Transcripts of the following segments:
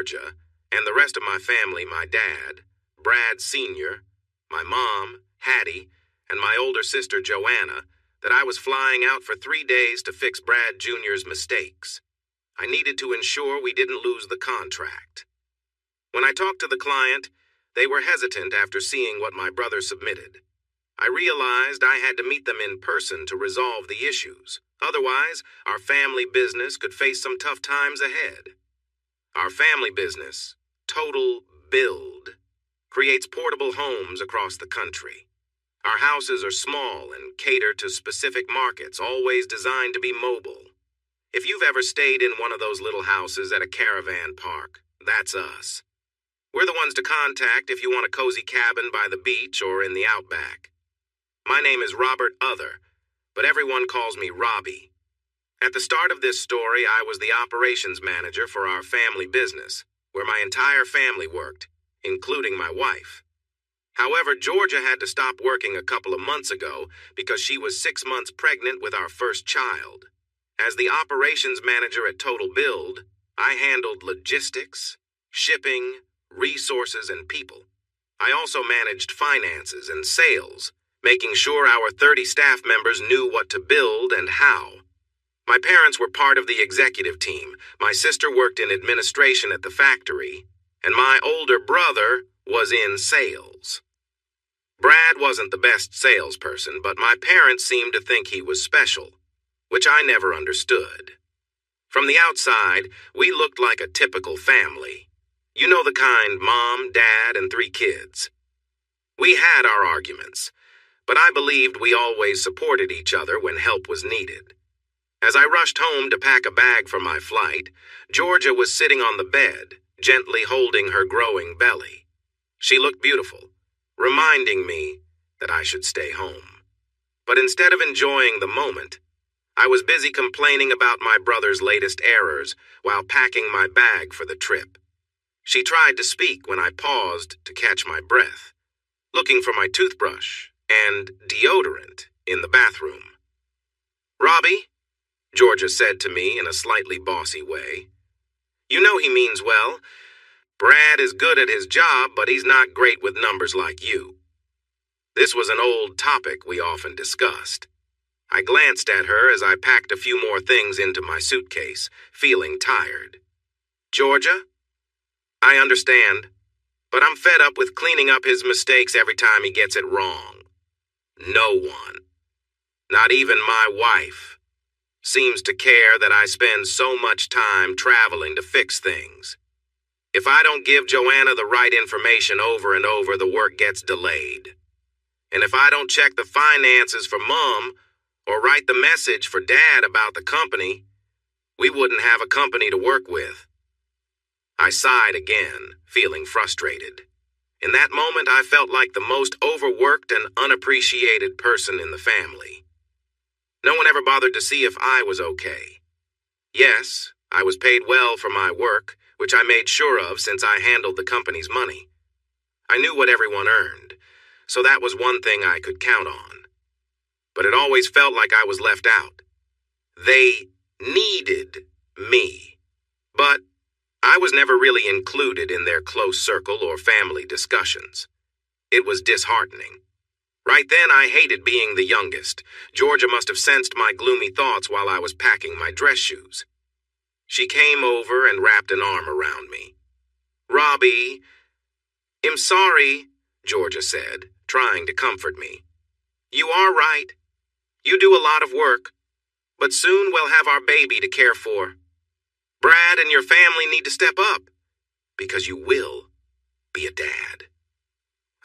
Georgia, and the rest of my family, my dad, Brad Sr., my mom, Hattie, and my older sister, Joanna, that I was flying out for 3 days to fix Brad Jr.'s mistakes. I needed to ensure we didn't lose the contract. When I talked to the client, they were hesitant after seeing what my brother submitted. I realized I had to meet them in person to resolve the issues. Otherwise, our family business could face some tough times ahead. Our family business, Total Build, creates portable homes across the country. Our houses are small and cater to specific markets, always designed to be mobile. If you've ever stayed in one of those little houses at a caravan park, that's us. We're the ones to contact if you want a cozy cabin by the beach or in the outback. My name is Robert Other, but everyone calls me Robbie. At the start of this story, I was the operations manager for our family business, where my entire family worked, including my wife. However, Georgia had to stop working a couple of months ago because she was 6 months pregnant with our first child. As the operations manager at Total Build, I handled logistics, shipping, resources, and people. I also managed finances and sales, making sure our 30 staff members knew what to build and how. My parents were part of the executive team, my sister worked in administration at the factory, and my older brother was in sales. Brad wasn't the best salesperson, but my parents seemed to think he was special, which I never understood. From the outside, we looked like a typical family. You know the kind, mom, dad, and 3 kids. We had our arguments, but I believed we always supported each other when help was needed. As I rushed home to pack a bag for my flight, Georgia was sitting on the bed, gently holding her growing belly. She looked beautiful, reminding me that I should stay home. But instead of enjoying the moment, I was busy complaining about my brother's latest errors while packing my bag for the trip. She tried to speak when I paused to catch my breath, looking for my toothbrush and deodorant in the bathroom. "Robbie," Georgia said to me in a slightly bossy way, "you know he means well. Brad is good at his job, but he's not great with numbers like you." This was an old topic we often discussed. I glanced at her as I packed a few more things into my suitcase, feeling tired. "Georgia, I understand, but I'm fed up with cleaning up his mistakes every time he gets it wrong. No one, not even my wife, seems to care that I spend so much time traveling to fix things. If I don't give Joanna the right information over and over, the work gets delayed. And if I don't check the finances for Mom or write the message for Dad about the company, we wouldn't have a company to work with." I sighed again, feeling frustrated. In that moment, I felt like the most overworked and unappreciated person in the family. No one ever bothered to see if I was okay. Yes, I was paid well for my work, which I made sure of since I handled the company's money. I knew what everyone earned, so that was one thing I could count on. But it always felt like I was left out. They needed me, but I was never really included in their close circle or family discussions. It was disheartening. Right then, I hated being the youngest. Georgia must have sensed my gloomy thoughts while I was packing my dress shoes. She came over and wrapped an arm around me. "Robbie, I'm sorry," Georgia said, trying to comfort me. "You are right. You do a lot of work, but soon we'll have our baby to care for. Brad and your family need to step up, because you will be a dad."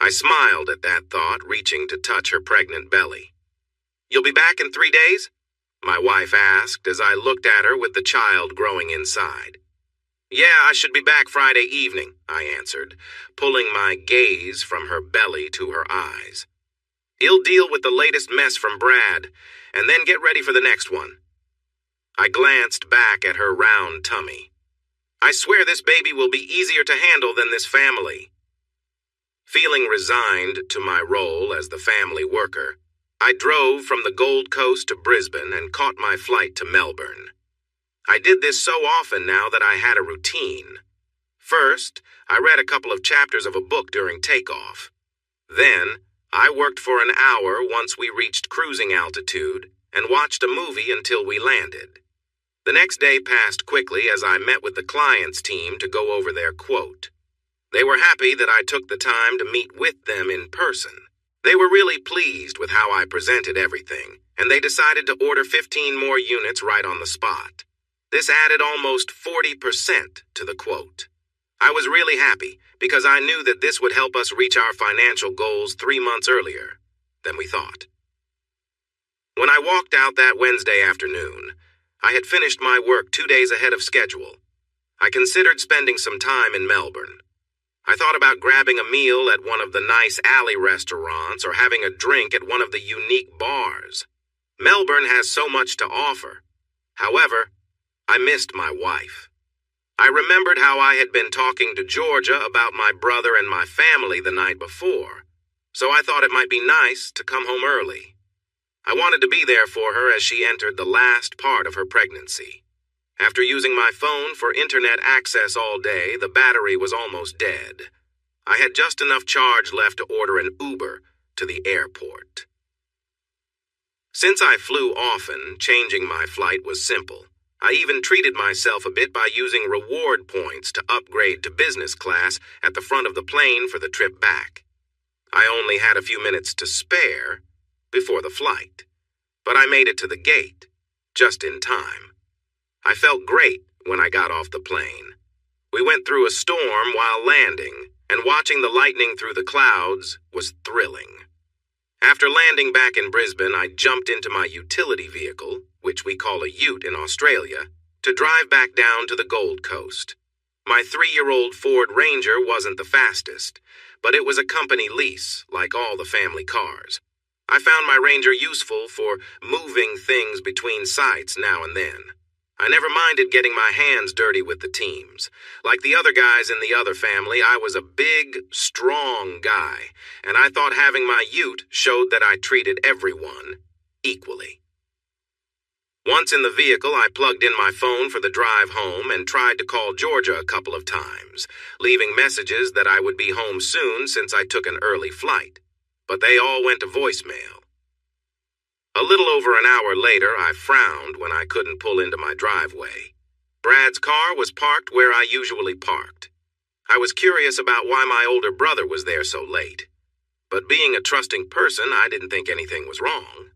I smiled at that thought, reaching to touch her pregnant belly. "You'll be back in 3 days?" my wife asked as I looked at her with the child growing inside. "Yeah, I should be back Friday evening," I answered, pulling my gaze from her belly to her eyes. "He'll deal with the latest mess from Brad, and then get ready for the next one." I glanced back at her round tummy. "I swear this baby will be easier to handle than this family." Feeling resigned to my role as the family worker, I drove from the Gold Coast to Brisbane and caught my flight to Melbourne. I did this so often now that I had a routine. First, I read a couple of chapters of a book during takeoff. Then, I worked for an hour once we reached cruising altitude and watched a movie until we landed. The next day passed quickly as I met with the client's team to go over their quote. They were happy that I took the time to meet with them in person. They were really pleased with how I presented everything, and they decided to order 15 more units right on the spot. This added almost 40% to the quote. I was really happy because I knew that this would help us reach our financial goals 3 months earlier than we thought. When I walked out that Wednesday afternoon, I had finished my work 2 days ahead of schedule. I considered spending some time in Melbourne. I thought about grabbing a meal at one of the nice alley restaurants or having a drink at one of the unique bars. Melbourne has so much to offer. However, I missed my wife. I remembered how I had been talking to Georgia about my brother and my family the night before, so I thought it might be nice to come home early. I wanted to be there for her as she entered the last part of her pregnancy. After using my phone for internet access all day, the battery was almost dead. I had just enough charge left to order an Uber to the airport. Since I flew often, changing my flight was simple. I even treated myself a bit by using reward points to upgrade to business class at the front of the plane for the trip back. I only had a few minutes to spare before the flight, but I made it to the gate just in time. I felt great when I got off the plane. We went through a storm while landing, and watching the lightning through the clouds was thrilling. After landing back in Brisbane, I jumped into my utility vehicle, which we call a ute in Australia, to drive back down to the Gold Coast. My 3-year-old Ford Ranger wasn't the fastest, but it was a company lease, like all the family cars. I found my Ranger useful for moving things between sites now and then. I never minded getting my hands dirty with the teams. Like the other guys in the other family, I was a big, strong guy, and I thought having my ute showed that I treated everyone equally. Once in the vehicle, I plugged in my phone for the drive home and tried to call Georgia a couple of times, leaving messages that I would be home soon since I took an early flight. But they all went to voicemail. A little over an hour later, I frowned when I couldn't pull into my driveway. Brad's car was parked where I usually parked. I was curious about why my older brother was there so late. But being a trusting person, I didn't think anything was wrong.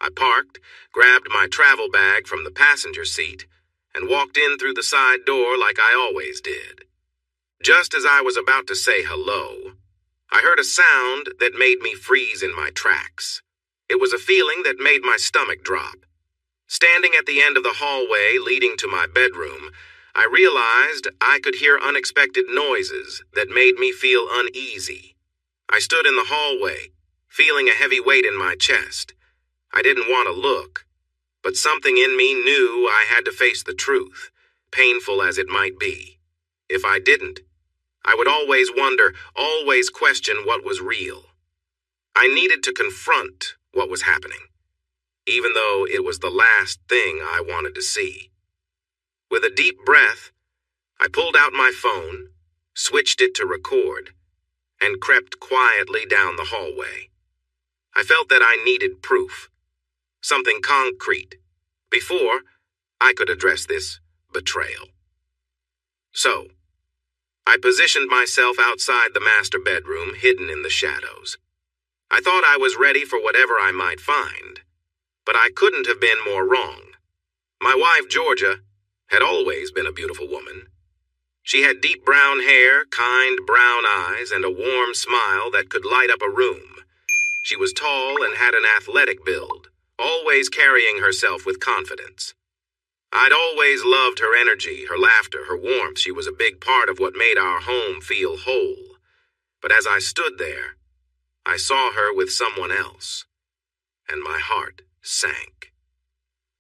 I parked, grabbed my travel bag from the passenger seat, and walked in through the side door like I always did. Just as I was about to say hello, I heard a sound that made me freeze in my tracks. It was a feeling that made my stomach drop. Standing at the end of the hallway leading to my bedroom, I realized I could hear unexpected noises that made me feel uneasy. I stood in the hallway, feeling a heavy weight in my chest. I didn't want to look, but something in me knew I had to face the truth, painful as it might be. If I didn't, I would always wonder, always question what was real. I needed to confront what was happening, even though it was the last thing I wanted to see. With a deep breath, I pulled out my phone, switched it to record, and crept quietly down the hallway. I felt that I needed proof, something concrete, before I could address this betrayal. So, I positioned myself outside the master bedroom, hidden in the shadows. I thought I was ready for whatever I might find, but I couldn't have been more wrong. My wife, Georgia, had always been a beautiful woman. She had deep brown hair, kind brown eyes, and a warm smile that could light up a room. She was tall and had an athletic build, always carrying herself with confidence. I'd always loved her energy, her laughter, her warmth. She was a big part of what made our home feel whole. But as I stood there, I saw her with someone else, and my heart sank.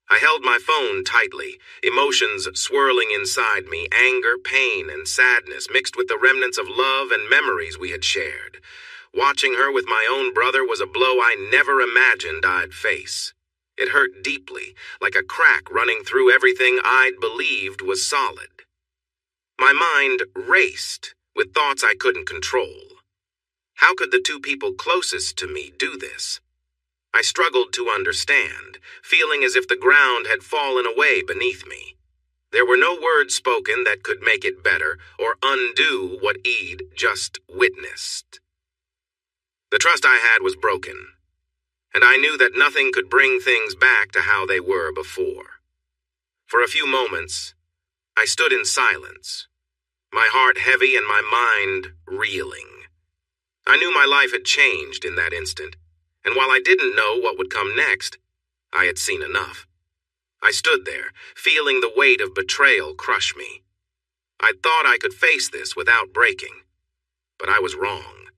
I held my phone tightly, emotions swirling inside me, anger, pain, and sadness mixed with the remnants of love and memories we had shared. Watching her with my own brother was a blow I never imagined I'd face. It hurt deeply, like a crack running through everything I'd believed was solid. My mind raced with thoughts I couldn't control. How could the two people closest to me do this? I struggled to understand, feeling as if the ground had fallen away beneath me. There were no words spoken that could make it better or undo what Eid just witnessed. The trust I had was broken, and I knew that nothing could bring things back to how they were before. For a few moments, I stood in silence, my heart heavy and my mind reeling. I knew my life had changed in that instant, and while I didn't know what would come next, I had seen enough. I stood there, feeling the weight of betrayal crush me. I thought I could face this without breaking, but I was wrong.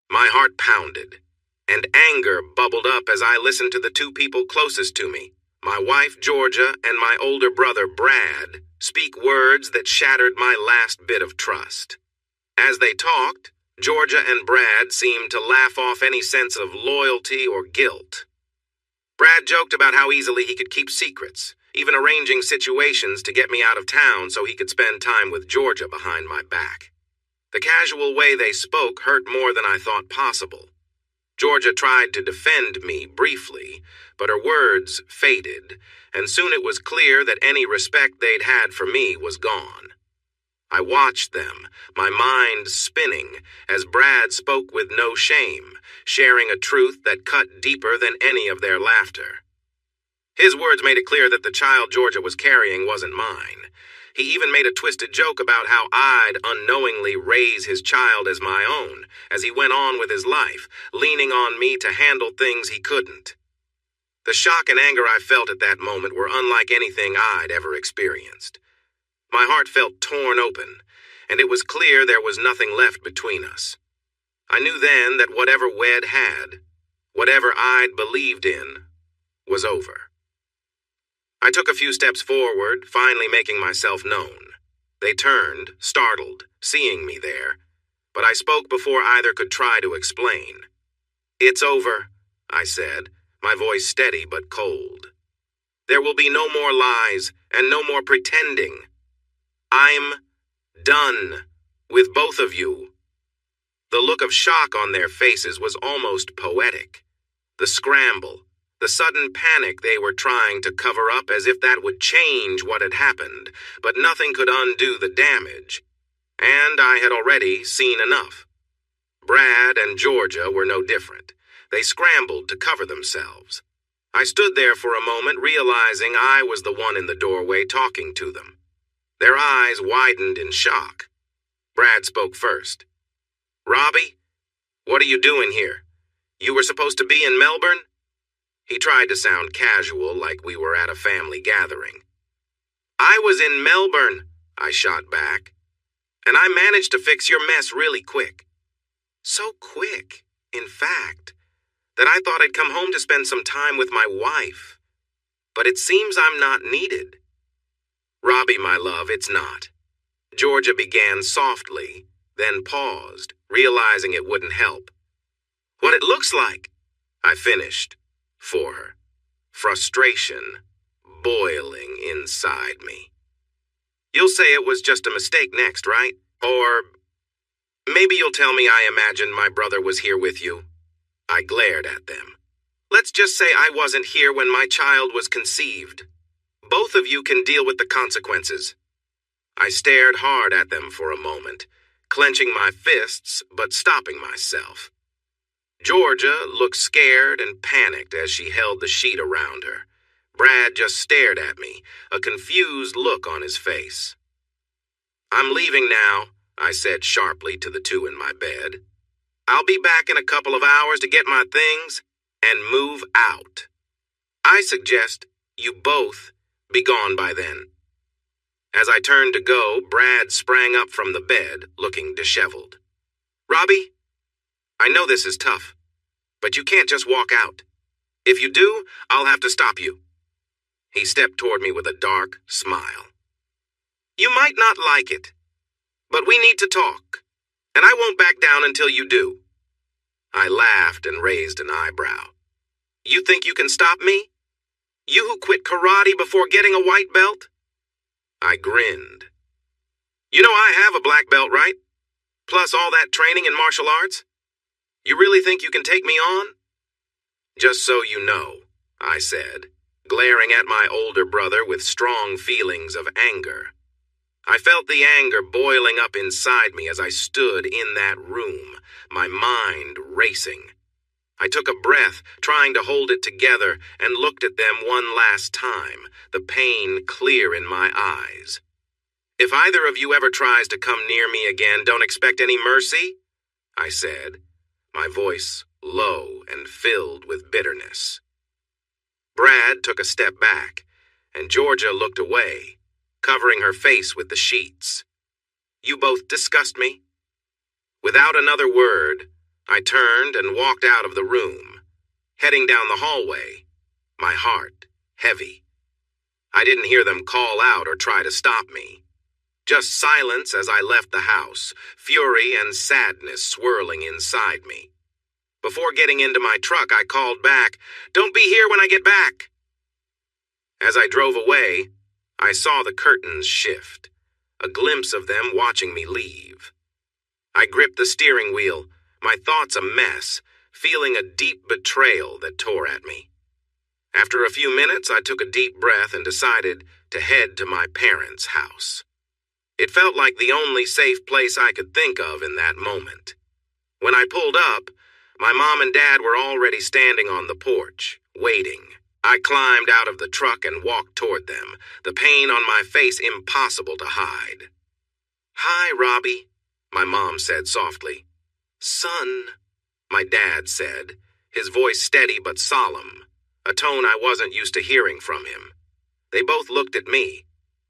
My heart pounded, and anger bubbled up as I listened to the two people closest to me, my wife Georgia and my older brother Brad, speak words that shattered my last bit of trust. As they talked, Georgia and Brad seemed to laugh off any sense of loyalty or guilt. Brad joked about how easily he could keep secrets, even arranging situations to get me out of town so he could spend time with Georgia behind my back. The casual way they spoke hurt more than I thought possible. Georgia tried to defend me briefly, but her words faded, and soon it was clear that any respect they'd had for me was gone. I watched them, my mind spinning, as Brad spoke with no shame, sharing a truth that cut deeper than any of their laughter. His words made it clear that the child Georgia was carrying wasn't mine. He even made a twisted joke about how I'd unknowingly raise his child as my own, as he went on with his life, leaning on me to handle things he couldn't. The shock and anger I felt at that moment were unlike anything I'd ever experienced. My heart felt torn open, and it was clear there was nothing left between us. I knew then that whatever Wed had, whatever I'd believed in, was over. I took a few steps forward, finally making myself known. They turned, startled, seeing me there, but I spoke before either could try to explain. "It's over," I said, my voice steady but cold. "There will be no more lies and no more pretending. I'm done with both of you." The look of shock on their faces was almost poetic. The scramble, the sudden panic they were trying to cover up as if that would change what had happened, but nothing could undo the damage. And I had already seen enough. Brad and Georgia were no different. They scrambled to cover themselves. I stood there for a moment, realizing I was the one in the doorway talking to them. Their eyes widened in shock. Brad spoke first. "Robbie, what are you doing here? You were supposed to be in Melbourne?" He tried to sound casual, like we were at a family gathering. "I was in Melbourne," I shot back. "And I managed to fix your mess really quick. So quick, in fact, that I thought I'd come home to spend some time with my wife. But it seems I'm not needed." "Robbie, my love, it's not." Georgia began softly, then paused, realizing it wouldn't help. "What it looks like," I finished for her, frustration boiling inside me. "You'll say it was just a mistake next, right? Or maybe you'll tell me I imagined my brother was here with you." I glared at them. "Let's just say I wasn't here when my child was conceived. Both of you can deal with the consequences." I stared hard at them for a moment, clenching my fists but stopping myself. Georgia looked scared and panicked as she held the sheet around her. Brad just stared at me, a confused look on his face. "I'm leaving now," I said sharply to the two in my bed. "I'll be back in a couple of hours to get my things and move out. I suggest you both be gone by then." As I turned to go, Brad sprang up from the bed, looking disheveled. "Robbie, I know this is tough, but you can't just walk out. If you do, I'll have to stop you." He stepped toward me with a dark smile. "You might not like it, but we need to talk, and I won't back down until you do." I laughed and raised an eyebrow. "You think you can stop me? You who quit karate before getting a white belt?" I grinned. You know I have a black belt, right? Plus all that training in martial arts? You really think you can take me on? Just so you know, I said, glaring at my older brother with strong feelings of anger. I felt the anger boiling up inside me as I stood in that room, my mind racing. I took a breath, trying to hold it together, and looked at them one last time, the pain clear in my eyes. If either of you ever tries to come near me again, don't expect any mercy, I said, my voice low and filled with bitterness. Brad took a step back, and Georgia looked away, covering her face with the sheets. You both disgust me. Without another word, I turned and walked out of the room, heading down the hallway, my heart heavy. I didn't hear them call out or try to stop me. Just silence as I left the house, fury and sadness swirling inside me. Before getting into my truck, I called back, "Don't be here when I get back." As I drove away, I saw the curtains shift, a glimpse of them watching me leave. I gripped the steering wheel, my thoughts a mess, feeling a deep betrayal that tore at me. After a few minutes, I took a deep breath and decided to head to my parents' house. It felt like the only safe place I could think of in that moment. When I pulled up, my mom and dad were already standing on the porch, waiting. I climbed out of the truck and walked toward them, the pain on my face impossible to hide. "Hi, Robbie," my mom said softly. "Son," my dad said, his voice steady but solemn, a tone I wasn't used to hearing from him. They both looked at me,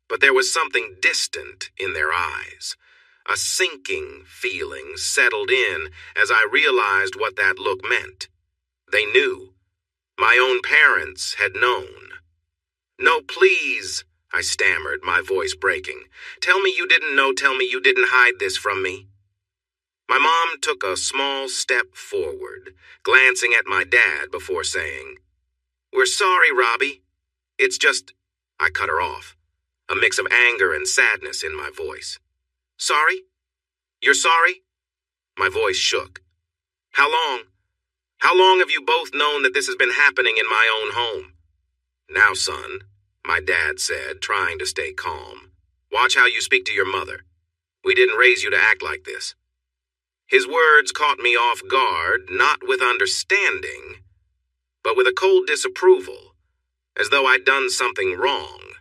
but there was something distant in their eyes. A sinking feeling settled in as I realized what that look meant. They knew. My own parents had known. "No, please," I stammered, my voice breaking. "Tell me you didn't know, tell me you didn't hide this from me." My mom took a small step forward, glancing at my dad before saying, "We're sorry, Robbie. It's just—" I cut her off, a mix of anger and sadness in my voice. "Sorry? You're sorry?" My voice shook. How long? How long have you both known that this has been happening in my own home?" "Now, son," my dad said, trying to stay calm, "watch how you speak to your mother. We didn't raise you to act like this." His words caught me off guard, not with understanding, but with a cold disapproval, as though I'd done something wrong.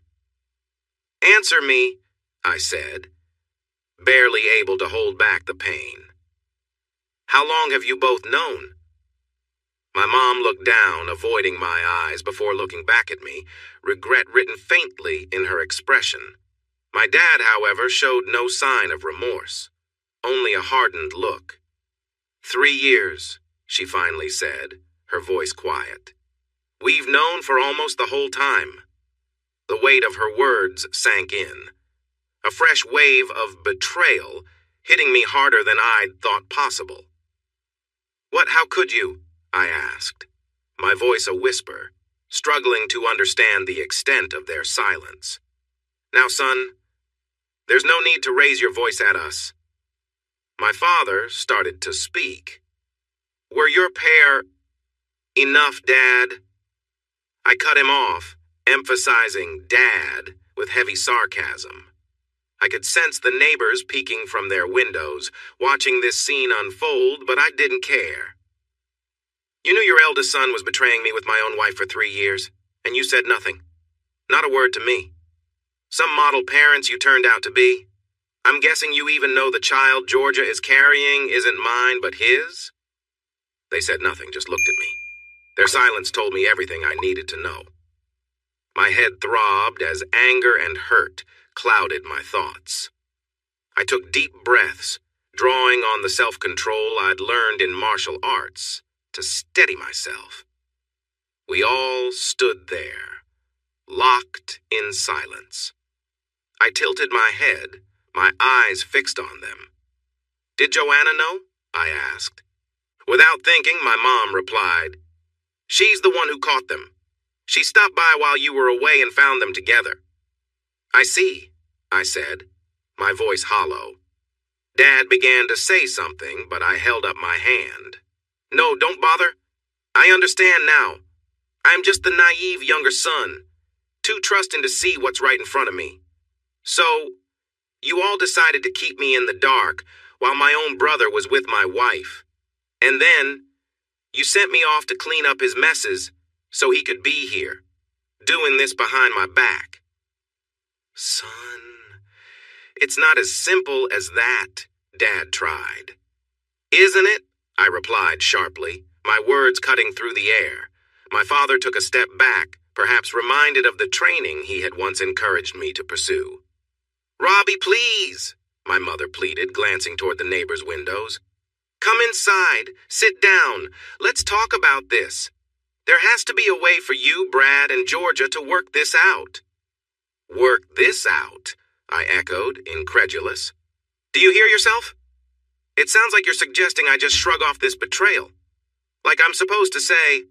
"Answer me," I said, barely able to hold back the pain. "How long have you both known?" My mom looked down, avoiding my eyes before looking back at me, regret written faintly in her expression. My dad, however, showed no sign of remorse, only a hardened look. 3 years, she finally said, her voice quiet. "We've known for almost the whole time." The weight of her words sank in, a fresh wave of betrayal hitting me harder than I'd thought possible. How could you?" I asked, my voice a whisper, struggling to understand the extent of their silence. "Now, son, there's no need to raise your voice at us." My father started to speak. "Were your pair—" "Enough, Dad." I cut him off, emphasizing "Dad" with heavy sarcasm. I could sense the neighbors peeking from their windows, watching this scene unfold, but I didn't care. "You knew your eldest son was betraying me with my own wife for 3 years, and you said nothing. Not a word to me. Some model parents you turned out to be. I'm guessing you even know the child Georgia is carrying isn't mine but his?" They said nothing, just looked at me. Their silence told me everything I needed to know. My head throbbed as anger and hurt clouded my thoughts. I took deep breaths, drawing on the self-control I'd learned in martial arts to steady myself. We all stood there, locked in silence. I tilted my head, my eyes fixed on them. "Did Joanna know?" I asked. Without thinking, my mom replied, "She's the one who caught them. She stopped by while you were away and found them together." "I see," I said, my voice hollow. Dad began to say something, but I held up my hand. No, don't bother. I understand now. I'm just the naive younger son, too trusting to see what's right in front of me. So, you all decided to keep me in the dark while my own brother was with my wife. And then, you sent me off to clean up his messes so he could be here, doing this behind my back. Son, it's not as simple as that, Dad tried. Isn't it? I replied sharply, my words cutting through the air. My father took a step back, perhaps reminded of the training he had once encouraged me to pursue. Robbie, please, my mother pleaded, glancing toward the neighbors' windows. Come inside, sit down, let's talk about this. There has to be a way for you, Brad, and Georgia to work this out. Work this out? I echoed, incredulous. Do you hear yourself? It sounds like you're suggesting I just shrug off this betrayal. Like I'm supposed to say,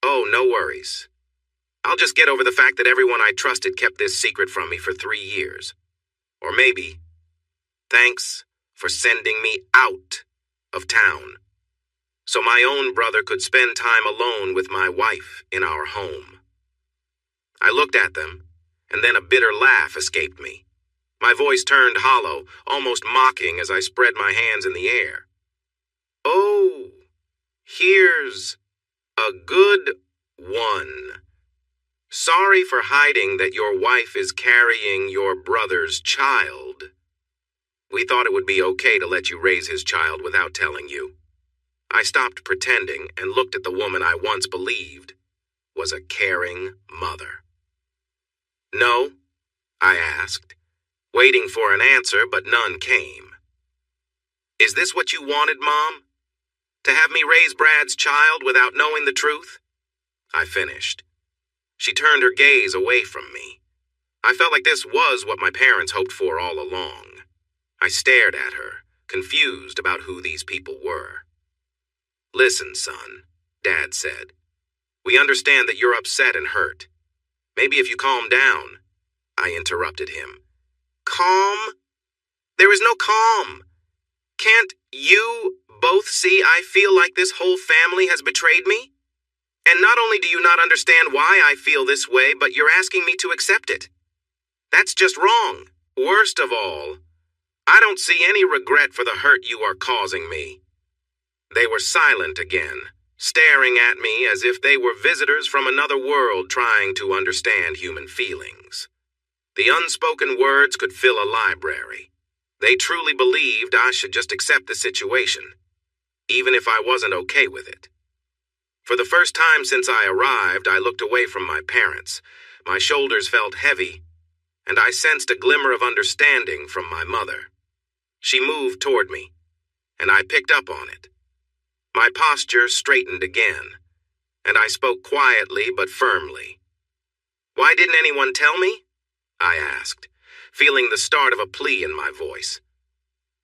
oh, no worries. I'll just get over the fact that everyone I trusted kept this secret from me for 3 years. Or maybe, thanks for sending me out of town, so my own brother could spend time alone with my wife in our home. I looked at them, and then a bitter laugh escaped me. My voice turned hollow, almost mocking as I spread my hands in the air. Oh, here's a good one. Sorry for hiding that your wife is carrying your brother's child. We thought it would be okay to let you raise his child without telling you. I stopped pretending and looked at the woman I once believed was a caring mother. No, I asked, waiting for an answer, but none came. Is this what you wanted, Mom? To have me raise Brad's child without knowing the truth? I finished. She turned her gaze away from me. I felt like this was what my parents hoped for all along. I stared at her, confused about who these people were. Listen, son, Dad said. We understand that you're upset and hurt. Maybe if you calm down, I interrupted him. Calm? There is no calm. Can't you both see I feel like this whole family has betrayed me? And not only do you not understand why I feel this way, but you're asking me to accept it. That's just wrong. Worst of all, I don't see any regret for the hurt you are causing me. They were silent again, staring at me as if they were visitors from another world trying to understand human feelings. The unspoken words could fill a library. They truly believed I should just accept the situation, even if I wasn't okay with it. For the first time since I arrived, I looked away from my parents. My shoulders felt heavy, and I sensed a glimmer of understanding from my mother. She moved toward me, and I picked up on it. My posture straightened again, and I spoke quietly but firmly. Why didn't anyone tell me? I asked, feeling the start of a plea in my voice.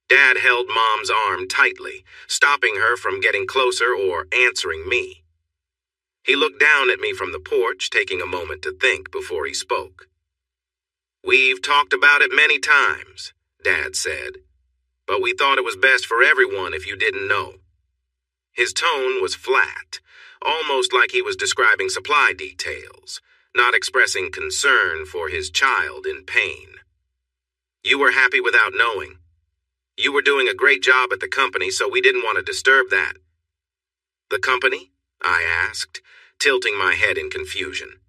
Dad held Mom's arm tightly, stopping her from getting closer or answering me. He looked down at me from the porch, taking a moment to think before he spoke. We've talked about it many times, Dad said, but we thought it was best for everyone if you didn't know. His tone was flat, almost like he was describing supply details, not expressing concern for his child in pain. You were happy without knowing. You were doing a great job at the company, so we didn't want to disturb that. The company? I asked, tilting my head in confusion.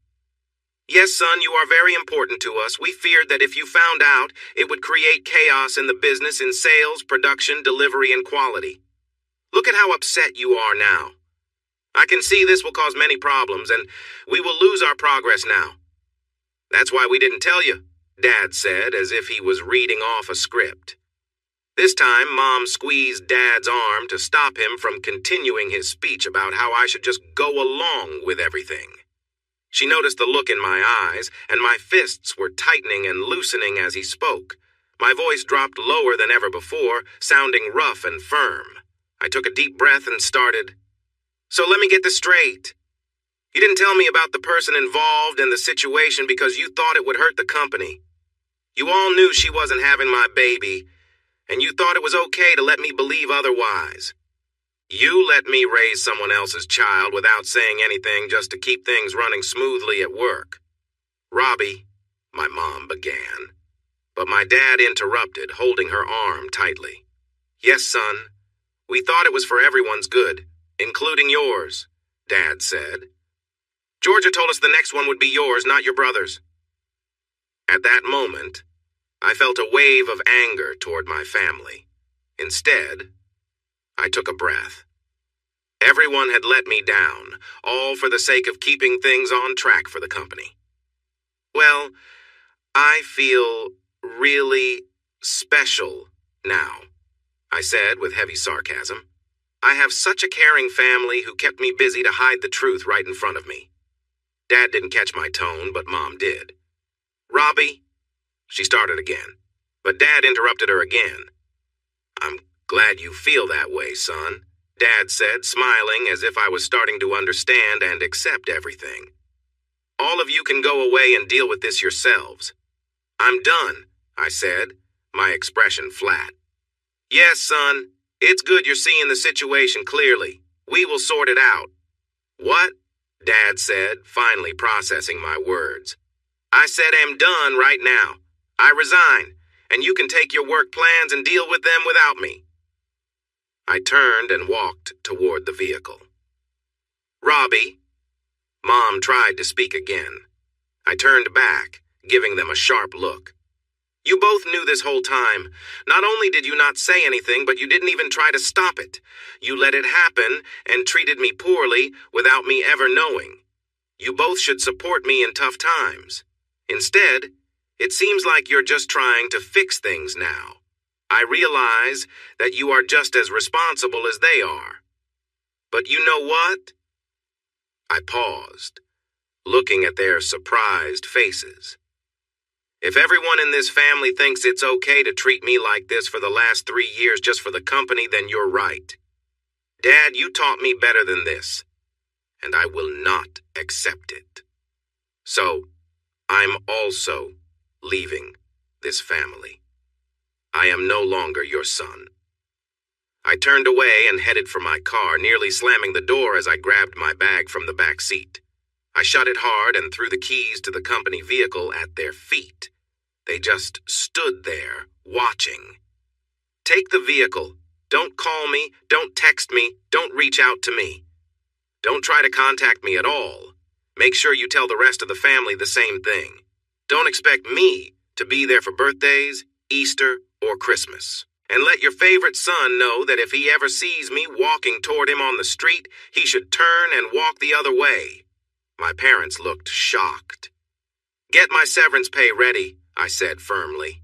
Yes, son, you are very important to us. We feared that if you found out, it would create chaos in the business in sales, production, delivery, and quality. Look at how upset you are now. I can see this will cause many problems, and we will lose our progress now. That's why we didn't tell you, Dad said, as if he was reading off a script. This time, Mom squeezed Dad's arm to stop him from continuing his speech about how I should just go along with everything. She noticed the look in my eyes, and my fists were tightening and loosening as he spoke. My voice dropped lower than ever before, sounding rough and firm. I took a deep breath and started. So let me get this straight. You didn't tell me about the person involved in the situation because you thought it would hurt the company. You all knew she wasn't having my baby, and you thought it was okay to let me believe otherwise. You let me raise someone else's child without saying anything just to keep things running smoothly at work. Robbie, my mom began, but my dad interrupted, holding her arm tightly. Yes, son, we thought it was for everyone's good, including yours, Dad said. Georgia told us the next one would be yours, not your brother's. At that moment, I felt a wave of anger toward my family. Instead, I took a breath. Everyone had let me down, all for the sake of keeping things on track for the company. Well, I feel really special now, I said with heavy sarcasm. I have such a caring family who kept me busy to hide the truth right in front of me. Dad didn't catch my tone, but Mom did. Robbie, she started again, but Dad interrupted her again. I'm glad you feel that way, son, Dad said, smiling as if I was starting to understand and accept everything. All of you can go away and deal with this yourselves. I'm done, I said, my expression flat. Yes, son, it's good you're seeing the situation clearly. We will sort it out. What? Dad said, finally processing my words. I said I'm done right now. I resign, and you can take your work plans and deal with them without me. I turned and walked toward the vehicle. Robbie, Mom tried to speak again. I turned back, giving them a sharp look. You both knew this whole time. Not only did you not say anything, but you didn't even try to stop it. You let it happen and treated me poorly without me ever knowing. You both should support me in tough times. Instead, it seems like you're just trying to fix things now. I realize that you are just as responsible as they are. But you know what? I paused, looking at their surprised faces. If everyone in this family thinks it's okay to treat me like this for the last 3 years just for the company, then you're right. Dad, you taught me better than this, and I will not accept it. So, I'm also leaving this family. I am no longer your son. I turned away and headed for my car, nearly slamming the door as I grabbed my bag from the back seat. I shut it hard and threw the keys to the company vehicle at their feet. They just stood there, watching. Take the vehicle. Don't call me, don't text me, don't reach out to me. Don't try to contact me at all. Make sure you tell the rest of the family the same thing. Don't expect me to be there for birthdays, Easter, or Christmas. And let your favorite son know that if he ever sees me walking toward him on the street, he should turn and walk the other way. My parents looked shocked. Get my severance pay ready, I said firmly.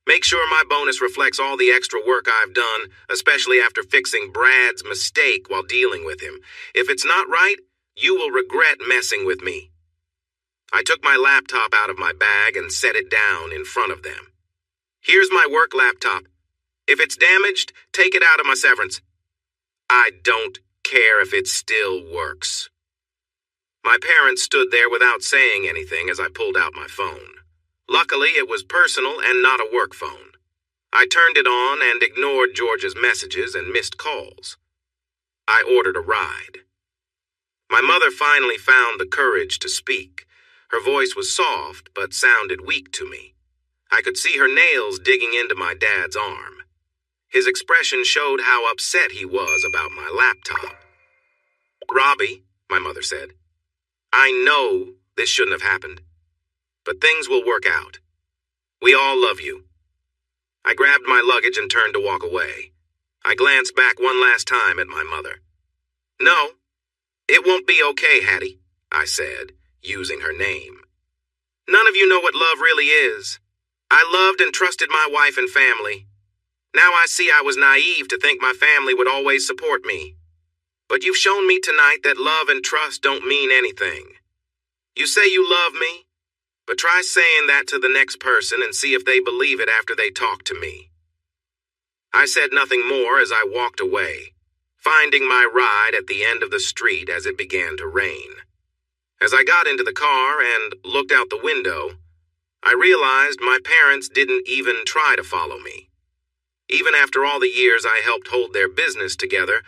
Make sure my bonus reflects all the extra work I've done, especially after fixing Brad's mistake while dealing with him. If it's not right, you will regret messing with me. I took my laptop out of my bag and set it down in front of them. Here's my work laptop. If it's damaged, take it out of my severance. I don't care if it still works. My parents stood there without saying anything as I pulled out my phone. Luckily, it was personal and not a work phone. I turned it on and ignored George's messages and missed calls. I ordered a ride. My mother finally found the courage to speak. Her voice was soft but sounded weak to me. I could see her nails digging into my dad's arm. His expression showed how upset he was about my laptop. Robbie, my mother said, I know this shouldn't have happened, but things will work out. We all love you. I grabbed my luggage and turned to walk away. I glanced back one last time at my mother. No, it won't be okay, Hattie, I said, using her name. None of you know what love really is. I loved and trusted my wife and family. Now I see I was naive to think my family would always support me. But you've shown me tonight that love and trust don't mean anything. You say you love me, but try saying that to the next person and see if they believe it after they talk to me. I said nothing more as I walked away, finding my ride at the end of the street as it began to rain. As I got into the car and looked out the window, I realized my parents didn't even try to follow me. Even after all the years I helped hold their business together,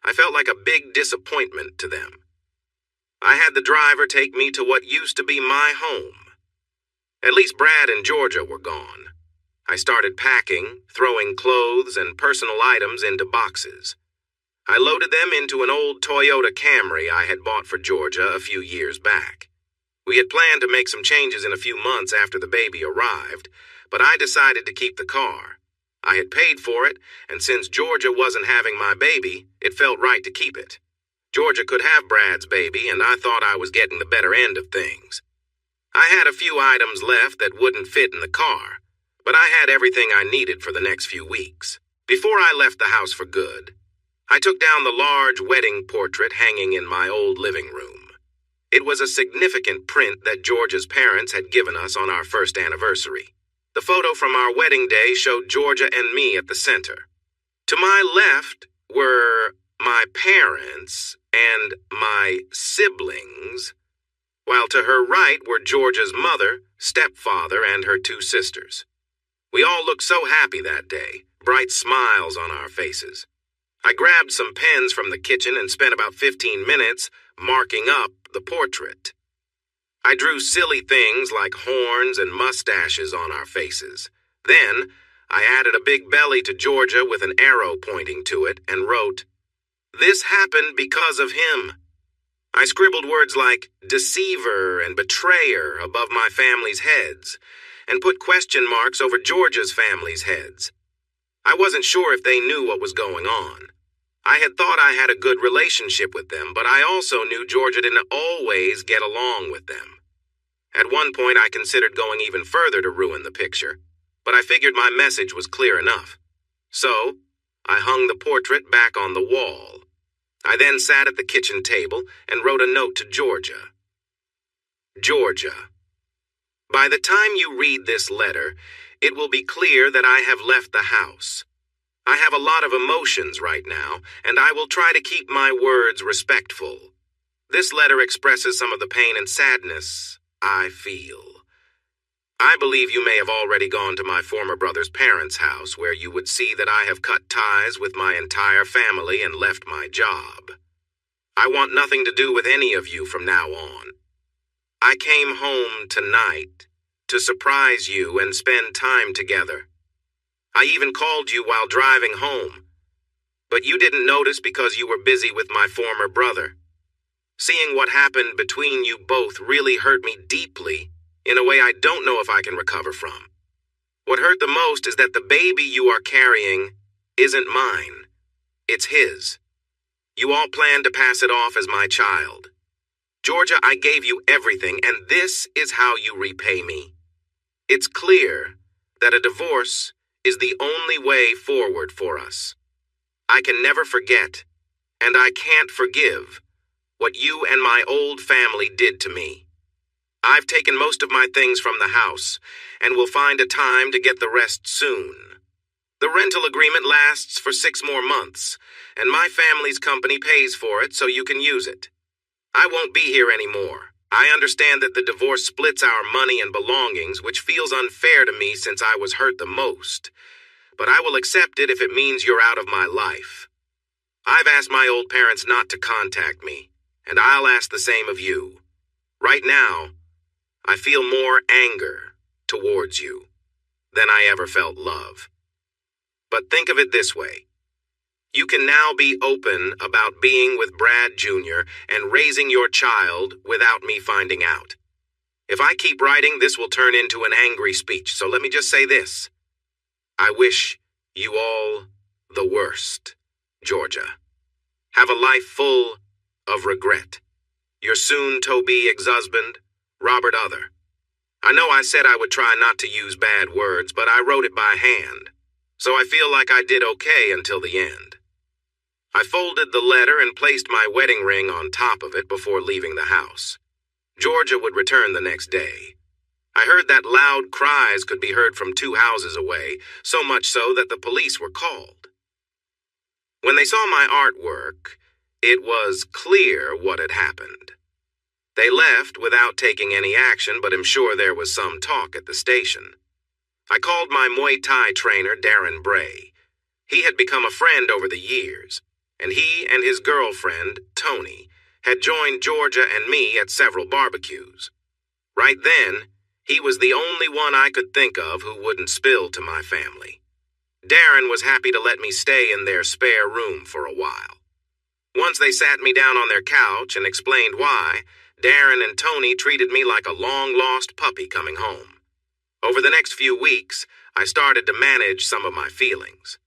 I felt like a big disappointment to them. I had the driver take me to what used to be my home. At least Brad and Georgia were gone. I started packing, throwing clothes and personal items into boxes. I loaded them into an old Toyota Camry I had bought for Georgia a few years back. We had planned to make some changes in a few months after the baby arrived, but I decided to keep the car. I had paid for it, and since Georgia wasn't having my baby, it felt right to keep it. Georgia could have Brad's baby, and I thought I was getting the better end of things. I had a few items left that wouldn't fit in the car, but I had everything I needed for the next few weeks. Before I left the house for good, I took down the large wedding portrait hanging in my old living room. It was a significant print that Georgia's parents had given us on our first anniversary. The photo from our wedding day showed Georgia and me at the center. To my left were my parents and my siblings, while to her right were Georgia's mother, stepfather, and her two sisters. We all looked so happy that day, bright smiles on our faces. I grabbed some pens from the kitchen and spent about 15 minutes marking up the portrait. I drew silly things like horns and mustaches on our faces. Then, I added a big belly to Georgia with an arrow pointing to it and wrote, "This happened because of him." I scribbled words like deceiver and betrayer above my family's heads, and put question marks over Georgia's family's heads. I wasn't sure if they knew what was going on. I had thought I had a good relationship with them, but I also knew Georgia didn't always get along with them. At one point, I considered going even further to ruin the picture, but I figured my message was clear enough. So, I hung the portrait back on the wall. I then sat at the kitchen table and wrote a note to Georgia. Georgia, by the time you read this letter, it will be clear that I have left the house. I have a lot of emotions right now, and I will try to keep my words respectful. This letter expresses some of the pain and sadness I feel. I believe you may have already gone to my former brother's parents' house, where you would see that I have cut ties with my entire family and left my job. I want nothing to do with any of you from now on. I came home tonight to surprise you and spend time together. I even called you while driving home, but you didn't notice because you were busy with my former brother. Seeing what happened between you both really hurt me deeply in a way I don't know if I can recover from. What hurt the most is that the baby you are carrying isn't mine. It's his. You all planned to pass it off as my child. Georgia, I gave you everything, and this is how you repay me. It's clear that a divorce is the only way forward for us. I can never forget, and I can't forgive, what you and my old family did to me. I've taken most of my things from the house, and will find a time to get the rest soon. The rental agreement lasts for 6 more months, and my family's company pays for it so you can use it. I won't be here anymore. I understand that the divorce splits our money and belongings, which feels unfair to me since I was hurt the most. But I will accept it if it means you're out of my life. I've asked my old parents not to contact me, and I'll ask the same of you. Right now, I feel more anger towards you than I ever felt love. But think of it this way. You can now be open about being with Brad Jr. and raising your child without me finding out. If I keep writing, this will turn into an angry speech, so let me just say this. I wish you all the worst, Georgia. Have a life full of regret. Your soon-to-be ex-husband, Robert Other. I know I said I would try not to use bad words, but I wrote it by hand, so I feel like I did okay until the end. I folded the letter and placed my wedding ring on top of it before leaving the house. Georgia would return the next day. I heard that loud cries could be heard from 2 houses away, so much so that the police were called. When they saw my artwork, it was clear what had happened. They left without taking any action, but I'm sure there was some talk at the station. I called my Muay Thai trainer, Darren Bray. He had become a friend over the years, and he and his girlfriend, Tony, had joined Georgia and me at several barbecues. Right then, he was the only one I could think of who wouldn't spill to my family. Darren was happy to let me stay in their spare room for a while. Once they sat me down on their couch and explained why, Darren and Tony treated me like a long-lost puppy coming home. Over the next few weeks, I started to manage some of my feelings.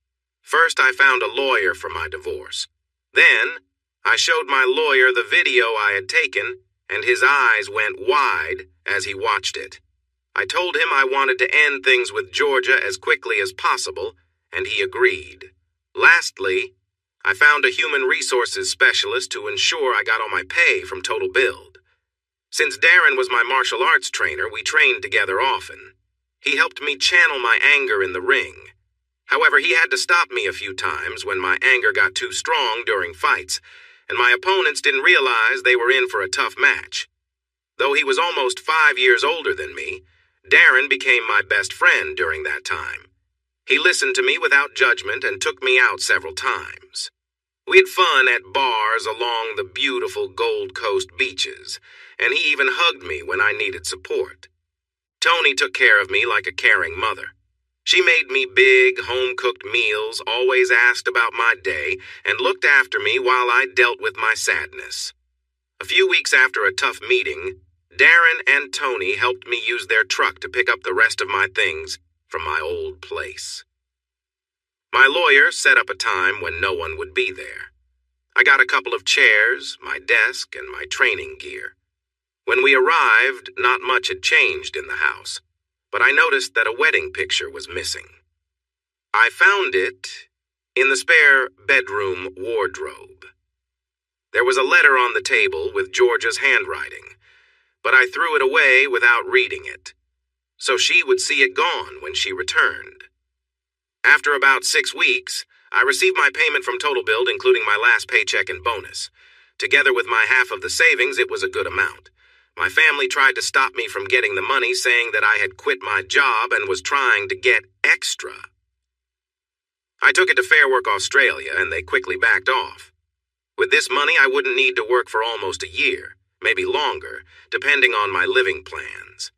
First, I found a lawyer for my divorce. Then, I showed my lawyer the video I had taken, and his eyes went wide as he watched it. I told him I wanted to end things with Georgia as quickly as possible, and he agreed. Lastly, I found a human resources specialist to ensure I got all my pay from Total Build. Since Darren was my martial arts trainer, we trained together often. He helped me channel my anger in the ring. However, he had to stop me a few times when my anger got too strong during fights, and my opponents didn't realize they were in for a tough match. Though he was almost 5 years older than me, Darren became my best friend during that time. He listened to me without judgment and took me out several times. We had fun at bars along the beautiful Gold Coast beaches, and he even hugged me when I needed support. Tony took care of me like a caring mother. She made me big, home-cooked meals, always asked about my day, and looked after me while I dealt with my sadness. A few weeks after a tough meeting, Darren and Tony helped me use their truck to pick up the rest of my things from my old place. My lawyer set up a time when no one would be there. I got a couple of chairs, my desk, and my training gear. When we arrived, not much had changed in the house, but I noticed that a wedding picture was missing. I found it in the spare bedroom wardrobe. There was a letter on the table with Georgia's handwriting, but I threw it away without reading it, so she would see it gone when she returned. After about 6 weeks, I received my payment from Total Build, including my last paycheck and bonus. Together with my half of the savings, it was a good amount. My family tried to stop me from getting the money, saying that I had quit my job and was trying to get extra. I took it to Fair Work Australia, and they quickly backed off. With this money, I wouldn't need to work for almost a year, maybe longer, depending on my living plans.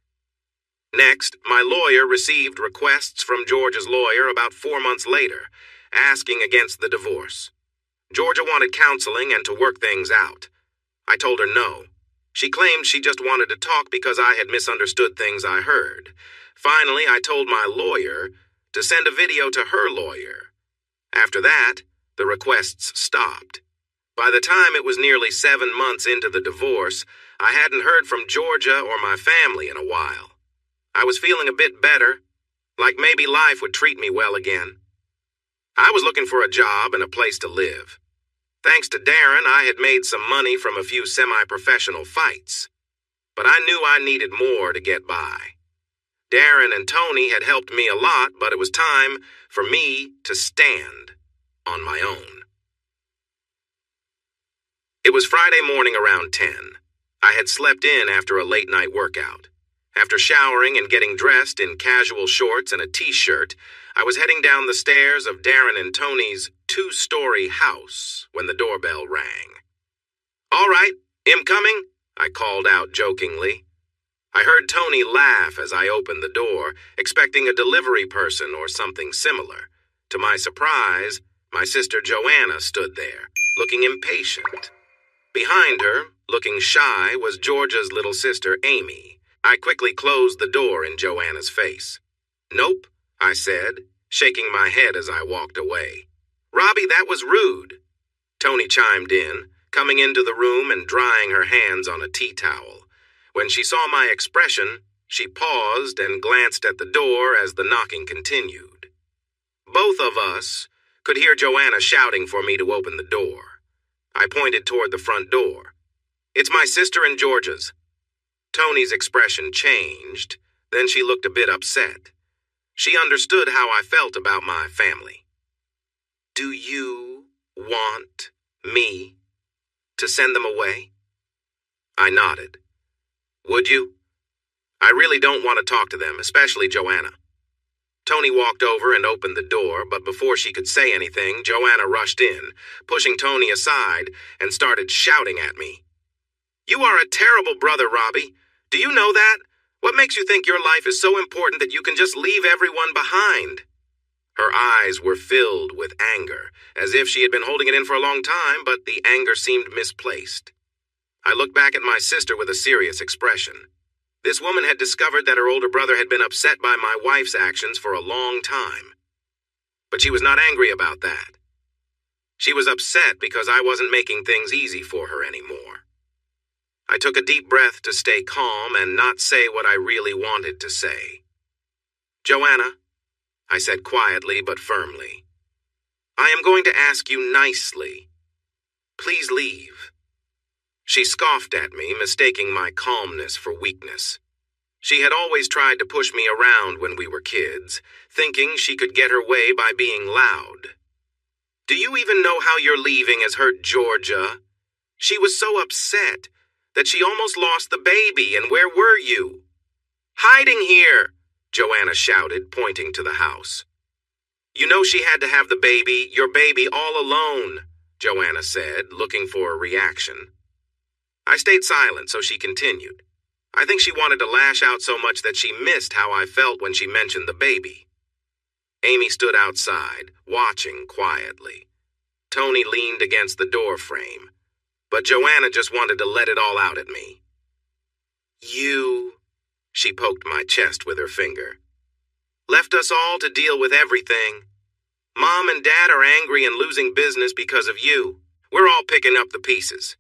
Next, my lawyer received requests from Georgia's lawyer about 4 months later, asking against the divorce. Georgia wanted counseling and to work things out. I told her no. She claimed she just wanted to talk because I had misunderstood things I heard. Finally, I told my lawyer to send a video to her lawyer. After that, the requests stopped. By the time it was nearly 7 months into the divorce, I hadn't heard from Georgia or my family in a while. I was feeling a bit better, like maybe life would treat me well again. I was looking for a job and a place to live. Thanks to Darren, I had made some money from a few semi-professional fights. But I knew I needed more to get by. Darren and Tony had helped me a lot, but it was time for me to stand on my own. It was Friday morning around 10. I had slept in after a late-night workout. After showering and getting dressed in casual shorts and a t-shirt, I was heading down the stairs of Darren and Tony's 2-story house when the doorbell rang. "All right, I'm coming," I called out jokingly. I heard Tony laugh as I opened the door, expecting a delivery person or something similar. To my surprise, my sister Joanna stood there, looking impatient. Behind her, looking shy, was Georgia's little sister Amy. I quickly closed the door in Joanna's face. "Nope," I said, shaking my head as I walked away. "Robbie, that was rude." Tony chimed in, coming into the room and drying her hands on a tea towel. When she saw my expression, she paused and glanced at the door as the knocking continued. Both of us could hear Joanna shouting for me to open the door. I pointed toward the front door. "It's my sister and Georgia's." Tony's expression changed, then she looked a bit upset. She understood how I felt about my family. "Do you want me to send them away?" I nodded. Would you? I really don't want to talk to them, especially Joanna. Tony walked over and opened the door, but before she could say anything, Joanna rushed in, pushing Tony aside, and started shouting at me. You are a terrible brother, Robbie. Do you know that? What makes you think your life is so important that you can just leave everyone behind? Her eyes were filled with anger, as if she had been holding it in for a long time, but the anger seemed misplaced. I looked back at my sister with a serious expression. This woman had discovered that her older brother had been upset by my wife's actions for a long time. But she was not angry about that. She was upset because I wasn't making things easy for her anymore. I took a deep breath to stay calm and not say what I really wanted to say. Joanna, I said quietly but firmly, I am going to ask you nicely. Please leave. She scoffed at me, mistaking my calmness for weakness. She had always tried to push me around when we were kids, thinking she could get her way by being loud. Do you even know how your leaving has hurt Georgia? She was so upset that she almost lost the baby, and where were you? Hiding here, Joanna shouted, pointing to the house. You know she had to have the baby, your baby, all alone, Joanna said, looking for a reaction. I stayed silent, so she continued. I think she wanted to lash out so much that she missed how I felt when she mentioned the baby. Amy stood outside, watching quietly. Tony leaned against the door frame, but Joanna just wanted to let it all out at me. You, she poked my chest with her finger, left us all to deal with everything. Mom and Dad are angry and losing business because of you. We're all picking up the pieces.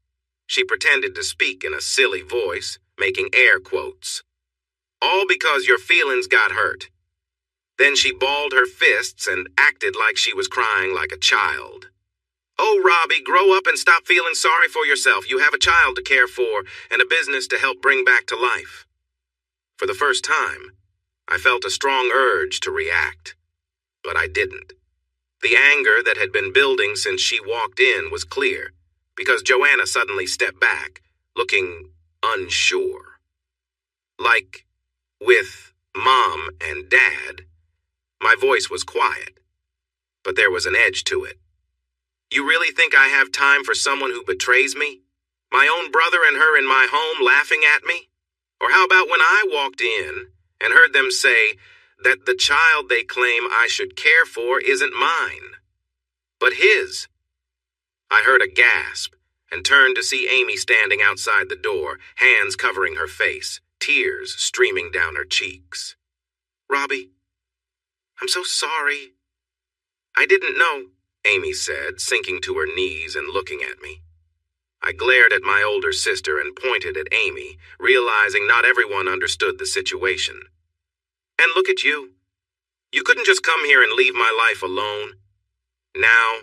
She pretended to speak in a silly voice, making air quotes. All because your feelings got hurt. Then she balled her fists and acted like she was crying like a child. Oh, Robbie, grow up and stop feeling sorry for yourself. You have a child to care for and a business to help bring back to life. For the first time, I felt a strong urge to react, but I didn't. The anger that had been building since she walked in was clear, because Joanna suddenly stepped back, looking unsure. Like with Mom and Dad, my voice was quiet, but there was an edge to it. You really think I have time for someone who betrays me? My own brother and her in my home laughing at me? Or how about when I walked in and heard them say that the child they claim I should care for isn't mine, but his? I heard a gasp and turned to see Amy standing outside the door, hands covering her face, tears streaming down her cheeks. Robbie, I'm so sorry. I didn't know, Amy said, sinking to her knees and looking at me. I glared at my older sister and pointed at Amy, realizing not everyone understood the situation. And look at you. You couldn't just come here and leave my life alone. Now,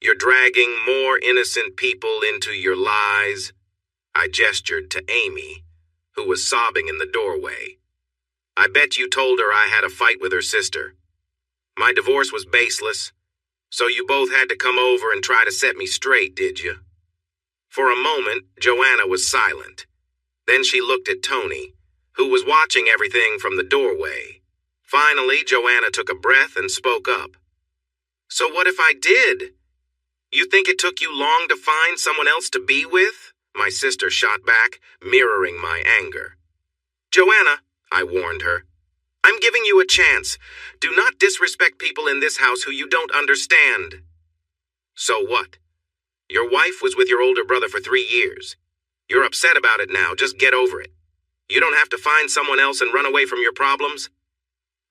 you're dragging more innocent people into your lies. I gestured to Amy, who was sobbing in the doorway. I bet you told her I had a fight with her sister. My divorce was baseless, so you both had to come over and try to set me straight, did you? For a moment, Joanna was silent. Then she looked at Tony, who was watching everything from the doorway. Finally, Joanna took a breath and spoke up. So what if I did? You think it took you long to find someone else to be with? My sister shot back, mirroring my anger. Joanna, I warned her, I'm giving you a chance. Do not disrespect people in this house who you don't understand. So what? Your wife was with your older brother for 3 years. You're upset about it now. Just get over it. You don't have to find someone else and run away from your problems.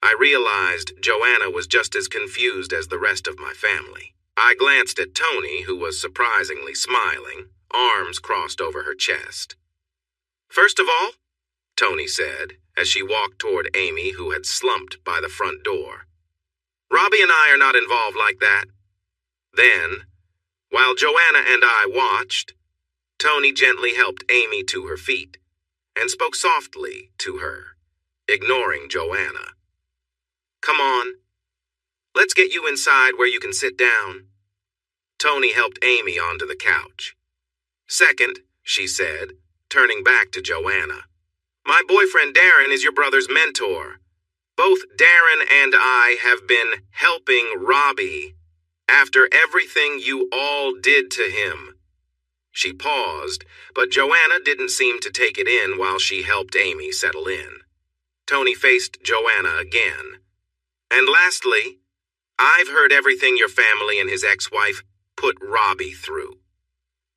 I realized Joanna was just as confused as the rest of my family. I glanced at Tony, who was surprisingly smiling, arms crossed over her chest. First of all, Tony said, as she walked toward Amy, who had slumped by the front door, Robbie and I are not involved like that. Then, while Joanna and I watched, Tony gently helped Amy to her feet and spoke softly to her, ignoring Joanna. Come on. Let's get you inside where you can sit down. Tony helped Amy onto the couch. Second, she said, turning back to Joanna. My boyfriend Darren is your brother's mentor. Both Darren and I have been helping Robbie after everything you all did to him. She paused, but Joanna didn't seem to take it in while she helped Amy settle in. Tony faced Joanna again. And lastly, I've heard everything your family and his ex-wife put Robbie through.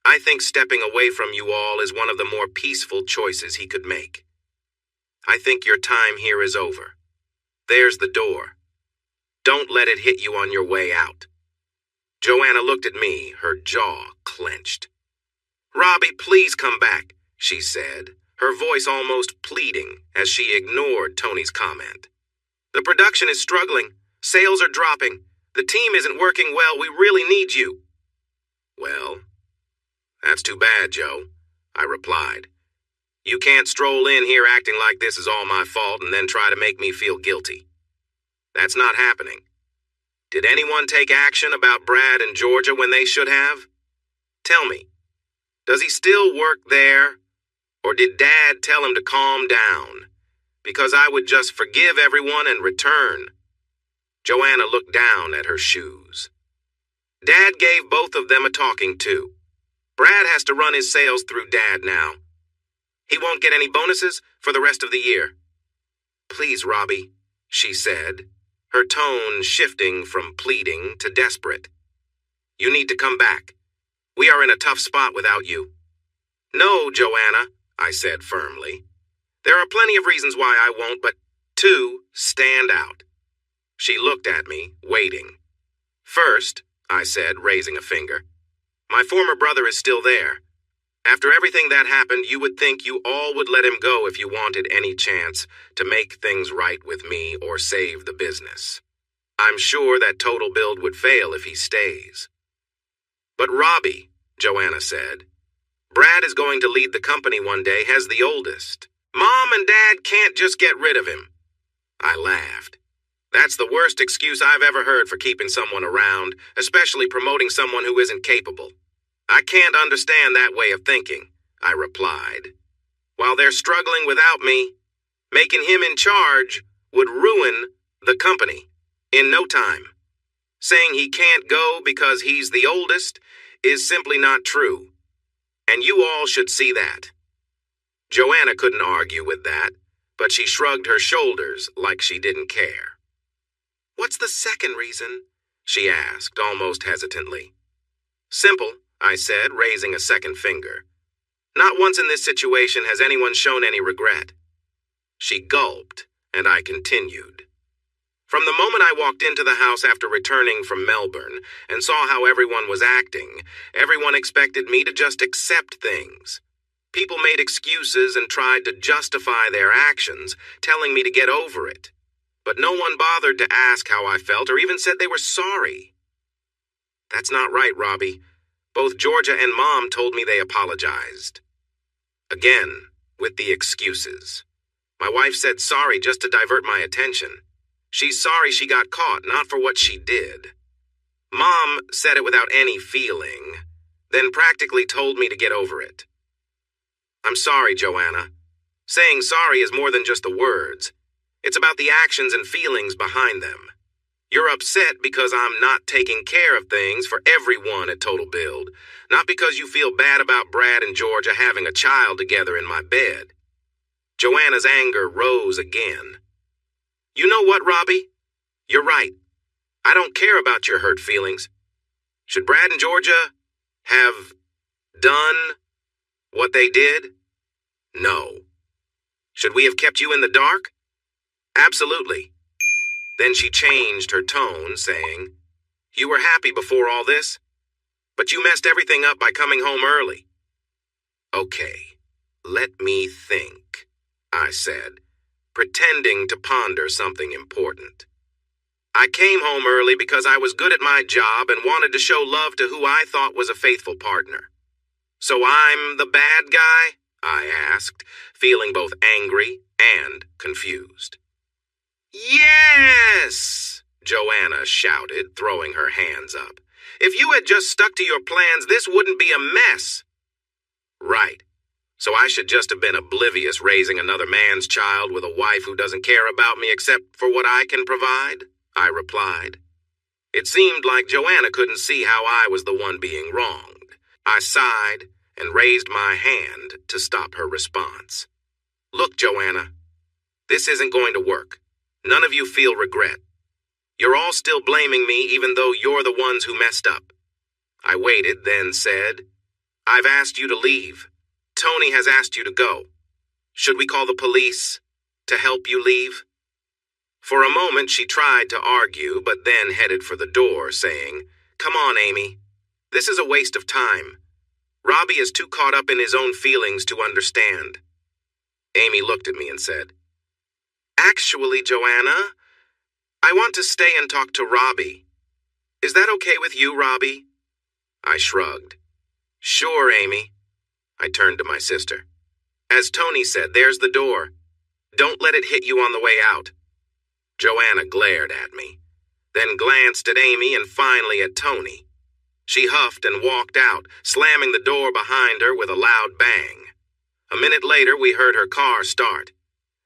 I think stepping away from you all is one of the more peaceful choices he could make. I think your time here is over. There's the door. Don't let it hit you on your way out. Joanna looked at me, her jaw clenched. Robbie, please come back, she said, her voice almost pleading as she ignored Tony's comment. The production is struggling. Sales are dropping. The team isn't working well. We really need you. Well, that's too bad, Joe, I replied. You can't stroll in here acting like this is all my fault and then try to make me feel guilty. That's not happening. Did anyone take action about Brad and Georgia when they should have? Tell me, does he still work there? Or did Dad tell him to calm down? Because I would just forgive everyone and return. Joanna looked down at her shoes. Dad gave both of them a talking to. Brad has to run his sales through Dad now. He won't get any bonuses for the rest of the year. Please, Robbie, she said, her tone shifting from pleading to desperate. You need to come back. We are in a tough spot without you. No, Joanna, I said firmly. There are plenty of reasons why I won't, but two stand out. She looked at me, waiting. First, I said, raising a finger, my former brother is still there. After everything that happened, you would think you all would let him go if you wanted any chance to make things right with me or save the business. I'm sure that Total Build would fail if he stays. But Robbie, Joanna said, Brad is going to lead the company one day as the oldest. Mom and Dad can't just get rid of him. I laughed. That's the worst excuse I've ever heard for keeping someone around, especially promoting someone who isn't capable. I can't understand that way of thinking, I replied. While they're struggling without me, making him in charge would ruin the company in no time. Saying he can't go because he's the oldest is simply not true. And you all should see that. Joanna couldn't argue with that, but she shrugged her shoulders like she didn't care. What's the second reason? She asked, almost hesitantly. Simple, I said, raising a second finger. Not once in this situation has anyone shown any regret. She gulped, and I continued. From the moment I walked into the house after returning from Melbourne and saw how everyone was acting, everyone expected me to just accept things. People made excuses and tried to justify their actions, telling me to get over it. But no one bothered to ask how I felt or even said they were sorry. That's not right, Robbie. Both Georgia and Mom told me they apologized. Again, with the excuses. My wife said sorry just to divert my attention. She's sorry she got caught, not for what she did. Mom said it without any feeling, then practically told me to get over it. I'm sorry, Joanna. Saying sorry is more than just the words. It's about the actions and feelings behind them. You're upset because I'm not taking care of things for everyone at Total Build, not because you feel bad about Brad and Georgia having a child together in my bed. Joanna's anger rose again. You know what, Robbie? You're right. I don't care about your hurt feelings. Should Brad and Georgia have done what they did? No. Should we have kept you in the dark? Absolutely. Then she changed her tone, saying, You were happy before all this, but you messed everything up by coming home early. Okay, let me think, I said, pretending to ponder something important. I came home early because I was good at my job and wanted to show love to who I thought was a faithful partner. So I'm the bad guy? I asked, feeling both angry and confused. Yes! Joanna shouted, throwing her hands up. If you had just stuck to your plans, this wouldn't be a mess. Right. So I should just have been oblivious raising another man's child with a wife who doesn't care about me except for what I can provide? I replied. It seemed like Joanna couldn't see how I was the one being wronged. I sighed and raised my hand to stop her response. Look, Joanna, this isn't going to work. None of you feel regret. You're all still blaming me even though you're the ones who messed up. I waited, then said, I've asked you to leave. Tony has asked you to go. Should we call the police to help you leave? For a moment she tried to argue, but then headed for the door, saying, Come on, Amy. This is a waste of time. Robbie is too caught up in his own feelings to understand. Amy looked at me and said, Actually, Joanna, I want to stay and talk to Robbie. Is that okay with you, Robbie? I shrugged. Sure, Amy. I turned to my sister. As Tony said, there's the door. Don't let it hit you on the way out. Joanna glared at me, then glanced at Amy and finally at Tony. She huffed and walked out, slamming the door behind her with a loud bang. A minute later, we heard her car start,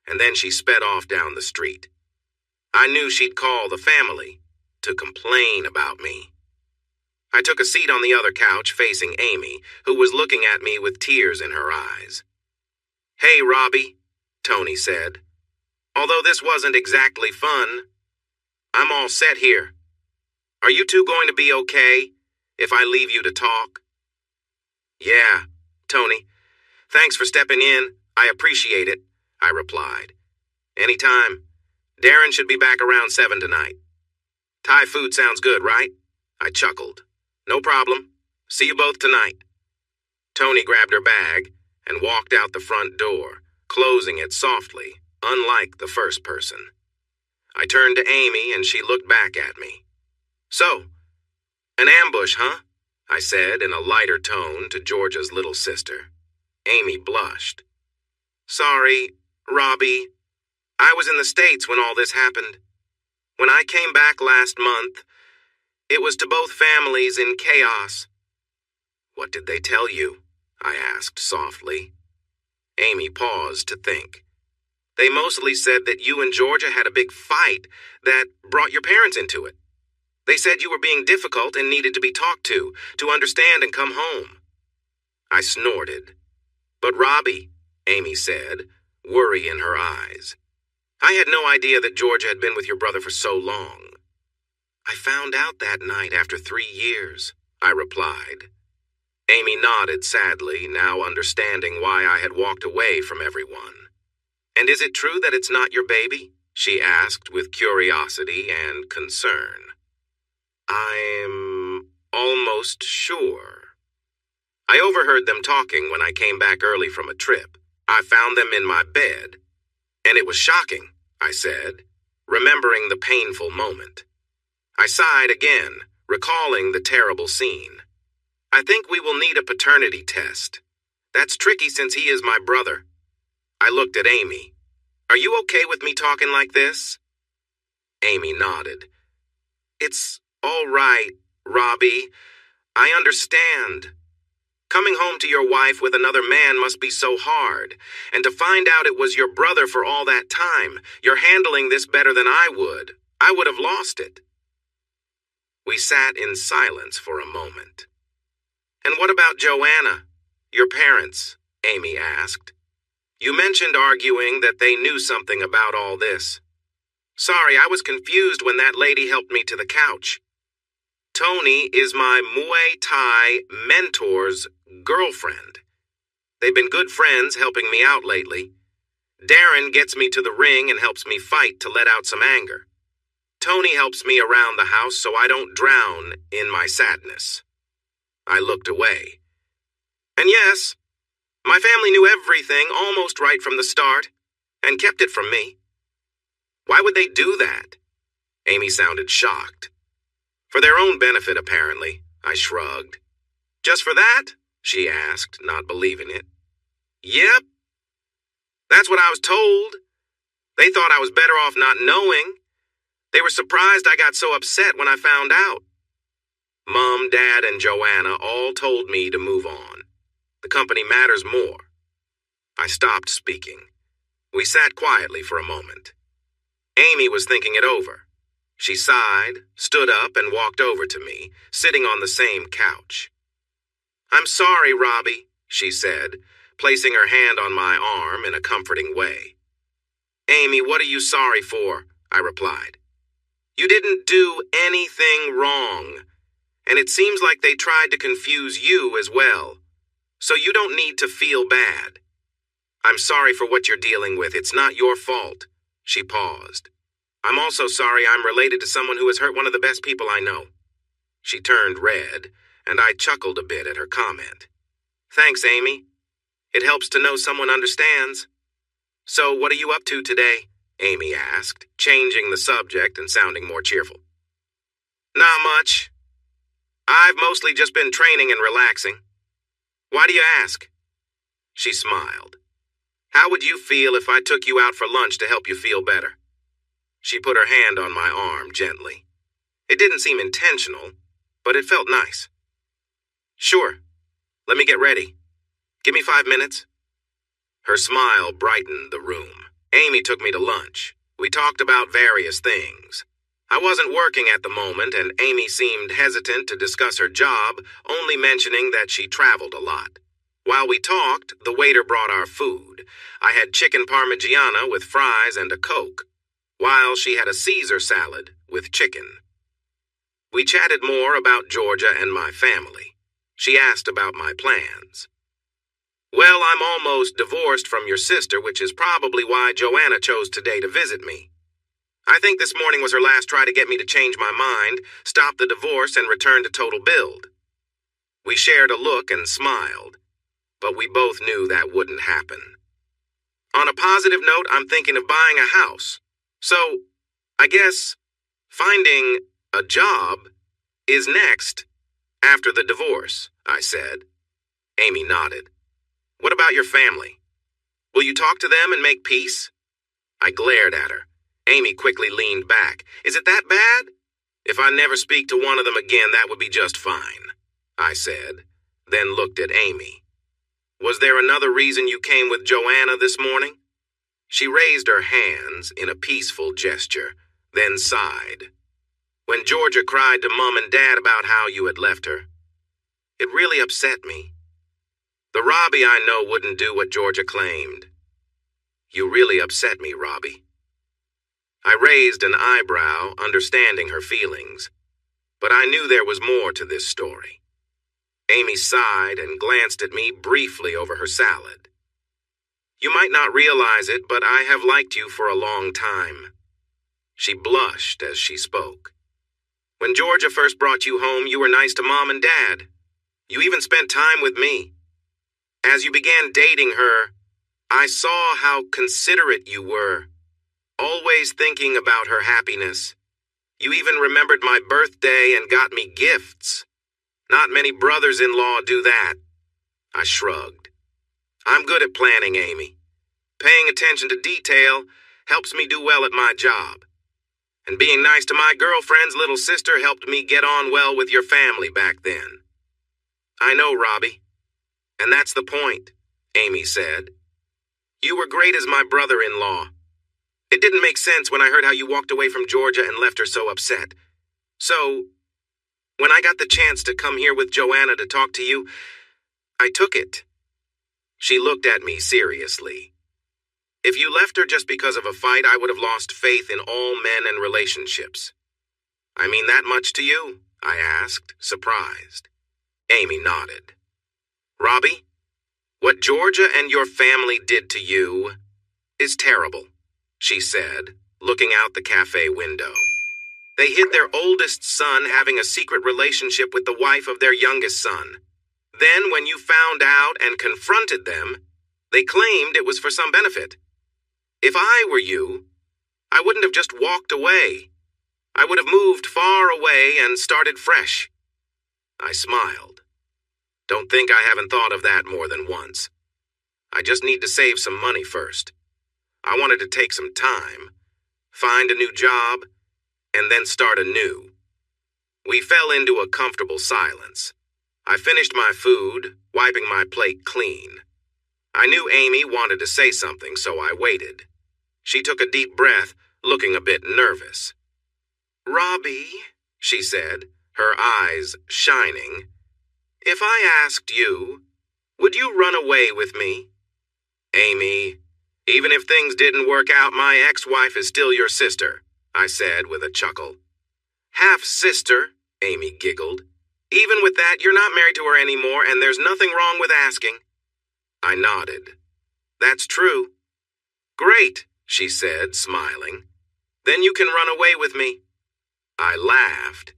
and then she sped off down the street. I knew she'd call the family to complain about me. I took a seat on the other couch facing Amy, who was looking at me with tears in her eyes. Hey, Robbie, Tony said. Although this wasn't exactly fun, I'm all set here. Are you two going to be okay if I leave you to talk? Yeah, Tony. Thanks for stepping in. I appreciate it, I replied. Anytime. Darren should be back around 7 tonight. Thai food sounds good, right? I chuckled. No problem. See you both tonight. Tony grabbed her bag and walked out the front door, closing it softly, unlike the first person. I turned to Amy and she looked back at me. So, an ambush, huh? I said in a lighter tone to Georgia's little sister. Amy blushed. Sorry, Robbie. I was in the States when all this happened. When I came back last month, it was to both families in chaos. What did they tell you? I asked softly. Amy paused to think. They mostly said that you and Georgia had a big fight that brought your parents into it. They said you were being difficult and needed to be talked to understand and come home. I snorted. But Robbie, Amy said, worry in her eyes. I had no idea that Georgia had been with your brother for so long. I found out that night after 3 years, I replied. Amy nodded sadly, now understanding why I had walked away from everyone. And is it true that it's not your baby? She asked with curiosity and concern. I'm almost sure. I overheard them talking when I came back early from a trip. I found them in my bed. And it was shocking, I said, remembering the painful moment. I sighed again, recalling the terrible scene. I think we will need a paternity test. That's tricky since he is my brother. I looked at Amy. Are you okay with me talking like this? Amy nodded. It's all right, Robbie. I understand. Coming home to your wife with another man must be so hard. And to find out it was your brother for all that time, you're handling this better than I would have lost it. We sat in silence for a moment. And what about Joanna, your parents? Amy asked. You mentioned arguing that they knew something about all this. Sorry, I was confused when that lady helped me to the couch. Tony is my Muay Thai mentor's girlfriend. They've been good friends helping me out lately. Darren gets me to the ring and helps me fight to let out some anger. Tony helps me around the house so I don't drown in my sadness. I looked away. And yes, my family knew everything almost right from the start and kept it from me. Why would they do that? Amy sounded shocked. For their own benefit, apparently, I shrugged. Just for that? She asked, not believing it. Yep. That's what I was told. They thought I was better off not knowing. They were surprised I got so upset when I found out. Mom, Dad, and Joanna all told me to move on. The company matters more. I stopped speaking. We sat quietly for a moment. Amy was thinking it over. She sighed, stood up, and walked over to me, sitting on the same couch. "I'm sorry, Robbie," she said, placing her hand on my arm in a comforting way. "Amy, what are you sorry for?" I replied. "You didn't do anything wrong, and it seems like they tried to confuse you as well, so you don't need to feel bad. I'm sorry for what you're dealing with. It's not your fault." She paused. "I'm also sorry I'm related to someone who has hurt one of the best people I know." She turned red, and I chuckled a bit at her comment. "Thanks, Amy. It helps to know someone understands." "So what are you up to today?" Amy asked, changing the subject and sounding more cheerful. "Not much. I've mostly just been training and relaxing." "Why do you ask?" She smiled. "How would you feel if I took you out for lunch to help you feel better?" She put her hand on my arm gently. It didn't seem intentional, but it felt nice. "Sure. Let me get ready. Give me 5 minutes." Her smile brightened the room. Amy took me to lunch. We talked about various things. I wasn't working at the moment, and Amy seemed hesitant to discuss her job, only mentioning that she traveled a lot. While we talked, the waiter brought our food. I had chicken parmigiana with fries and a Coke, while she had a Caesar salad with chicken. We chatted more about Georgia and my family. She asked about my plans. "Well, I'm almost divorced from your sister, which is probably why Joanna chose today to visit me. I think this morning was her last try to get me to change my mind, stop the divorce, and return to total build." We shared a look and smiled, but we both knew that wouldn't happen. On a positive note, I'm thinking of buying a house. So, I guess finding a job is next, after the divorce, I said. Amy nodded. "What about your family? Will you talk to them and make peace?" I glared at her. Amy quickly leaned back. "Is it that bad? If I never speak to one of them again, that would be just fine," I said, then looked at Amy. "Was there another reason you came with Joanna this morning?" She raised her hands in a peaceful gesture, then sighed. "When Georgia cried to Mom and Dad about how you had left her, it really upset me. The Robbie I know wouldn't do what Georgia claimed. You really upset me, Robbie." I raised an eyebrow, understanding her feelings, but I knew there was more to this story. Amy sighed and glanced at me briefly over her salad. "You might not realize it, but I have liked you for a long time." She blushed as she spoke. "When Georgia first brought you home, you were nice to Mom and Dad. You even spent time with me. As you began dating her, I saw how considerate you were, always thinking about her happiness. You even remembered my birthday and got me gifts. Not many brothers-in-law do that." I shrugged. "I'm good at planning, Amy. Paying attention to detail helps me do well at my job. And being nice to my girlfriend's little sister helped me get on well with your family back then." "I know, Robbie. And that's the point," Amy said. "You were great as my brother-in-law. It didn't make sense when I heard how you walked away from Georgia and left her so upset. So, when I got the chance to come here with Joanna to talk to you, I took it." She looked at me seriously. "If you left her just because of a fight, I would have lost faith in all men and relationships." "I mean that much to you?" I asked, surprised. Amy nodded. "Robbie, what Georgia and your family did to you is terrible," she said, looking out the cafe window. "They hid their oldest son having a secret relationship with the wife of their youngest son. Then, when you found out and confronted them, they claimed it was for some benefit. If I were you, I wouldn't have just walked away. I would have moved far away and started fresh." I smiled. "Don't think I haven't thought of that more than once. I just need to save some money first. I wanted to take some time, find a new job, and then start anew." We fell into a comfortable silence. I finished my food, wiping my plate clean. I knew Amy wanted to say something, so I waited. She took a deep breath, looking a bit nervous. "Robbie," she said, her eyes shining, "if I asked you, would you run away with me?" "Amy, even if things didn't work out, my ex-wife is still your sister," I said with a chuckle. "Half-sister," Amy giggled. "Even with that, you're not married to her anymore, and there's nothing wrong with asking." I nodded. "That's true." "Great," she said, smiling. "Then you can run away with me." I laughed,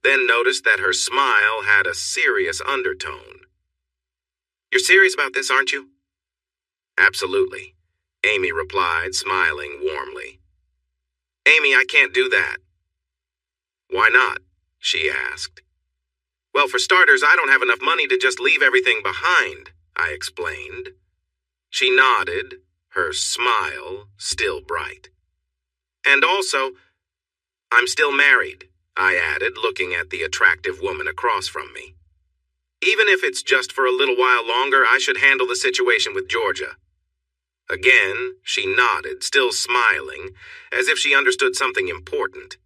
then noticed that her smile had a serious undertone. "You're serious about this, aren't you?" "Absolutely," Amy replied, smiling warmly. "Amy, I can't do that." "Why not?" she asked. "Well, for starters, I don't have enough money to just leave everything behind," I explained. She nodded, her smile still bright. "And also, I'm still married," I added, looking at the attractive woman across from me. "Even if it's just for a little while longer, I should handle the situation with Georgia." Again, she nodded, still smiling, as if she understood something important.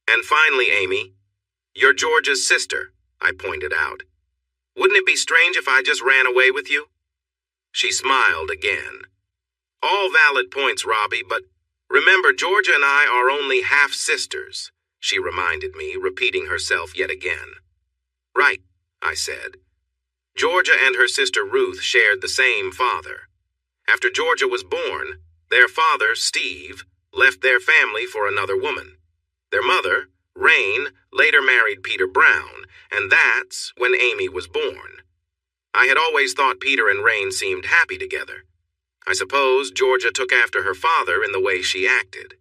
"And finally, Amy, you're Georgia's sister," I pointed out. "Wouldn't it be strange if I just ran away with you?" She smiled again. "All valid points, Robbie, but remember, Georgia and I are only half-sisters," she reminded me, repeating herself yet again. "Right," I said. "Georgia and her sister Ruth shared the same father. After Georgia was born, their father, Steve, left their family for another woman. Their mother, Rain, later married Peter Brown, and that's when Amy was born. I had always thought Peter and Rain seemed happy together. I suppose Georgia took after her father in the way she acted."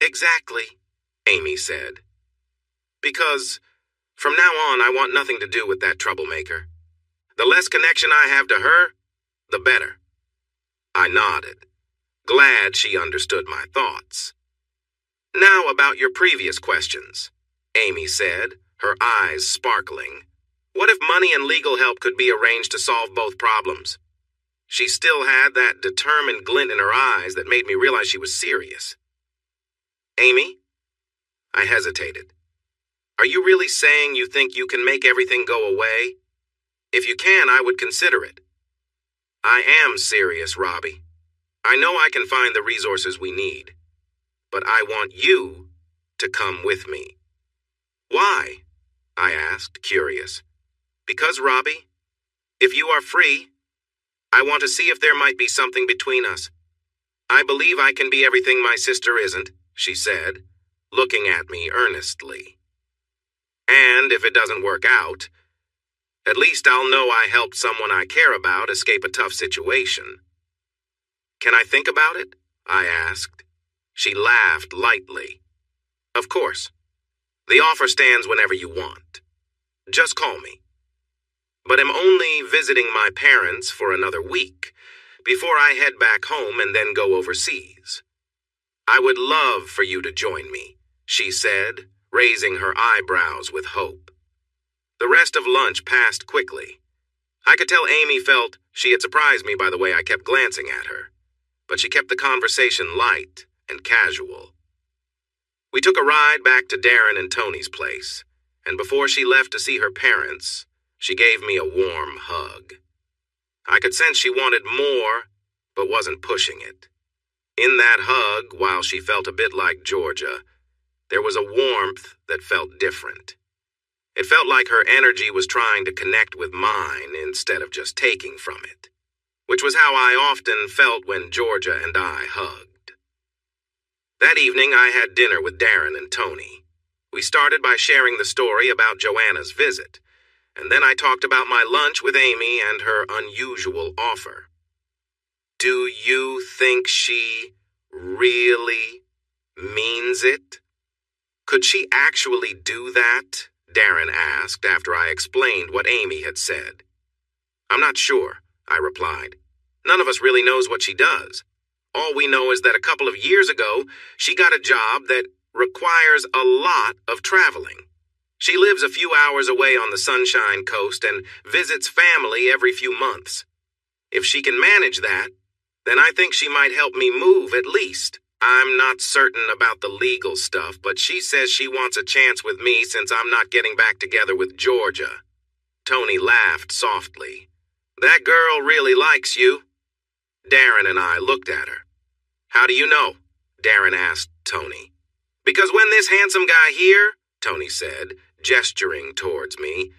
"Exactly," Amy said. "Because from now on, I want nothing to do with that troublemaker. The less connection I have to her, the better." I nodded, glad she understood my thoughts. "Now about your previous questions," Amy said, her eyes sparkling. "What if money and legal help could be arranged to solve both problems?" She still had that determined glint in her eyes that made me realize she was serious. "Amy?" I hesitated. "Are you really saying you think you can make everything go away? If you can, I would consider it." "I am serious, Robbie. I know I can find the resources we need. But I want you to come with me." "Why?" I asked, curious. "Because, Robbie, if you are free, I want to see if there might be something between us. I believe I can be everything my sister isn't," she said, looking at me earnestly. "And if it doesn't work out, at least I'll know I helped someone I care about escape a tough situation." "Can I think about it?" I asked. She laughed lightly. "Of course. The offer stands whenever you want. Just call me. But I'm only visiting my parents for another week before I head back home and then go overseas. I would love for you to join me," she said, raising her eyebrows with hope. The rest of lunch passed quickly. I could tell Amy felt she had surprised me by the way I kept glancing at her, but she kept the conversation light and casual. We took a ride back to Darren and Tony's place, and before she left to see her parents, she gave me a warm hug. I could sense she wanted more, but wasn't pushing it. In that hug, while she felt a bit like Georgia, there was a warmth that felt different. It felt like her energy was trying to connect with mine instead of just taking from it, which was how I often felt when Georgia and I hugged. That evening, I had dinner with Darren and Tony. We started by sharing the story about Joanna's visit, and then I talked about my lunch with Amy and her unusual offer. "Do you think she really means it? Could she actually do that?" Darren asked after I explained what Amy had said. "I'm not sure," I replied. "None of us really knows what she does. All we know is that a couple of years ago, she got a job that requires a lot of traveling. She lives a few hours away on the Sunshine Coast and visits family every few months. If she can manage that, then I think she might help me move at least. I'm not certain about the legal stuff, but she says she wants a chance with me since I'm not getting back together with Georgia. Tony laughed softly. That girl really likes you. Darren and I looked at her. How do you know? Darren asked Tony. Because when this handsome guy here, Tony said, gesturing towards me,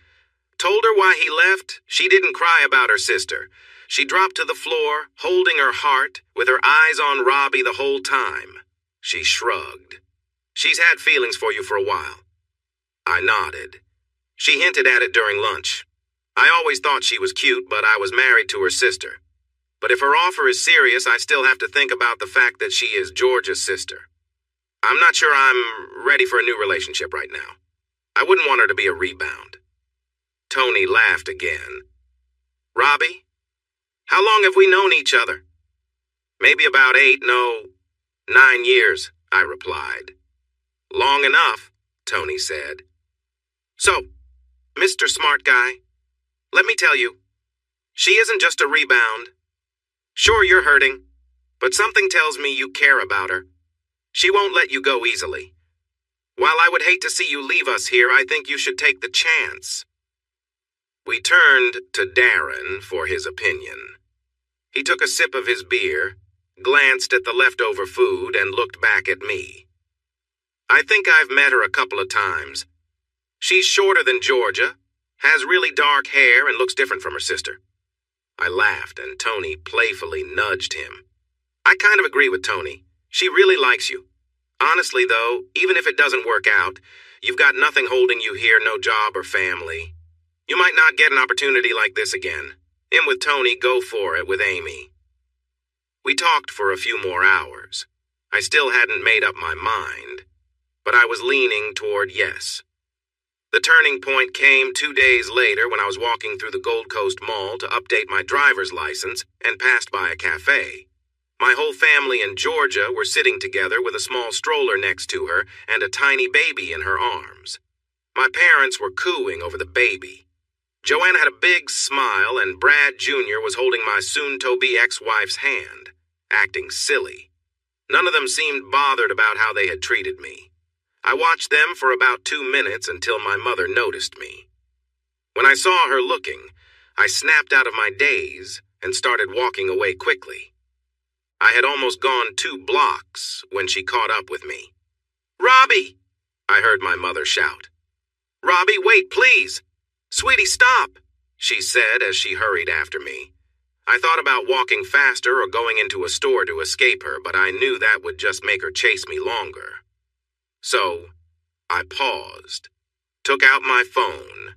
told her why he left, she didn't cry about her sister. She dropped to the floor, holding her heart, with her eyes on Robbie the whole time. She shrugged. She's had feelings for you for a while. I nodded. She hinted at it during lunch. I always thought she was cute, but I was married to her sister. But if her offer is serious, I still have to think about the fact that she is Georgia's sister. I'm not sure I'm ready for a new relationship right now. I wouldn't want her to be a rebound. Tony laughed again. Robbie, how long have we known each other? Maybe about 9 years, I replied. Long enough, Tony said. So, Mr. Smart Guy, let me tell you, she isn't just a rebound. Sure, you're hurting, but something tells me you care about her. She won't let you go easily. While I would hate to see you leave us here, I think you should take the chance. We turned to Darren for his opinion. He took a sip of his beer, glanced at the leftover food, and looked back at me. I think I've met her a couple of times. She's shorter than Georgia, has really dark hair, and looks different from her sister. I laughed, and Tony playfully nudged him. I kind of agree with Tony. She really likes you. Honestly, though, even if it doesn't work out, you've got nothing holding you here, no job or family. You might not get an opportunity like this again. In with Tony, go for it with Amy. We talked for a few more hours. I still hadn't made up my mind, but I was leaning toward yes. The turning point came 2 days later when I was walking through the Gold Coast Mall to update my driver's license and passed by a cafe. My whole family in Georgia were sitting together with a small stroller next to her and a tiny baby in her arms. My parents were cooing over the baby. Joanna had a big smile, and Brad Jr. was holding my soon-to-be ex-wife's hand, acting silly. None of them seemed bothered about how they had treated me. I watched them for about 2 minutes until my mother noticed me. When I saw her looking, I snapped out of my daze and started walking away quickly. I had almost gone 2 blocks when she caught up with me. "Robbie!" I heard my mother shout. "Robbie, wait, please! Sweetie, stop!" she said as she hurried after me. I thought about walking faster or going into a store to escape her, but I knew that would just make her chase me longer. So, I paused, took out my phone,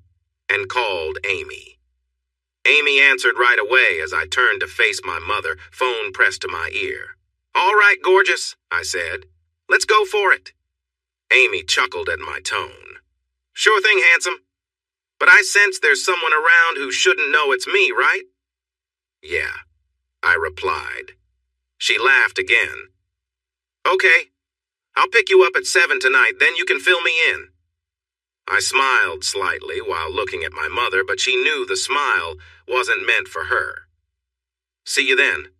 and called Amy. Amy answered right away as I turned to face my mother, phone pressed to my ear. "All right, gorgeous," I said. "Let's go for it." Amy chuckled at my tone. "Sure thing, handsome. But I sense there's someone around who shouldn't know it's me, right?" "Yeah," I replied. She laughed again. "Okay. I'll pick you up at 7 tonight, then you can fill me in." I smiled slightly while looking at my mother, but she knew the smile wasn't meant for her. "See you then."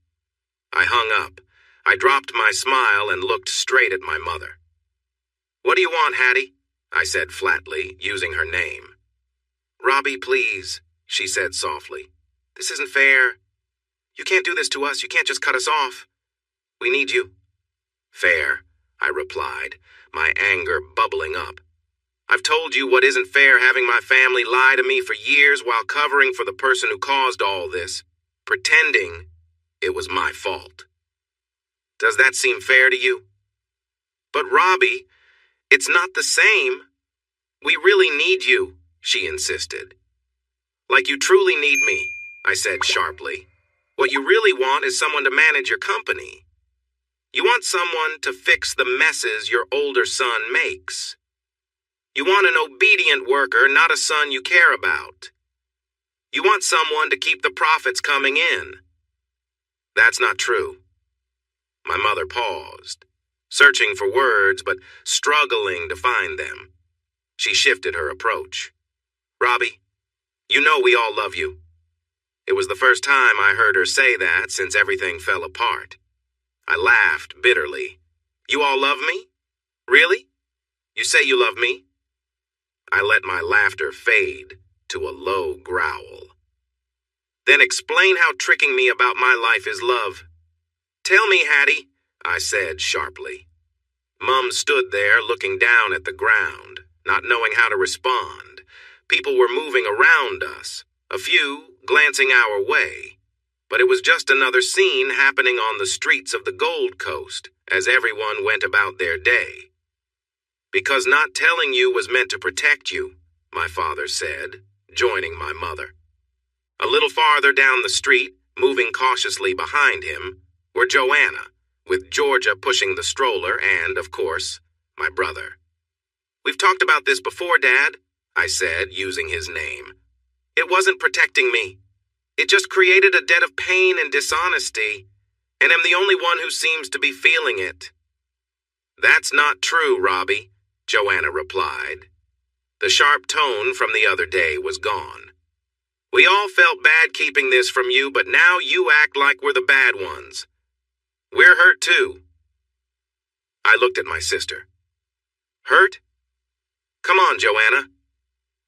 I hung up. I dropped my smile and looked straight at my mother. "What do you want, Hattie?" I said flatly, using her name. "Robbie, please," she said softly. "This isn't fair. You can't do this to us. You can't just cut us off. We need you." "Fair," I replied, my anger bubbling up. "I've told you what isn't fair, having my family lie to me for years while covering for the person who caused all this, pretending it was my fault. Does that seem fair to you?" "But Robbie, it's not the same. We really need you," she insisted. "Like you truly need me," I said sharply. "What you really want is someone to manage your company. You want someone to fix the messes your older son makes. You want an obedient worker, not a son you care about. You want someone to keep the profits coming in. That's not true." My mother paused, searching for words but struggling to find them. She shifted her approach. "Robbie, you know we all love you. It was the first time I heard her say that since everything fell apart. I laughed bitterly. You all love me? Really? You say you love me? I let my laughter fade to a low growl. Then explain how tricking me about my life is love. Tell me, Hattie, I said sharply. Mum stood there looking down at the ground, not knowing how to respond. People were moving around us, a few glancing our way. But it was just another scene happening on the streets of the Gold Coast as everyone went about their day. Because not telling you was meant to protect you, my father said, joining my mother. A little farther down the street, moving cautiously behind him, were Joanna, with Georgia pushing the stroller and, of course, my brother. We've talked about this before, Dad, I said, using his name. It wasn't protecting me. It just created a debt of pain and dishonesty, and I'm the only one who seems to be feeling it. That's not true, Robbie, Joanna replied. The sharp tone from the other day was gone. We all felt bad keeping this from you, but now you act like we're the bad ones. We're hurt too. I looked at my sister. Hurt? Come on, Joanna.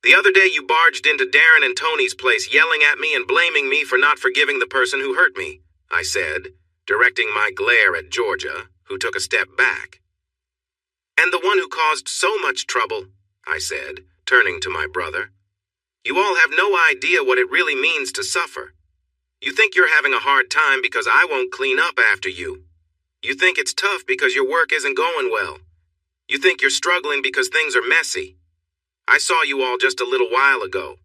The other day you barged into Darren and Tony's place yelling at me and blaming me for not forgiving the person who hurt me, I said, directing my glare at Georgia, who took a step back. And the one who caused so much trouble, I said, turning to my brother. You all have no idea what it really means to suffer. You think you're having a hard time because I won't clean up after you. You think it's tough because your work isn't going well. You think you're struggling because things are messy. I saw you all just a little while ago.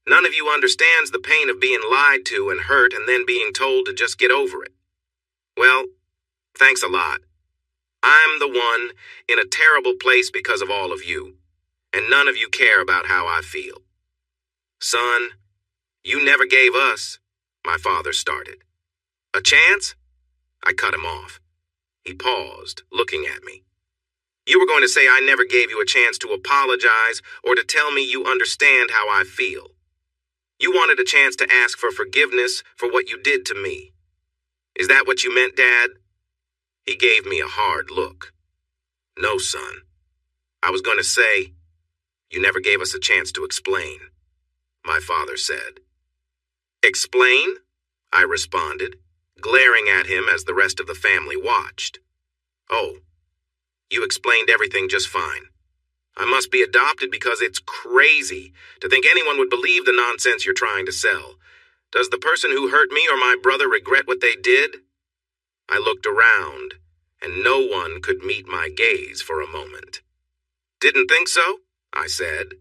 None of you understands the pain of being lied to and hurt and then being told to just get over it. Well, thanks a lot. I'm the one in a terrible place because of all of you, and none of you care about how I feel. Son, you never gave us, my father started. A chance? I cut him off. He paused, looking at me. You were going to say I never gave you a chance to apologize or to tell me you understand how I feel. You wanted a chance to ask for forgiveness for what you did to me. Is that what you meant, Dad? He gave me a hard look. No, son. I was going to say, you never gave us a chance to explain, my father said. Explain? I responded, glaring at him as the rest of the family watched. Oh, you explained everything just fine. I must be adopted because it's crazy to think anyone would believe the nonsense you're trying to sell. Does the person who hurt me or my brother regret what they did? I looked around, and no one could meet my gaze for a moment. Didn't think so? I said.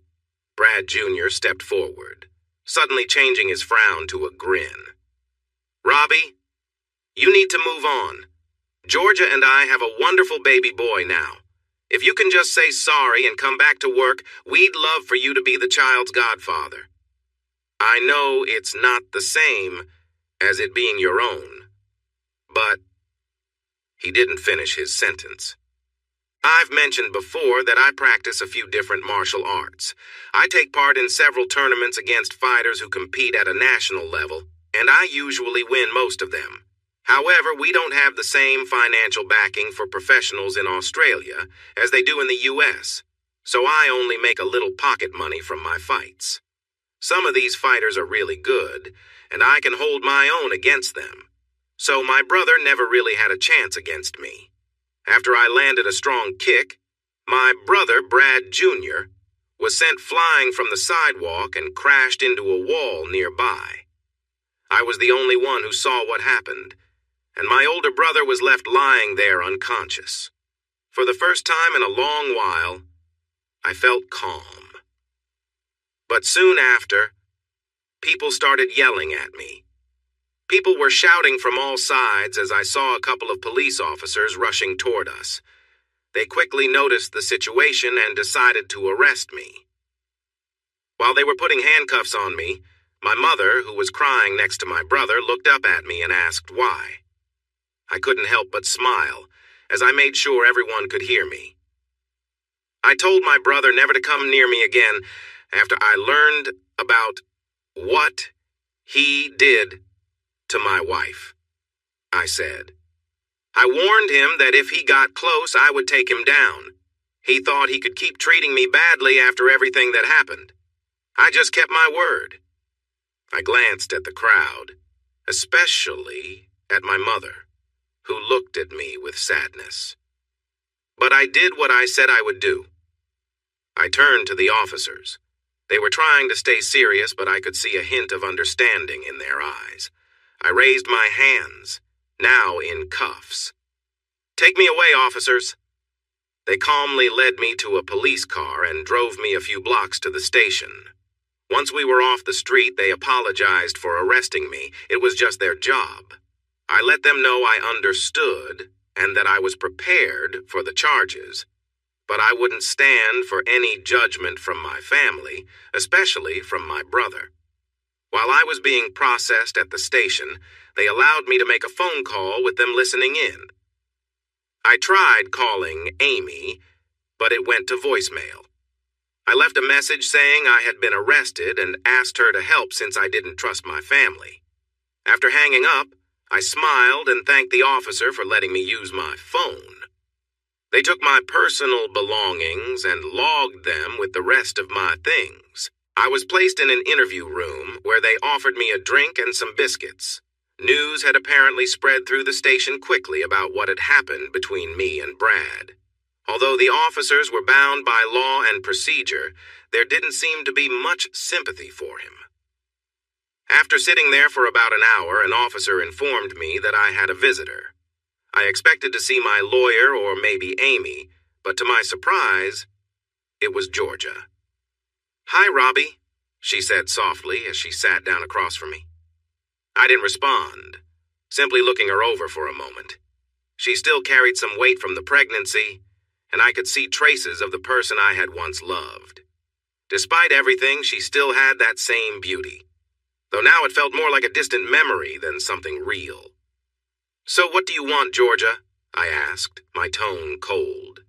Brad Jr. stepped forward, suddenly changing his frown to a grin. Robbie, you need to move on. Georgia and I have a wonderful baby boy now. If you can just say sorry and come back to work, we'd love for you to be the child's godfather. I know it's not the same as it being your own, but he didn't finish his sentence. I've mentioned before that I practice a few different martial arts. I take part in several tournaments against fighters who compete at a national level, and I usually win most of them. However, we don't have the same financial backing for professionals in Australia as they do in the US, so I only make a little pocket money from my fights. Some of these fighters are really good, and I can hold my own against them. So my brother never really had a chance against me. After I landed a strong kick, my brother, Brad Jr., was sent flying from the sidewalk and crashed into a wall nearby. I was the only one who saw what happened, and my older brother was left lying there unconscious. For the first time in a long while, I felt calm. But soon after, people started yelling at me. People were shouting from all sides as I saw a couple of police officers rushing toward us. They quickly noticed the situation and decided to arrest me. While they were putting handcuffs on me, my mother, who was crying next to my brother, looked up at me and asked why. I couldn't help but smile as I made sure everyone could hear me. I told my brother never to come near me again after I learned about what He did to my wife, I said. I warned him that if he got close, I would take him down. He thought he could keep treating me badly after everything that happened. I just kept my word. I glanced at the crowd, especially at my mother, who looked at me with sadness. But I did what I said I would do. I turned to the officers. They were trying to stay serious, but I could see a hint of understanding in their eyes. I raised my hands, now in cuffs. "Take me away, officers." They calmly led me to a police car and drove me a few blocks to the station. Once we were off the street, they apologized for arresting me. It was just their job. I let them know I understood and that I was prepared for the charges, but I wouldn't stand for any judgment from my family, especially from my brother. While I was being processed at the station, they allowed me to make a phone call with them listening in. I tried calling Amy, but it went to voicemail. I left a message saying I had been arrested and asked her to help since I didn't trust my family. After hanging up, I smiled and thanked the officer for letting me use my phone. They took my personal belongings and logged them with the rest of my things. I was placed in an interview room where they offered me a drink and some biscuits. News had apparently spread through the station quickly about what had happened between me and Brad. Although the officers were bound by law and procedure, there didn't seem to be much sympathy for him. After sitting there for about an hour, an officer informed me that I had a visitor. I expected to see my lawyer or maybe Amy, but to my surprise, it was Georgia. "Hi, Robbie," she said softly as she sat down across from me. I didn't respond, simply looking her over for a moment. She still carried some weight from the pregnancy, and I could see traces of the person I had once loved. Despite everything, she still had that same beauty, though now it felt more like a distant memory than something real. "So what do you want, Georgia?" I asked, my tone cold.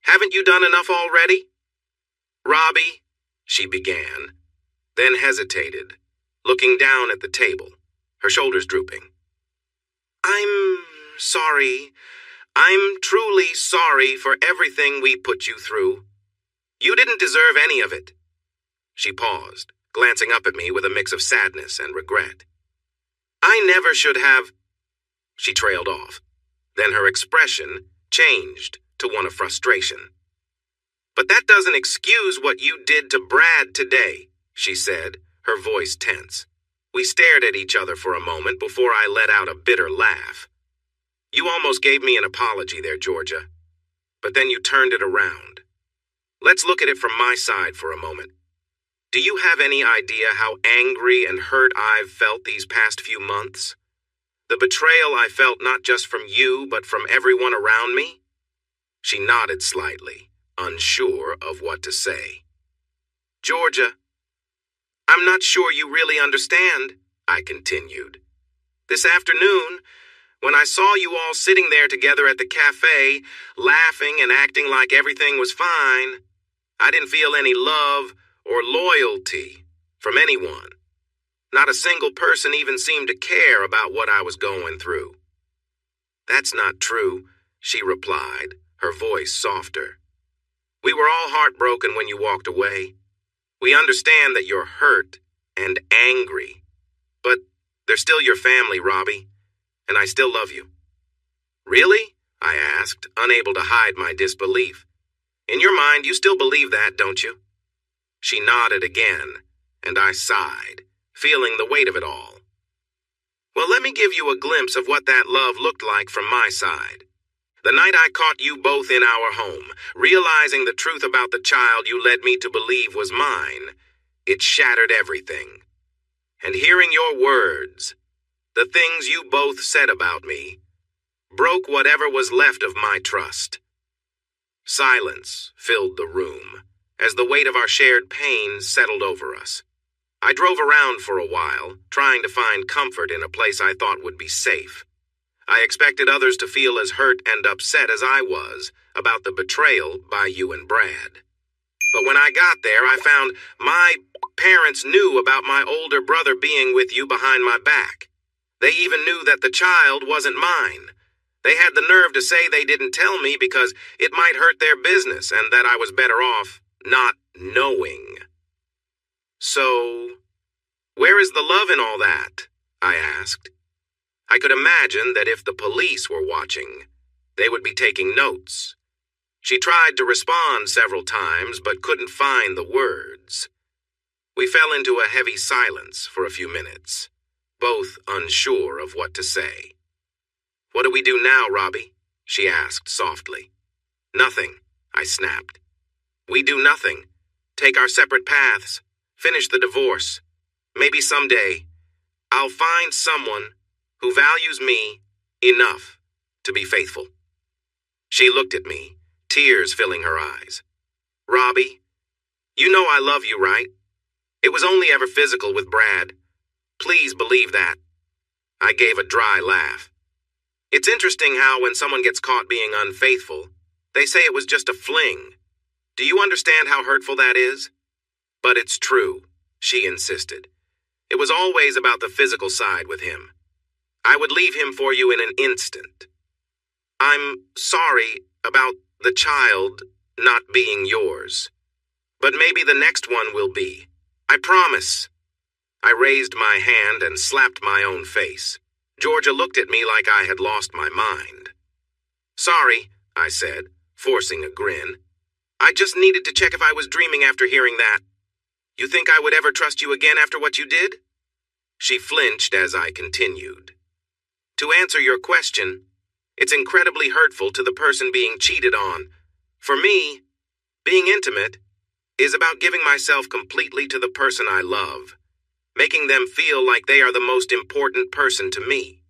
"Haven't you done enough already?" "Robbie," she began, then hesitated, looking down at the table, her shoulders drooping. "I'm sorry. I'm truly sorry for everything we put you through. You didn't deserve any of it." She paused, glancing up at me with a mix of sadness and regret. "I never should have—" She trailed off. Then her expression changed to one of frustration. "But that doesn't excuse what you did to Brad today," she said, her voice tense. We stared at each other for a moment before I let out a bitter laugh. "You almost gave me an apology there, Georgia, but then you turned it around. Let's look at it from my side for a moment. Do you have any idea how angry and hurt I've felt these past few months? The betrayal I felt not just from you, but from everyone around me?" She nodded slightly, unsure of what to say. "Georgia, I'm not sure you really understand," I continued. "This afternoon, when I saw you all sitting there together at the cafe, laughing and acting like everything was fine, I didn't feel any love or loyalty from anyone. Not a single person even seemed to care about what I was going through." "That's not true," she replied, her voice softer. "We were all heartbroken when you walked away. We understand that you're hurt and angry, but they're still your family, Robbie, and I still love you." "Really?" I asked, unable to hide my disbelief. "In your mind, you still believe that, don't you?" She nodded again, and I sighed, feeling the weight of it all. "Well, let me give you a glimpse of what that love looked like from my side. The night I caught you both in our home, realizing the truth about the child you led me to believe was mine, it shattered everything. And hearing your words, the things you both said about me, broke whatever was left of my trust." Silence filled the room as the weight of our shared pain settled over us. I drove around for a while, trying to find comfort in a place I thought would be safe. I expected others to feel as hurt and upset as I was about the betrayal by you and Brad. But when I got there, I found my parents knew about my older brother being with you behind my back. They even knew that the child wasn't mine. They had the nerve to say they didn't tell me because it might hurt their business and that I was better off not knowing. So, where is the love in all that? I asked. I could imagine that if the police were watching, they would be taking notes. She tried to respond several times but couldn't find the words. We fell into a heavy silence for a few minutes, both unsure of what to say. "What do we do now, Robbie?" she asked softly. "Nothing," I snapped. "We do nothing. Take our separate paths. Finish the divorce. Maybe someday I'll find someone who values me enough to be faithful." She looked at me, tears filling her eyes. "Robbie, you know I love you, right? It was only ever physical with Brad. Please believe that." I gave a dry laugh. "It's interesting how when someone gets caught being unfaithful, they say it was just a fling. Do you understand how hurtful that is?" "But it's true," she insisted. "It was always about the physical side with him. I would leave him for you in an instant. I'm sorry about the child not being yours. But maybe the next one will be. I promise." I raised my hand and slapped my own face. Georgia looked at me like I had lost my mind. "Sorry," I said, forcing a grin. "I just needed to check if I was dreaming after hearing that. You think I would ever trust you again after what you did?" She flinched as I continued. "To answer your question, it's incredibly hurtful to the person being cheated on. For me, being intimate is about giving myself completely to the person I love, making them feel like they are the most important person to me.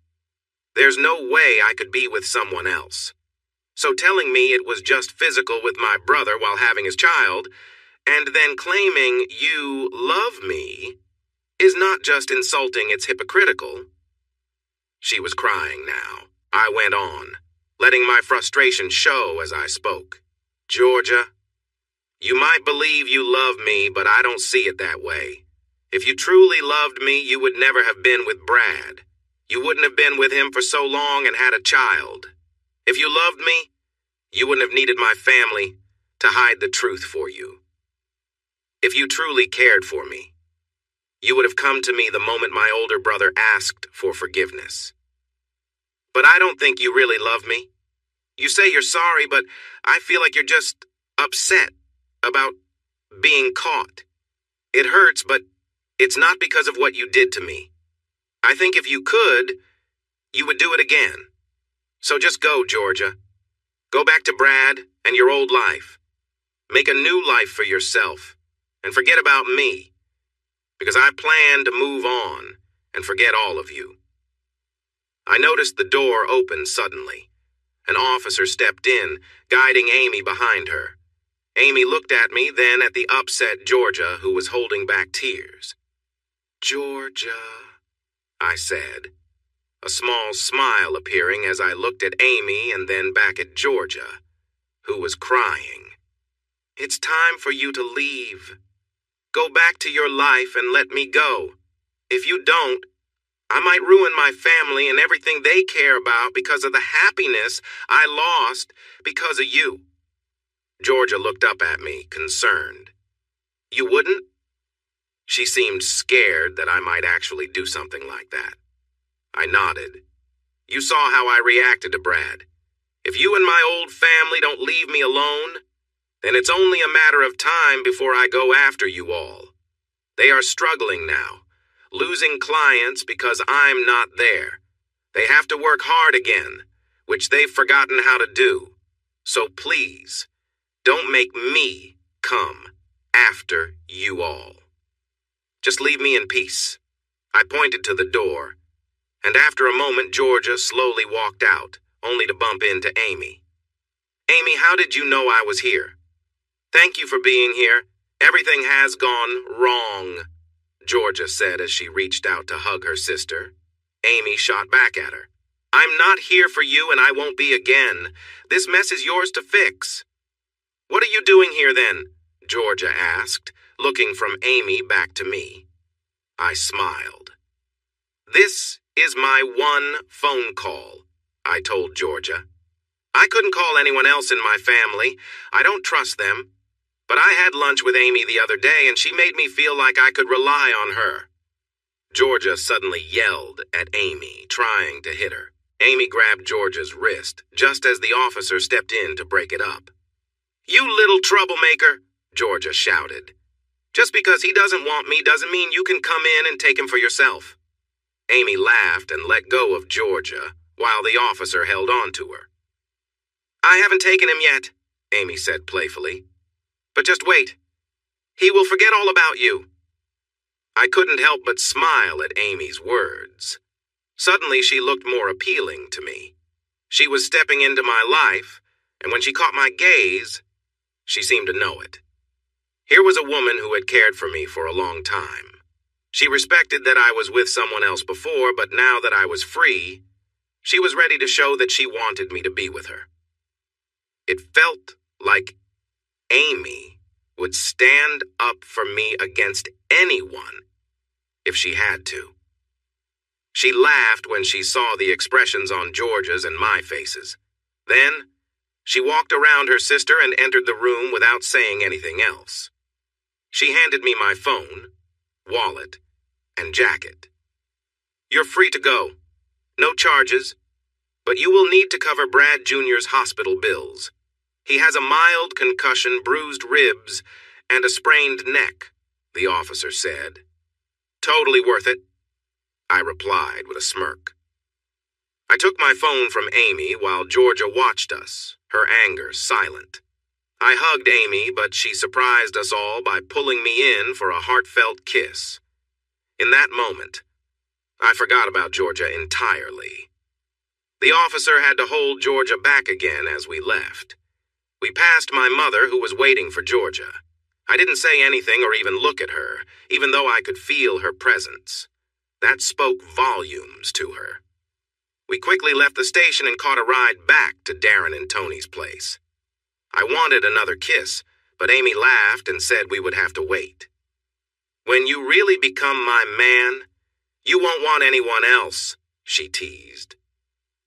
There's no way I could be with someone else. So telling me it was just physical with my brother while having his child, and then claiming you love me, is not just insulting, it's hypocritical." She was crying now. I went on, letting my frustration show as I spoke. "Georgia, you might believe you love me, but I don't see it that way. If you truly loved me, you would never have been with Brad. You wouldn't have been with him for so long and had a child. If you loved me, you wouldn't have needed my family to hide the truth for you. If you truly cared for me, you would have come to me the moment my older brother asked for forgiveness. But I don't think you really love me. You say you're sorry, but I feel like you're just upset about being caught. It hurts, but it's not because of what you did to me. I think if you could, you would do it again. So just go, Georgia. Go back to Brad and your old life. Make a new life for yourself, and forget about me, because I plan to move on and forget all of you." I noticed the door open suddenly. An officer stepped in, guiding Amy behind her. Amy looked at me, then at the upset Georgia, who was holding back tears. "Georgia," I said, a small smile appearing as I looked at Amy and then back at Georgia, who was crying. "It's time for you to leave. Go back to your life and let me go. If you don't, I might ruin my family and everything they care about because of the happiness I lost because of you." Georgia looked up at me, concerned. "You wouldn't?" She seemed scared that I might actually do something like that. I nodded. "You saw how I reacted to Brad. If you and my old family don't leave me alone, then it's only a matter of time before I go after you all. They are struggling now, losing clients because I'm not there. They have to work hard again, which they've forgotten how to do. So please, don't make me come after you all. Just leave me in peace." I pointed to the door, and after a moment Georgia slowly walked out, only to bump into Amy. "Amy, how did you know I was here?" "Thank you for being here. Everything has gone wrong," Georgia said as she reached out to hug her sister. Amy shot back at her. "I'm not here for you and I won't be again. This mess is yours to fix." "What are you doing here then?" Georgia asked, looking from Amy back to me. I smiled. "This is my one phone call," I told Georgia. "I couldn't call anyone else in my family. I don't trust them. But I had lunch with Amy the other day, and she made me feel like I could rely on her." Georgia suddenly yelled at Amy, trying to hit her. Amy grabbed Georgia's wrist, just as the officer stepped in to break it up. "You little troublemaker," Georgia shouted. "Just because he doesn't want me doesn't mean you can come in and take him for yourself." Amy laughed and let go of Georgia, while the officer held on to her. "I haven't taken him yet," Amy said playfully. "But just wait. He will forget all about you." I couldn't help but smile at Amy's words. Suddenly she looked more appealing to me. She was stepping into my life, and when she caught my gaze, she seemed to know it. Here was a woman who had cared for me for a long time. She respected that I was with someone else before, but now that I was free, she was ready to show that she wanted me to be with her. It felt like Amy would stand up for me against anyone if she had to. She laughed when she saw the expressions on Georgia's and my faces. Then, she walked around her sister and entered the room without saying anything else. She handed me my phone, wallet, and jacket. "You're free to go. No charges, but you will need to cover Brad Jr.'s hospital bills. He has a mild concussion, bruised ribs, and a sprained neck," the officer said. "Totally worth it," I replied with a smirk. I took my phone from Amy while Georgia watched us, her anger silent. I hugged Amy, but she surprised us all by pulling me in for a heartfelt kiss. In that moment, I forgot about Georgia entirely. The officer had to hold Georgia back again as we left. We passed my mother, who was waiting for Georgia. I didn't say anything or even look at her, even though I could feel her presence. That spoke volumes to her. We quickly left the station and caught a ride back to Darren and Tony's place. I wanted another kiss, but Amy laughed and said we would have to wait. "When you really become my man, you won't want anyone else," she teased.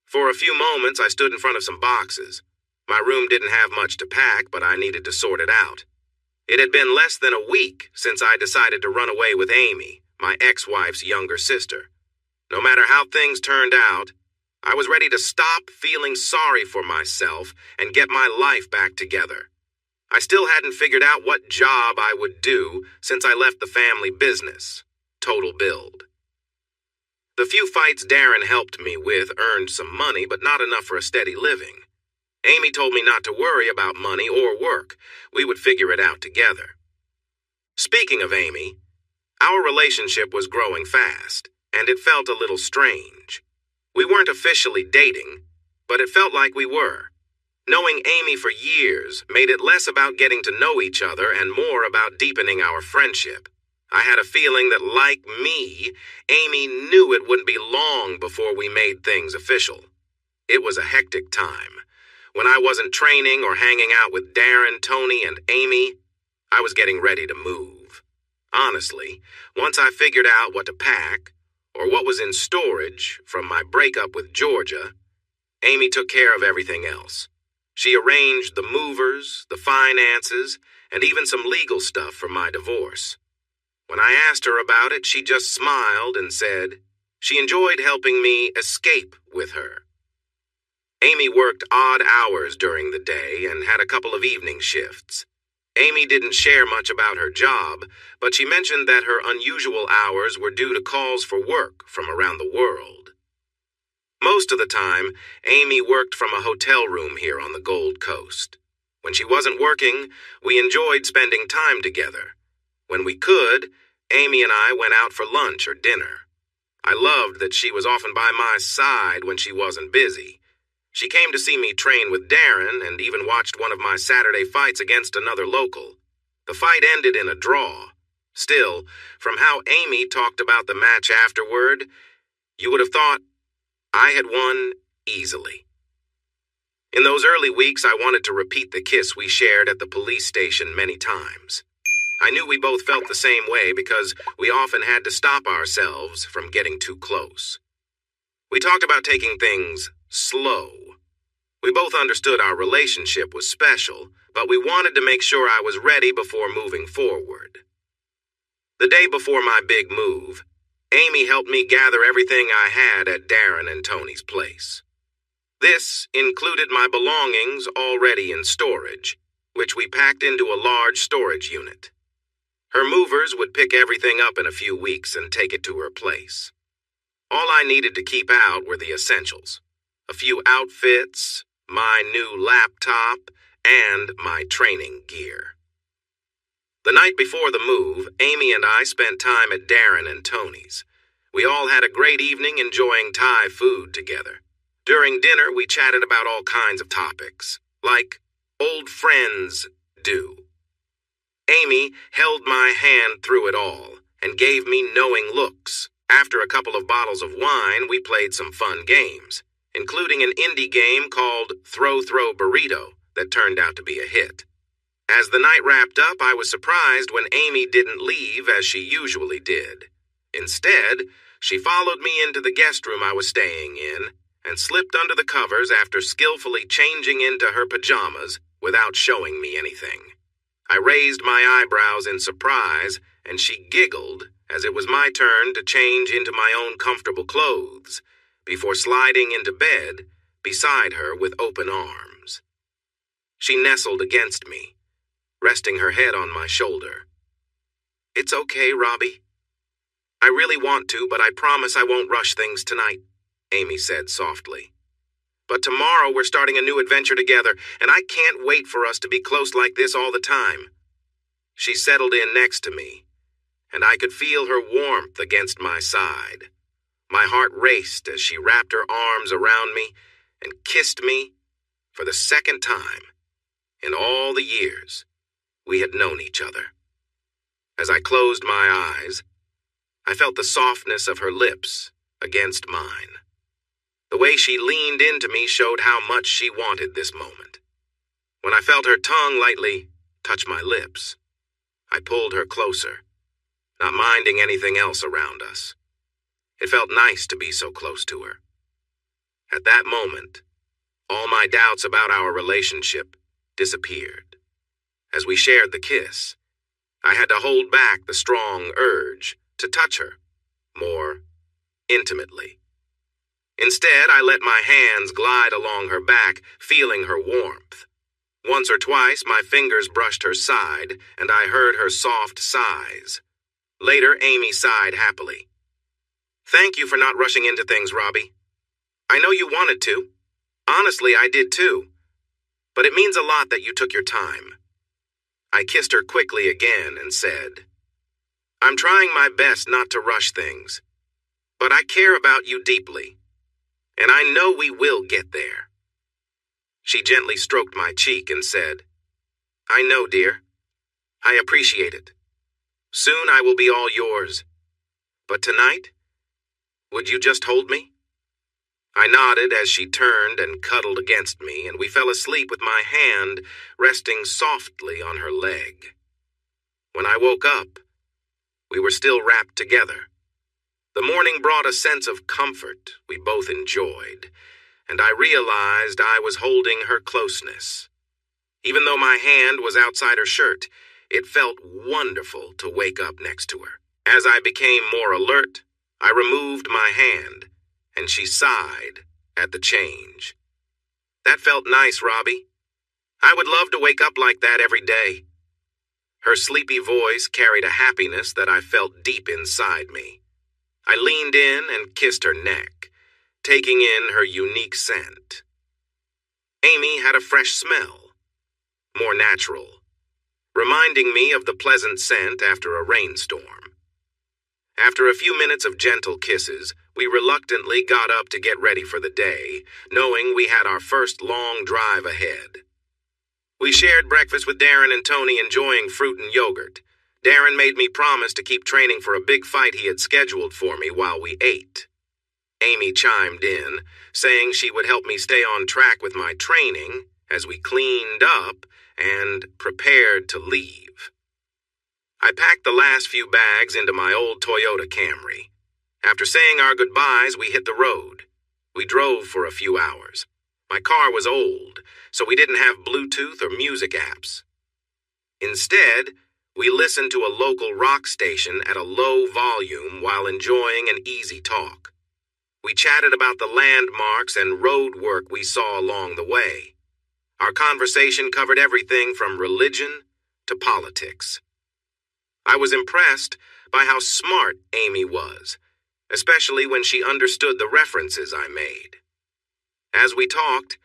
For a few moments, I stood in front of some boxes. My room didn't have much to pack, but I needed to sort it out. It had been less than a week since I decided to run away with Amy, my ex-wife's younger sister. No matter how things turned out, I was ready to stop feeling sorry for myself and get my life back together. I still hadn't figured out what job I would do since I left the family business, Total Build. The few fights Darren helped me with earned some money, but not enough for a steady living. Amy told me not to worry about money or work. We would figure it out together. Speaking of Amy, our relationship was growing fast, and it felt a little strange. We weren't officially dating, but it felt like we were. Knowing Amy for years made it less about getting to know each other and more about deepening our friendship. I had a feeling that, like me, Amy knew it wouldn't be long before we made things official. It was a hectic time. When I wasn't training or hanging out with Darren, Tony, and Amy, I was getting ready to move. Honestly, once I figured out what to pack, or what was in storage from my breakup with Georgia, Amy took care of everything else. She arranged the movers, the finances, and even some legal stuff for my divorce. When I asked her about it, she just smiled and said she enjoyed helping me escape with her. Amy worked odd hours during the day and had a couple of evening shifts. Amy didn't share much about her job, but she mentioned that her unusual hours were due to calls for work from around the world. Most of the time, Amy worked from a hotel room here on the Gold Coast. When she wasn't working, we enjoyed spending time together. When we could, Amy and I went out for lunch or dinner. I loved that she was often by my side when she wasn't busy. She came to see me train with Darren and even watched one of my Saturday fights against another local. The fight ended in a draw. Still, from how Amy talked about the match afterward, you would have thought I had won easily. In those early weeks, I wanted to repeat the kiss we shared at the police station many times. I knew we both felt the same way because we often had to stop ourselves from getting too close. We talked about taking things slow. We both understood our relationship was special, but we wanted to make sure I was ready before moving forward. The day before my big move, Amy helped me gather everything I had at Darren and Tony's place. This included my belongings already in storage, which we packed into a large storage unit. Her movers would pick everything up in a few weeks and take it to her place. All I needed to keep out were the essentials: a few outfits, my new laptop, and my training gear. The night before the move, Amy and I spent time at Darren and Tony's. We all had a great evening enjoying Thai food together. During dinner, we chatted about all kinds of topics, like old friends do. Amy held my hand through it all and gave me knowing looks. After a couple of bottles of wine, we played some fun games, including an indie game called Throw Burrito that turned out to be a hit. As the night wrapped up, I was surprised when Amy didn't leave as she usually did. Instead, she followed me into the guest room I was staying in and slipped under the covers after skillfully changing into her pajamas without showing me anything. I raised my eyebrows in surprise, and she giggled as it was my turn to change into my own comfortable clothes before sliding into bed beside her with open arms. She nestled against me, resting her head on my shoulder. "It's okay, Robbie. I really want to, but I promise I won't rush things tonight," Amy said softly. "But tomorrow we're starting a new adventure together, and I can't wait for us to be close like this all the time." She settled in next to me, and I could feel her warmth against my side. My heart raced as she wrapped her arms around me and kissed me for the second time in all the years we had known each other. As I closed my eyes, I felt the softness of her lips against mine. The way she leaned into me showed how much she wanted this moment. When I felt her tongue lightly touch my lips, I pulled her closer, not minding anything else around us. It felt nice to be so close to her. At that moment, all my doubts about our relationship disappeared. As we shared the kiss, I had to hold back the strong urge to touch her more intimately. Instead, I let my hands glide along her back, feeling her warmth. Once or twice, my fingers brushed her side, and I heard her soft sighs. Later, Amy sighed happily. "Thank you for not rushing into things, Robbie. I know you wanted to. Honestly, I did too. But it means a lot that you took your time." I kissed her quickly again and said, "I'm trying my best not to rush things, but I care about you deeply, and I know we will get there." She gently stroked my cheek and said, "I know, dear. I appreciate it. Soon I will be all yours. But tonight, would you just hold me?" I nodded as she turned and cuddled against me, and we fell asleep with my hand resting softly on her leg. When I woke up, we were still wrapped together. The morning brought a sense of comfort we both enjoyed, and I realized I was holding her closeness. Even though my hand was outside her shirt, it felt wonderful to wake up next to her. As I became more alert, I removed my hand, and she sighed at the change. "That felt nice, Robbie. I would love to wake up like that every day." Her sleepy voice carried a happiness that I felt deep inside me. I leaned in and kissed her neck, taking in her unique scent. Amy had a fresh smell, more natural, reminding me of the pleasant scent after a rainstorm. After a few minutes of gentle kisses, we reluctantly got up to get ready for the day, knowing we had our first long drive ahead. We shared breakfast with Darren and Tony, enjoying fruit and yogurt. Darren made me promise to keep training for a big fight he had scheduled for me while we ate. Amy chimed in, saying she would help me stay on track with my training as we cleaned up and prepared to leave. I packed the last few bags into my old Toyota Camry. After saying our goodbyes, we hit the road. We drove for a few hours. My car was old, so we didn't have Bluetooth or music apps. Instead, we listened to a local rock station at a low volume while enjoying an easy talk. We chatted about the landmarks and road work we saw along the way. Our conversation covered everything from religion to politics. I was impressed by how smart Amy was, especially when she understood the references I made. As we talked,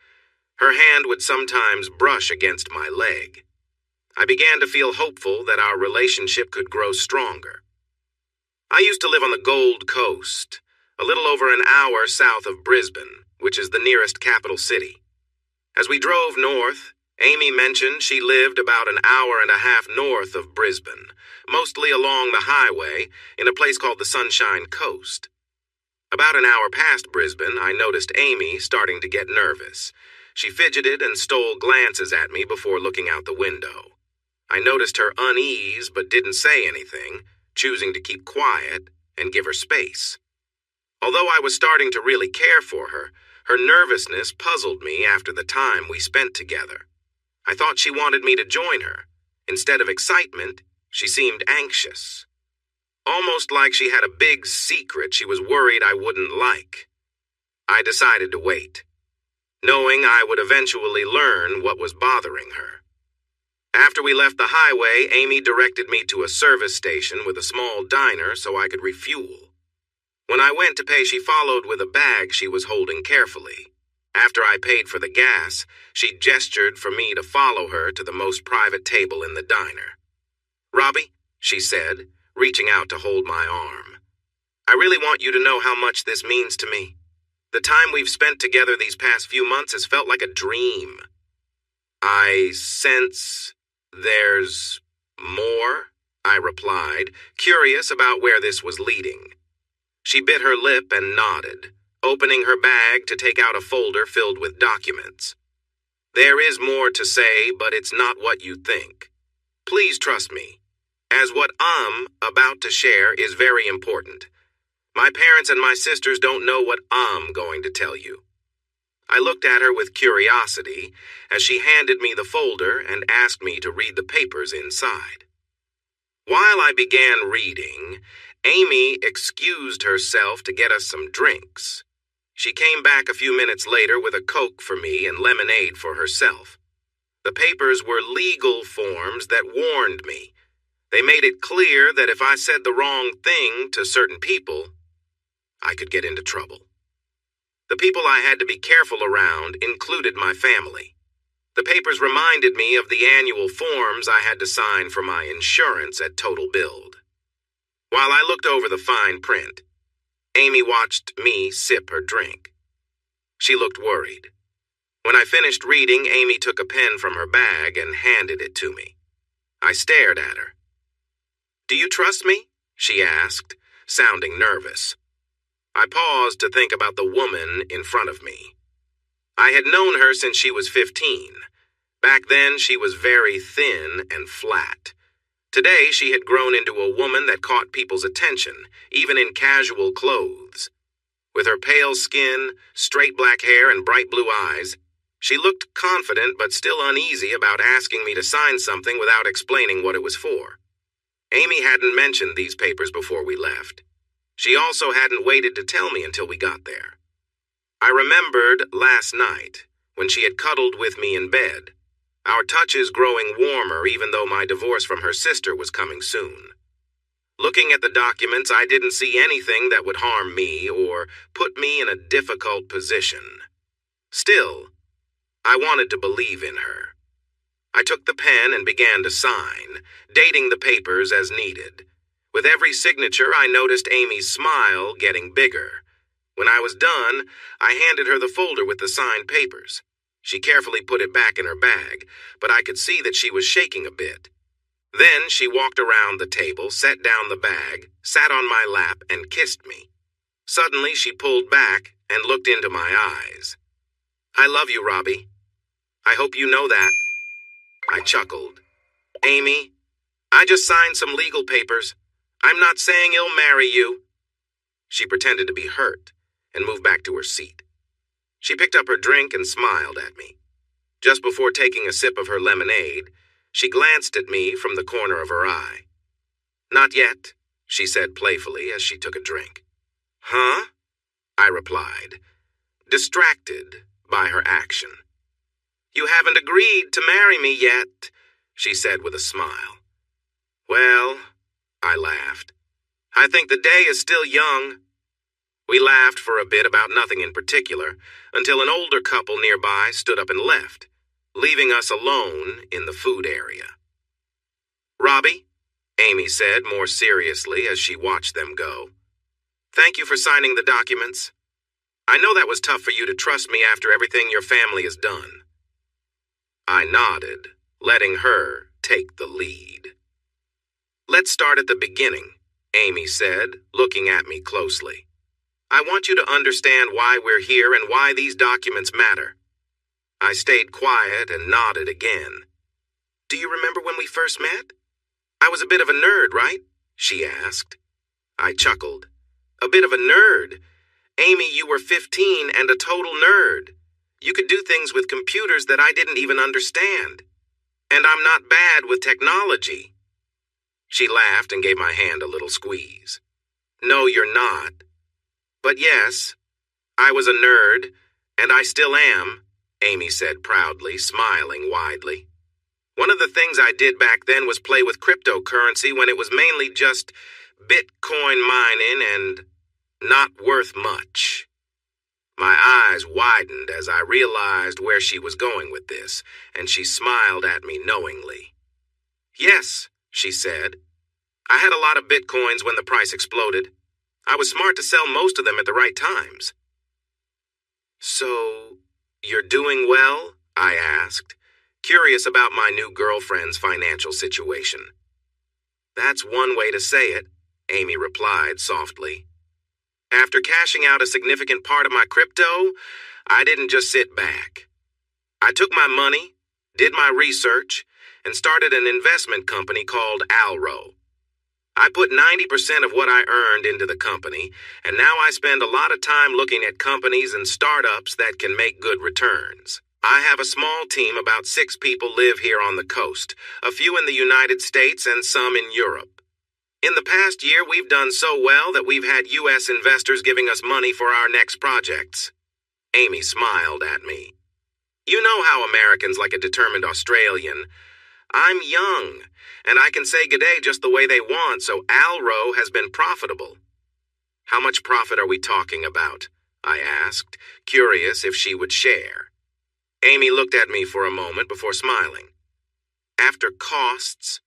her hand would sometimes brush against my leg. I began to feel hopeful that our relationship could grow stronger. I used to live on the Gold Coast, a little over an hour south of Brisbane, which is the nearest capital city. As we drove north, Amy mentioned she lived about an hour and a half north of Brisbane, mostly along the highway, in a place called the Sunshine Coast. About an hour past Brisbane, I noticed Amy starting to get nervous. She fidgeted and stole glances at me before looking out the window. I noticed her unease but didn't say anything, choosing to keep quiet and give her space. Although I was starting to really care for her, her nervousness puzzled me after the time we spent together. I thought she wanted me to join her. Instead of excitement, she seemed anxious. Almost like she had a big secret she was worried I wouldn't like. I decided to wait, knowing I would eventually learn what was bothering her. After we left the highway, Amy directed me to a service station with a small diner so I could refuel. When I went to pay, she followed with a bag she was holding carefully. After I paid for the gas, she gestured for me to follow her to the most private table in the diner. "Robbie," she said, reaching out to hold my arm, "I really want you to know how much this means to me. The time we've spent together these past few months has felt like a dream." "I sense there's more," I replied, curious about where this was leading. She bit her lip and nodded, opening her bag to take out a folder filled with documents. "There is more to say, but it's not what you think. Please trust me, as what I'm about to share is very important. My parents and my sisters don't know what I'm going to tell you." I looked at her with curiosity as she handed me the folder and asked me to read the papers inside. While I began reading, Amy excused herself to get us some drinks. She came back a few minutes later with a Coke for me and lemonade for herself. The papers were legal forms that warned me. They made it clear that if I said the wrong thing to certain people, I could get into trouble. The people I had to be careful around included my family. The papers reminded me of the annual forms I had to sign for my insurance at Total Build. While I looked over the fine print, Amy watched me sip her drink. She looked worried. When I finished reading, Amy took a pen from her bag and handed it to me. I stared at her. "Do you trust me?" she asked, sounding nervous. I paused to think about the woman in front of me. I had known her since she was 15. Back then, she was very thin and flat. Today, she had grown into a woman that caught people's attention, even in casual clothes. With her pale skin, straight black hair, and bright blue eyes, she looked confident but still uneasy about asking me to sign something without explaining what it was for. Amy hadn't mentioned these papers before we left. She also hadn't waited to tell me until we got there. I remembered last night, when she had cuddled with me in bed, our touches growing warmer even though my divorce from her sister was coming soon. Looking at the documents, I didn't see anything that would harm me or put me in a difficult position. Still, I wanted to believe in her. I took the pen and began to sign, dating the papers as needed. With every signature, I noticed Amy's smile getting bigger. When I was done, I handed her the folder with the signed papers. She carefully put it back in her bag, but I could see that she was shaking a bit. Then she walked around the table, set down the bag, sat on my lap, and kissed me. Suddenly, she pulled back and looked into my eyes. "I love you, Robbie. I hope you know that." I chuckled. "Amy, I just signed some legal papers. I'm not saying he'll marry you." She pretended to be hurt and moved back to her seat. She picked up her drink and smiled at me. Just before taking a sip of her lemonade, she glanced at me from the corner of her eye. "Not yet," she said playfully as she took a drink. "Huh?" I replied, distracted by her action. "You haven't agreed to marry me yet," she said with a smile. "Well," I laughed, "I think the day is still young." We laughed for a bit about nothing in particular, until an older couple nearby stood up and left, leaving us alone in the food area. "Robbie," Amy said more seriously as she watched them go, "thank you for signing the documents. I know that was tough for you to trust me after everything your family has done." I nodded, letting her take the lead. "Let's start at the beginning," Amy said, looking at me closely. "I want you to understand why we're here and why these documents matter." I stayed quiet and nodded again. "Do you remember when we first met? I was a bit of a nerd, right?" she asked. I chuckled. "A bit of a nerd? Amy, you were 15 and a total nerd. You could do things with computers that I didn't even understand. And I'm not bad with technology." She laughed and gave my hand a little squeeze. "No, you're not. But yes, I was a nerd, and I still am," Amy said proudly, smiling widely. "One of the things I did back then was play with cryptocurrency when it was mainly just Bitcoin mining and not worth much." My eyes widened as I realized where she was going with this, and she smiled at me knowingly. "Yes," she said. "I had a lot of Bitcoins when the price exploded. I was smart to sell most of them at the right times." "So, you're doing well?" I asked, curious about my new girlfriend's financial situation. "That's one way to say it," Amy replied softly. "After cashing out a significant part of my crypto, I didn't just sit back. I took my money, did my research, and started an investment company called Alro. I put 90% of what I earned into the company, and now I spend a lot of time looking at companies and startups that can make good returns. I have a small team, about 6 people live here on the coast, a few in the United States and some in Europe. In the past year, we've done so well that we've had U.S. investors giving us money for our next projects." Amy smiled at me. "You know how Americans like a determined Australian. I'm young, and I can say g'day just the way they want, so Alro has been profitable." "How much profit are we talking about?" I asked, curious if she would share. Amy looked at me for a moment before smiling. "After costs,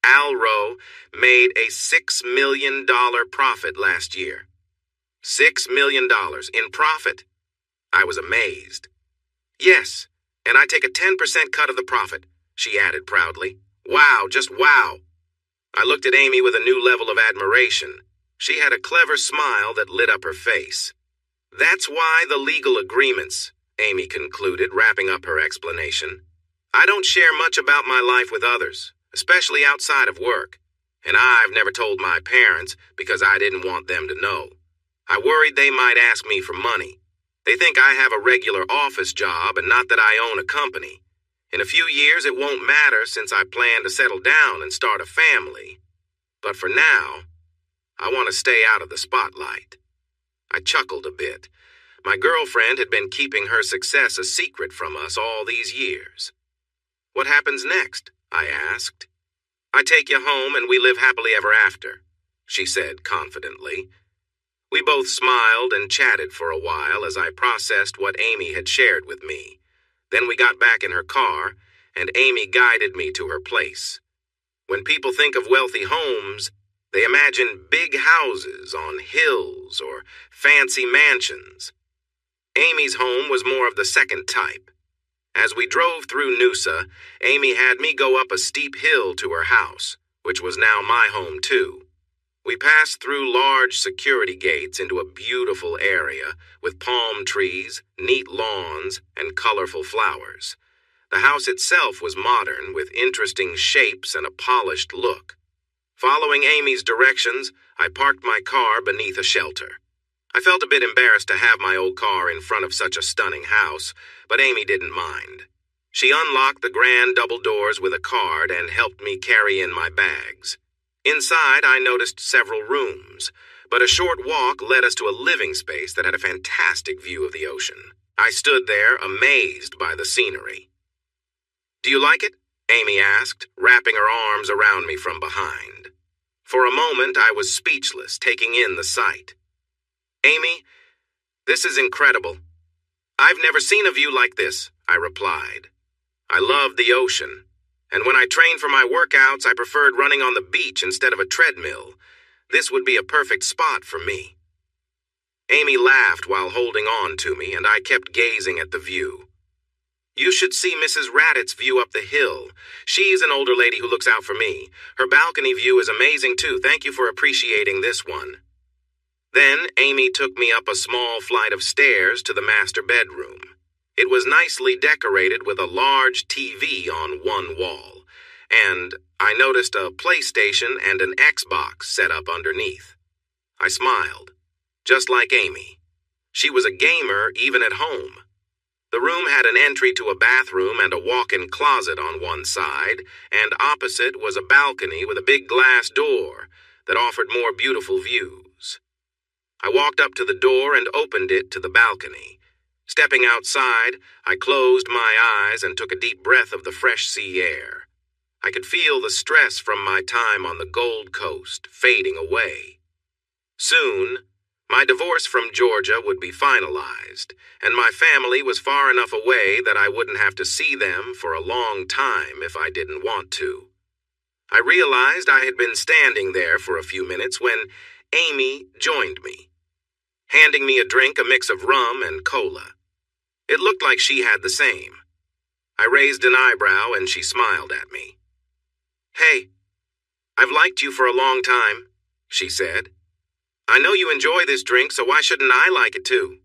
Alro made a $6 million profit last year." $6 million in profit? I was amazed. "Yes, and I take a 10% cut of the profit," she added proudly. "Wow, just wow." I looked at Amy with a new level of admiration. She had a clever smile that lit up her face. "That's why the legal agreements," Amy concluded, wrapping up her explanation. "I don't share much about my life with others, especially outside of work. And I've never told my parents because I didn't want them to know. I worried they might ask me for money. They think I have a regular office job and not that I own a company. In a few years, it won't matter since I plan to settle down and start a family. But for now, I want to stay out of the spotlight." I chuckled a bit. My girlfriend had been keeping her success a secret from us all these years. "What happens next?" I asked. "I take you home and we live happily ever after," she said confidently. We both smiled and chatted for a while as I processed what Amy had shared with me. Then we got back in her car, and Amy guided me to her place. When people think of wealthy homes, they imagine big houses on hills or fancy mansions. Amy's home was more of the second type. As we drove through Noosa, Amy had me go up a steep hill to her house, which was now my home too. We passed through large security gates into a beautiful area with palm trees, neat lawns, and colorful flowers. The house itself was modern, with interesting shapes and a polished look. Following Amy's directions, I parked my car beneath a shelter. I felt a bit embarrassed to have my old car in front of such a stunning house, but Amy didn't mind. She unlocked the grand double doors with a card and helped me carry in my bags. Inside, I noticed several rooms, but a short walk led us to a living space that had a fantastic view of the ocean. I stood there, amazed by the scenery. "Do you like it?" Amy asked, wrapping her arms around me from behind. For a moment, I was speechless, taking in the sight. "Amy, this is incredible. I've never seen a view like this," I replied. I loved the ocean, and when I trained for my workouts, I preferred running on the beach instead of a treadmill. This would be a perfect spot for me. Amy laughed while holding on to me, and I kept gazing at the view. "You should see Mrs. Raddat's view up the hill. She's an older lady who looks out for me. Her balcony view is amazing too. Thank you for appreciating this one." Then Amy took me up a small flight of stairs to the master bedroom. It was nicely decorated with a large TV on one wall, and I noticed a PlayStation and an Xbox set up underneath. I smiled, just like Amy. She was a gamer even at home. The room had an entry to a bathroom and a walk-in closet on one side, and opposite was a balcony with a big glass door that offered more beautiful views. I walked up to the door and opened it to the balcony. Stepping outside, I closed my eyes and took a deep breath of the fresh sea air. I could feel the stress from my time on the Gold Coast fading away. Soon, my divorce from Georgia would be finalized, and my family was far enough away that I wouldn't have to see them for a long time if I didn't want to. I realized I had been standing there for a few minutes when Amy joined me, handing me a drink, a mix of rum and cola. It looked like she had the same. I raised an eyebrow and she smiled at me. "Hey, I've liked you for a long time," she said. "I know you enjoy this drink, so why shouldn't I like it too?"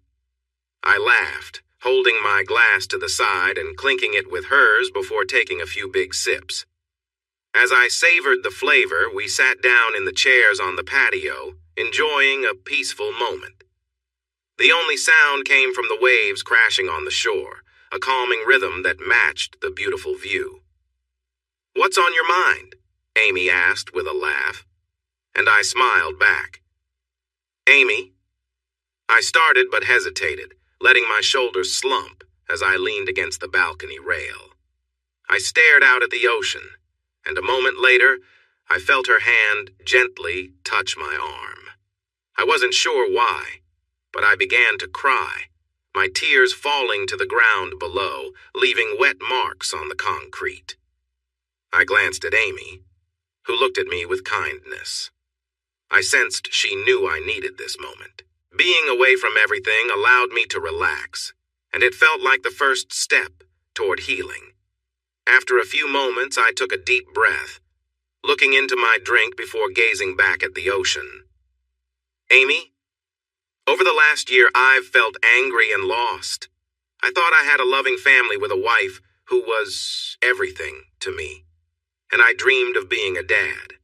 I laughed, holding my glass to the side and clinking it with hers before taking a few big sips. As I savored the flavor, we sat down in the chairs on the patio, enjoying a peaceful moment. The only sound came from the waves crashing on the shore, a calming rhythm that matched the beautiful view. "What's on your mind?" Amy asked with a laugh, and I smiled back. "Amy?" I started but hesitated, letting my shoulders slump as I leaned against the balcony rail. I stared out at the ocean, and a moment later, I felt her hand gently touch my arm. I wasn't sure why, but I began to cry, my tears falling to the ground below, leaving wet marks on the concrete. I glanced at Amy, who looked at me with kindness. I sensed she knew I needed this moment. Being away from everything allowed me to relax, and it felt like the first step toward healing. After a few moments, I took a deep breath, looking into my drink before gazing back at the ocean. "Amy, over the last year, I've felt angry and lost. I thought I had a loving family with a wife who was everything to me, and I dreamed of being a dad."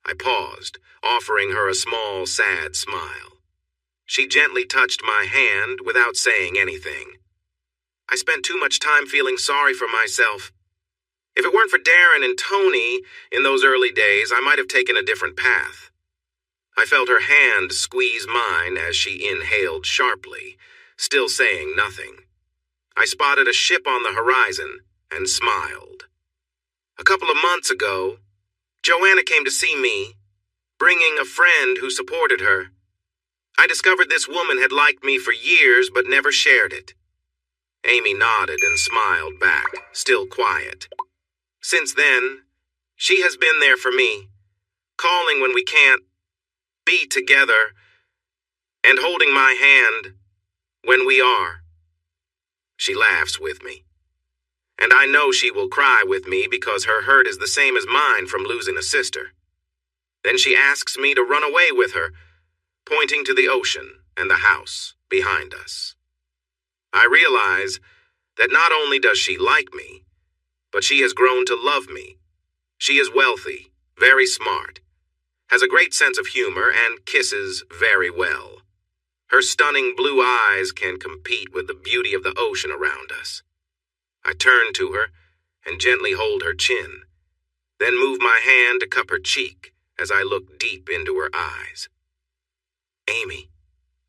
I paused, offering her a small, sad smile. She gently touched my hand without saying anything. "I spent too much time feeling sorry for myself. If it weren't for Darren and Tony in those early days, I might have taken a different path." I felt her hand squeeze mine as she inhaled sharply, still saying nothing. I spotted a ship on the horizon and smiled. "A couple of months ago, Joanna came to see me, bringing a friend who supported her. I discovered this woman had liked me for years but never shared it." Amy nodded and smiled back, still quiet. "Since then, she has been there for me, calling when we can't be together, and holding my hand when we are." She laughs with me, and I know she will cry with me because her hurt is the same as mine from losing a sister. Then she asks me to run away with her, pointing to the ocean and the house behind us. I realize that not only does she like me, but she has grown to love me. She is wealthy, very smart, has a great sense of humor, and kisses very well. Her stunning blue eyes can compete with the beauty of the ocean around us. I turn to her and gently hold her chin, then move my hand to cup her cheek as I look deep into her eyes. "Amy,"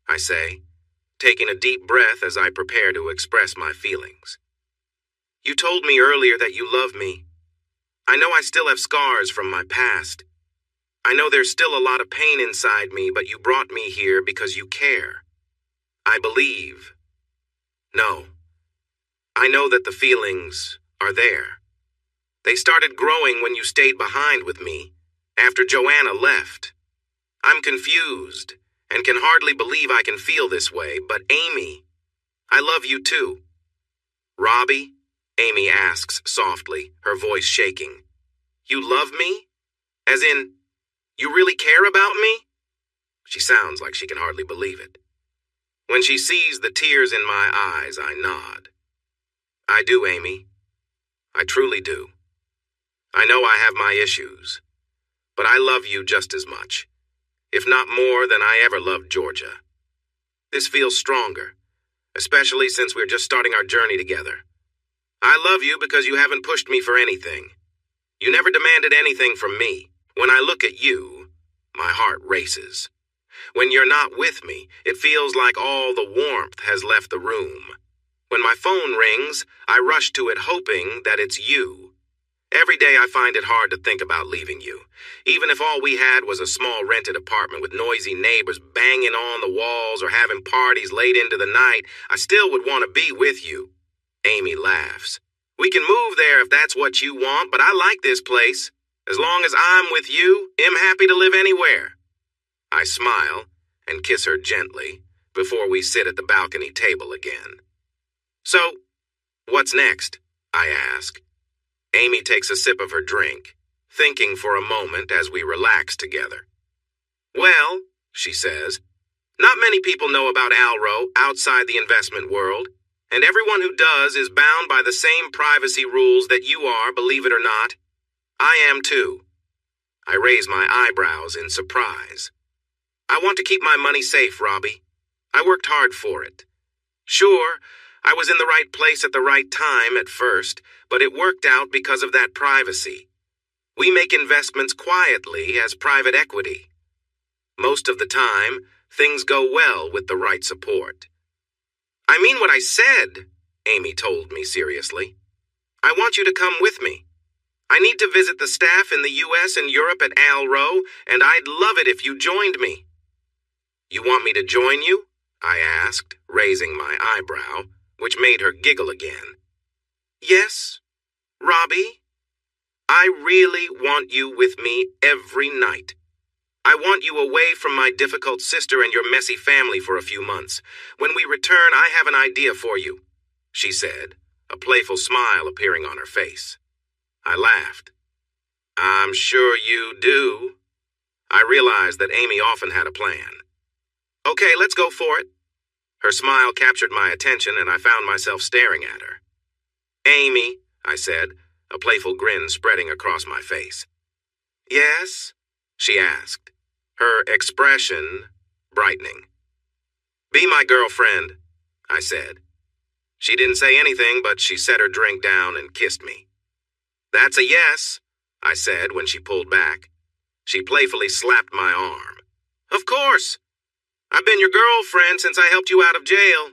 I say, taking a deep breath as I prepare to express my feelings. "You told me earlier that you love me. I know I still have scars from my past. I know there's still a lot of pain inside me, but you brought me here because you care. I believe. No, I know that the feelings are there. They started growing when you stayed behind with me, after Joanna left. I'm confused and can hardly believe I can feel this way, but Amy, I love you too." "Robbie?" Amy asks softly, her voice shaking. "You love me? As in, you really care about me?" She sounds like she can hardly believe it. When she sees the tears in my eyes, I nod. "I do, Amy. I truly do. I know I have my issues, but I love you just as much, if not more than I ever loved Georgia. This feels stronger, especially since we're just starting our journey together. I love you because you haven't pushed me for anything. You never demanded anything from me. When I look at you, my heart races. When you're not with me, it feels like all the warmth has left the room. When my phone rings, I rush to it hoping that it's you. Every day I find it hard to think about leaving you. Even if all we had was a small rented apartment with noisy neighbors banging on the walls or having parties late into the night, I still would want to be with you." Amy laughs. "We can move there if that's what you want, but I like this place. As long as I'm with you, I'm happy to live anywhere." I smile and kiss her gently before we sit at the balcony table again. "So, what's next?" I ask. Amy takes a sip of her drink, thinking for a moment as we relax together. "Well," she says, "not many people know about Alro outside the investment world, and everyone who does is bound by the same privacy rules that you are, believe it or not. I am too." I raise my eyebrows in surprise. "I want to keep my money safe, Robbie. I worked hard for it. Sure, I was in the right place at the right time at first, but it worked out because of that privacy. We make investments quietly as private equity. Most of the time, things go well with the right support." "I mean what I said," Amy told me seriously. "I want you to come with me. I need to visit the staff in the US and Europe at Alro, and I'd love it if you joined me." "You want me to join you?" I asked, raising my eyebrow, which made her giggle again. "Yes, Robbie. I really want you with me every night. I want you away from my difficult sister and your messy family for a few months. When we return, I have an idea for you," she said, a playful smile appearing on her face. I laughed. "I'm sure you do." I realized that Amy often had a plan. "Okay, let's go for it." Her smile captured my attention, and I found myself staring at her. "Amy," I said, a playful grin spreading across my face. "Yes?" she asked, her expression brightening. "Be my girlfriend," I said. She didn't say anything, but she set her drink down and kissed me. "That's a yes," I said when she pulled back. She playfully slapped my arm. "Of course. I've been your girlfriend since I helped you out of jail."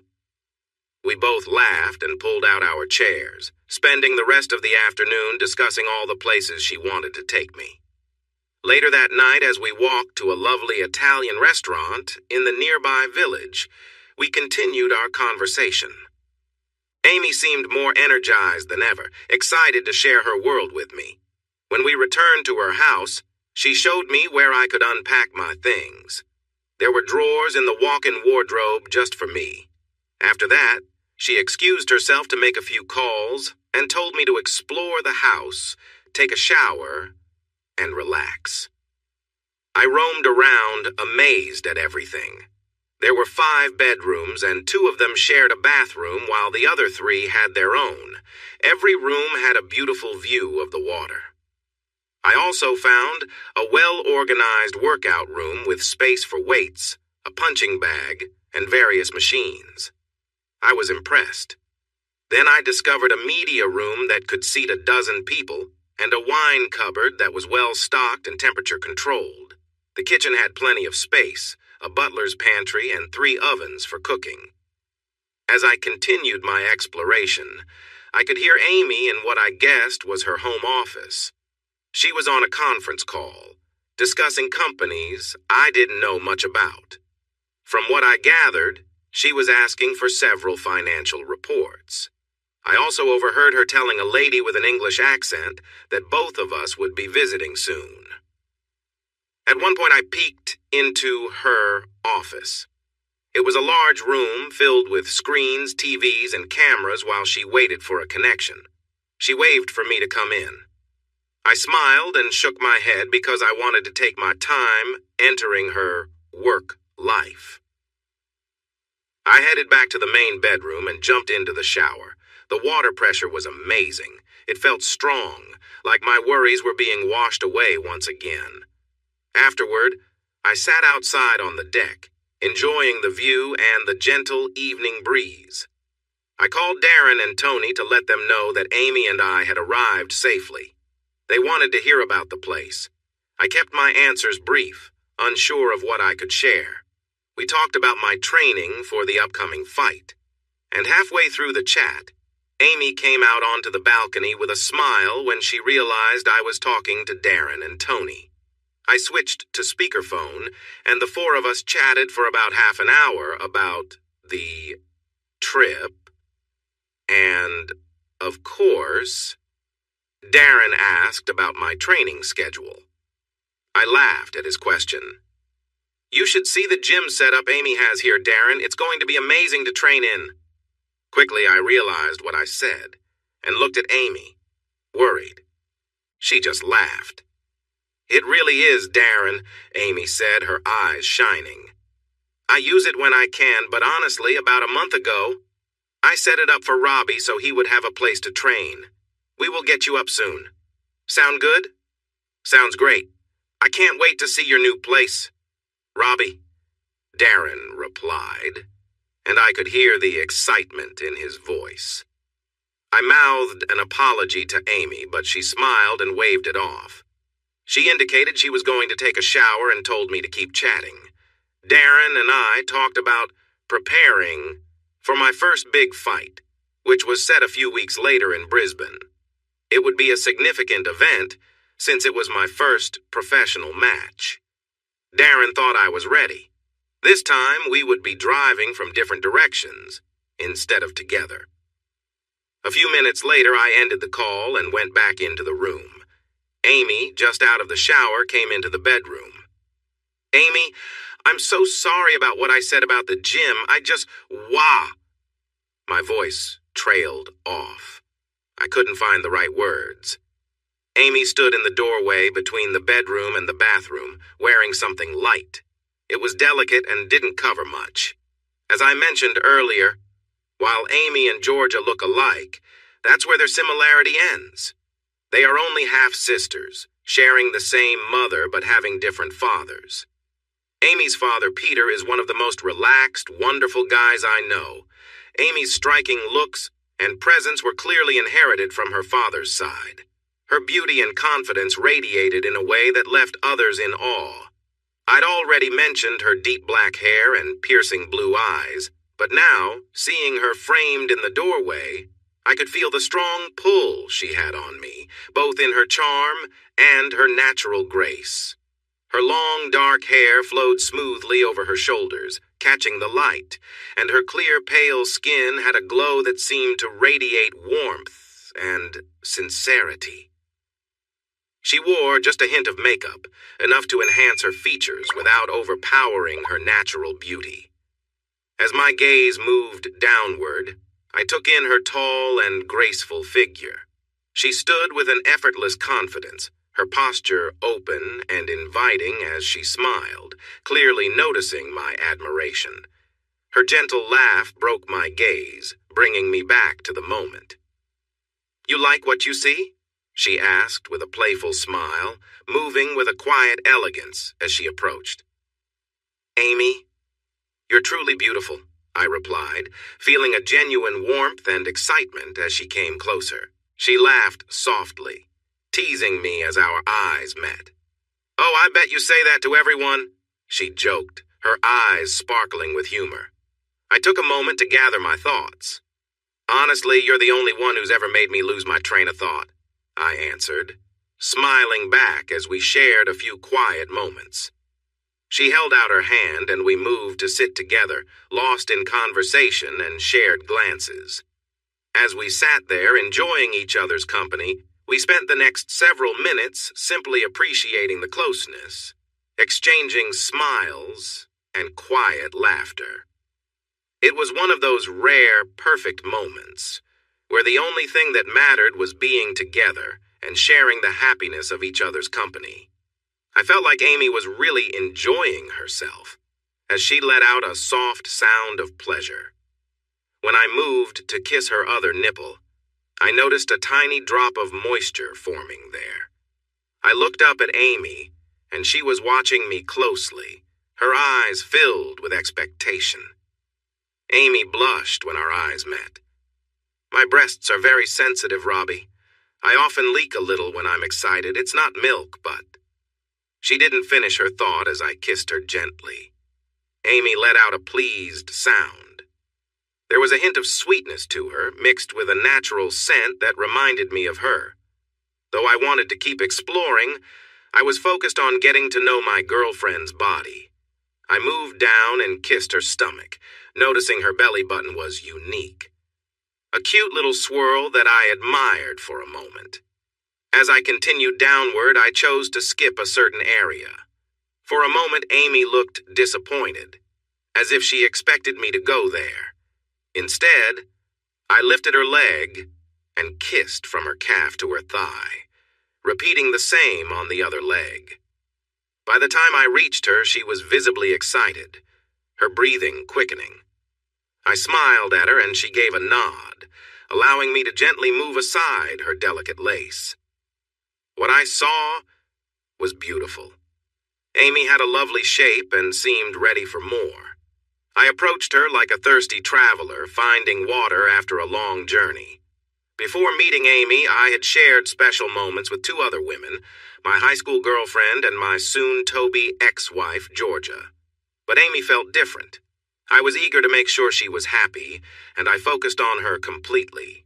We both laughed and pulled out our chairs, spending the rest of the afternoon discussing all the places she wanted to take me. Later that night, as we walked to a lovely Italian restaurant in the nearby village, we continued our conversation. Amy seemed more energized than ever, excited to share her world with me. When we returned to her house, she showed me where I could unpack my things. There were drawers in the walk-in wardrobe just for me. After that, she excused herself to make a few calls and told me to explore the house, take a shower, and relax. I roamed around, amazed at everything. There were 5 bedrooms, and 2 of them shared a bathroom while the other 3 had their own. Every room had a beautiful view of the water. I also found a well-organized workout room with space for weights, a punching bag, and various machines. I was impressed. Then I discovered a media room that could seat 12 people, and a wine cupboard that was well-stocked and temperature-controlled. The kitchen had plenty of space, a butler's pantry, and 3 ovens for cooking. As I continued my exploration, I could hear Amy in what I guessed was her home office. She was on a conference call, discussing companies I didn't know much about. From what I gathered, she was asking for several financial reports. I also overheard her telling a lady with an English accent that both of us would be visiting soon. At one point, I peeked into her office. It was a large room filled with screens, TVs, and cameras while she waited for a connection. She waved for me to come in. I smiled and shook my head because I wanted to take my time entering her work life. I headed back to the main bedroom and jumped into the shower. The water pressure was amazing. It felt strong, like my worries were being washed away once again. Afterward, I sat outside on the deck, enjoying the view and the gentle evening breeze. I called Darren and Tony to let them know that Amy and I had arrived safely. They wanted to hear about the place. I kept my answers brief, unsure of what I could share. We talked about my training for the upcoming fight. And halfway through the chat, Amy came out onto the balcony with a smile when she realized I was talking to Darren and Tony. I switched to speakerphone, and the 4 of us chatted for about half an hour about the trip. And, of course, Darren asked about my training schedule. I laughed at his question. "You should see the gym setup Amy has here, Darren. It's going to be amazing to train in." Quickly, I realized what I said and looked at Amy, worried. She just laughed. "It really is, Darren," Amy said, her eyes shining. "I use it when I can, but honestly, about a month ago, I set it up for Robbie so he would have a place to train. We will get you up soon. Sound good?" "Sounds great. I can't wait to see your new place." "Robbie," Darren replied, and I could hear the excitement in his voice. I mouthed an apology to Amy, but she smiled and waved it off. She indicated she was going to take a shower and told me to keep chatting. Darren and I talked about preparing for my first big fight, which was set a few weeks later in Brisbane. It would be a significant event since it was my first professional match. Darren thought I was ready. This time we would be driving from different directions instead of together. A few minutes later, I ended the call and went back into the room. Amy, just out of the shower, came into the bedroom. "Amy, I'm so sorry about what I said about the gym. My voice trailed off. I couldn't find the right words. Amy stood in the doorway between the bedroom and the bathroom, wearing something light. It was delicate and didn't cover much. As I mentioned earlier, while Amy and Georgia look alike, that's where their similarity ends. They are only half-sisters, sharing the same mother but having different fathers. Amy's father, Peter, is one of the most relaxed, wonderful guys I know. Amy's striking looks and presence were clearly inherited from her father's side. Her beauty and confidence radiated in a way that left others in awe. I'd already mentioned her deep black hair and piercing blue eyes, but now, seeing her framed in the doorway, I could feel the strong pull she had on me, both in her charm and her natural grace. Her long, dark hair flowed smoothly over her shoulders, catching the light, and her clear, pale skin had a glow that seemed to radiate warmth and sincerity. She wore just a hint of makeup, enough to enhance her features without overpowering her natural beauty. As my gaze moved downward, I took in her tall and graceful figure. She stood with an effortless confidence, her posture open and inviting as she smiled, clearly noticing my admiration. Her gentle laugh broke my gaze, bringing me back to the moment. "You like what you see?" she asked with a playful smile, moving with a quiet elegance as she approached. "Amy, you're truly beautiful," I replied, feeling a genuine warmth and excitement as she came closer. She laughed softly, teasing me as our eyes met. "Oh, I bet you say that to everyone," she joked, her eyes sparkling with humor. I took a moment to gather my thoughts. "Honestly, you're the only one who's ever made me lose my train of thought," I answered, smiling back as we shared a few quiet moments. She held out her hand and we moved to sit together, lost in conversation and shared glances. As we sat there enjoying each other's company, we spent the next several minutes simply appreciating the closeness, exchanging smiles and quiet laughter. It was one of those rare, perfect moments where the only thing that mattered was being together and sharing the happiness of each other's company. I felt like Amy was really enjoying herself as she let out a soft sound of pleasure. When I moved to kiss her other nipple, I noticed a tiny drop of moisture forming there. I looked up at Amy, and she was watching me closely, her eyes filled with expectation. Amy blushed when our eyes met. "My breasts are very sensitive, Robbie. I often leak a little when I'm excited. It's not milk, but..." She didn't finish her thought as I kissed her gently. Amy let out a pleased sound. There was a hint of sweetness to her, mixed with a natural scent that reminded me of her. Though I wanted to keep exploring, I was focused on getting to know my girlfriend's body. I moved down and kissed her stomach, noticing her belly button was unique. A cute little swirl that I admired for a moment. As I continued downward, I chose to skip a certain area. For a moment, Amy looked disappointed, as if she expected me to go there. Instead, I lifted her leg and kissed from her calf to her thigh, repeating the same on the other leg. By the time I reached her, she was visibly excited, her breathing quickening. I smiled at her and she gave a nod, allowing me to gently move aside her delicate lace. What I saw was beautiful. Amy had a lovely shape and seemed ready for more. I approached her like a thirsty traveler finding water after a long journey. Before meeting Amy, I had shared special moments with two other women, my high school girlfriend and my soon-to-be ex-wife, Georgia. But Amy felt different. I was eager to make sure she was happy, and I focused on her completely.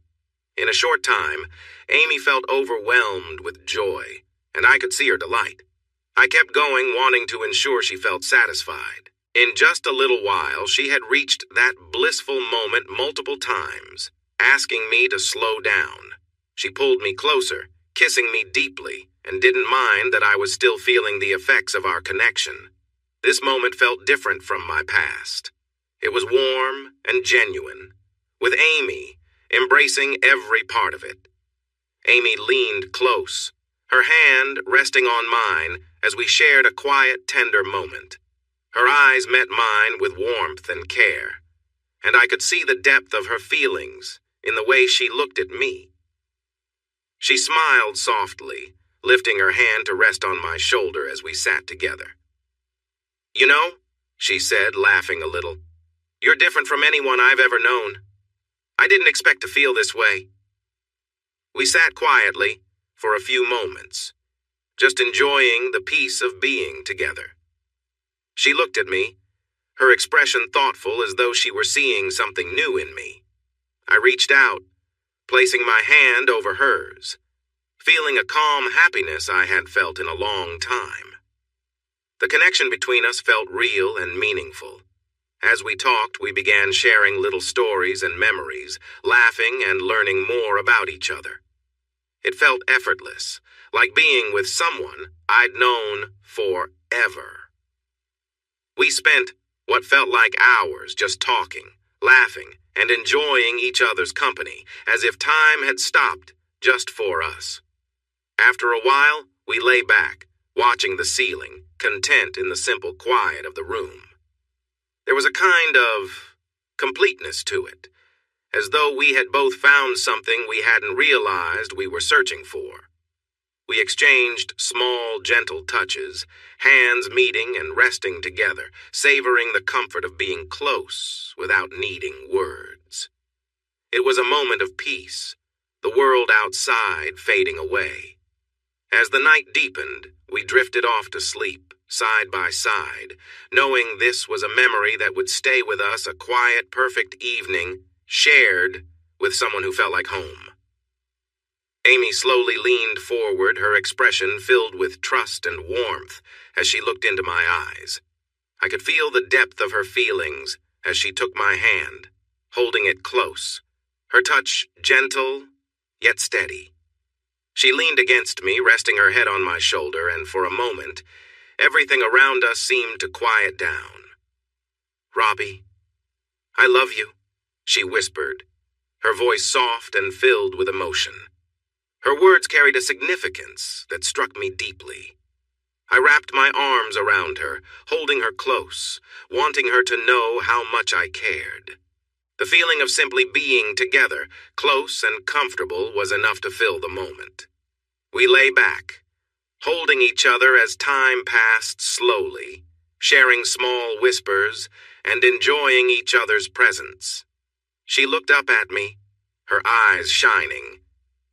In a short time, Amy felt overwhelmed with joy, and I could see her delight. I kept going, wanting to ensure she felt satisfied. In just a little while, she had reached that blissful moment multiple times, asking me to slow down. She pulled me closer, kissing me deeply, and didn't mind that I was still feeling the effects of our connection. This moment felt different from my past. It was warm and genuine, with Amy embracing every part of it. Amy leaned close, her hand resting on mine as we shared a quiet, tender moment. Her eyes met mine with warmth and care, and I could see the depth of her feelings in the way she looked at me. She smiled softly, lifting her hand to rest on my shoulder as we sat together. "You know," she said, laughing a little, "you're different from anyone I've ever known. I didn't expect to feel this way." We sat quietly for a few moments, just enjoying the peace of being together. She looked at me, her expression thoughtful as though she were seeing something new in me. I reached out, placing my hand over hers, feeling a calm happiness I had felt in a long time. The connection between us felt real and meaningful. As we talked, we began sharing little stories and memories, laughing and learning more about each other. It felt effortless, like being with someone I'd known forever. We spent what felt like hours just talking, laughing, and enjoying each other's company, as if time had stopped just for us. After a while, We lay back, watching the ceiling, content in the simple quiet of the room. There was a kind of completeness to it, as though we had both found something we hadn't realized we were searching for. We exchanged small, gentle touches, hands meeting and resting together, savoring the comfort of being close without needing words. It was a moment of peace, the world outside fading away. As the night deepened, we drifted off to sleep, side by side, knowing this was a memory that would stay with us, a quiet, perfect evening, shared with someone who felt like home. Amy slowly leaned forward, her expression filled with trust and warmth as she looked into my eyes. I could feel the depth of her feelings as she took my hand, holding it close, her touch gentle yet steady. She leaned against me, resting her head on my shoulder, and for a moment, everything around us seemed to quiet down. "Robbie, I love you," she whispered, her voice soft and filled with emotion. Her words carried a significance that struck me deeply. I wrapped my arms around her, holding her close, wanting her to know how much I cared. The feeling of simply being together, close and comfortable, was enough to fill the moment. We lay back, holding each other as time passed slowly, sharing small whispers and enjoying each other's presence. She looked up at me, her eyes shining,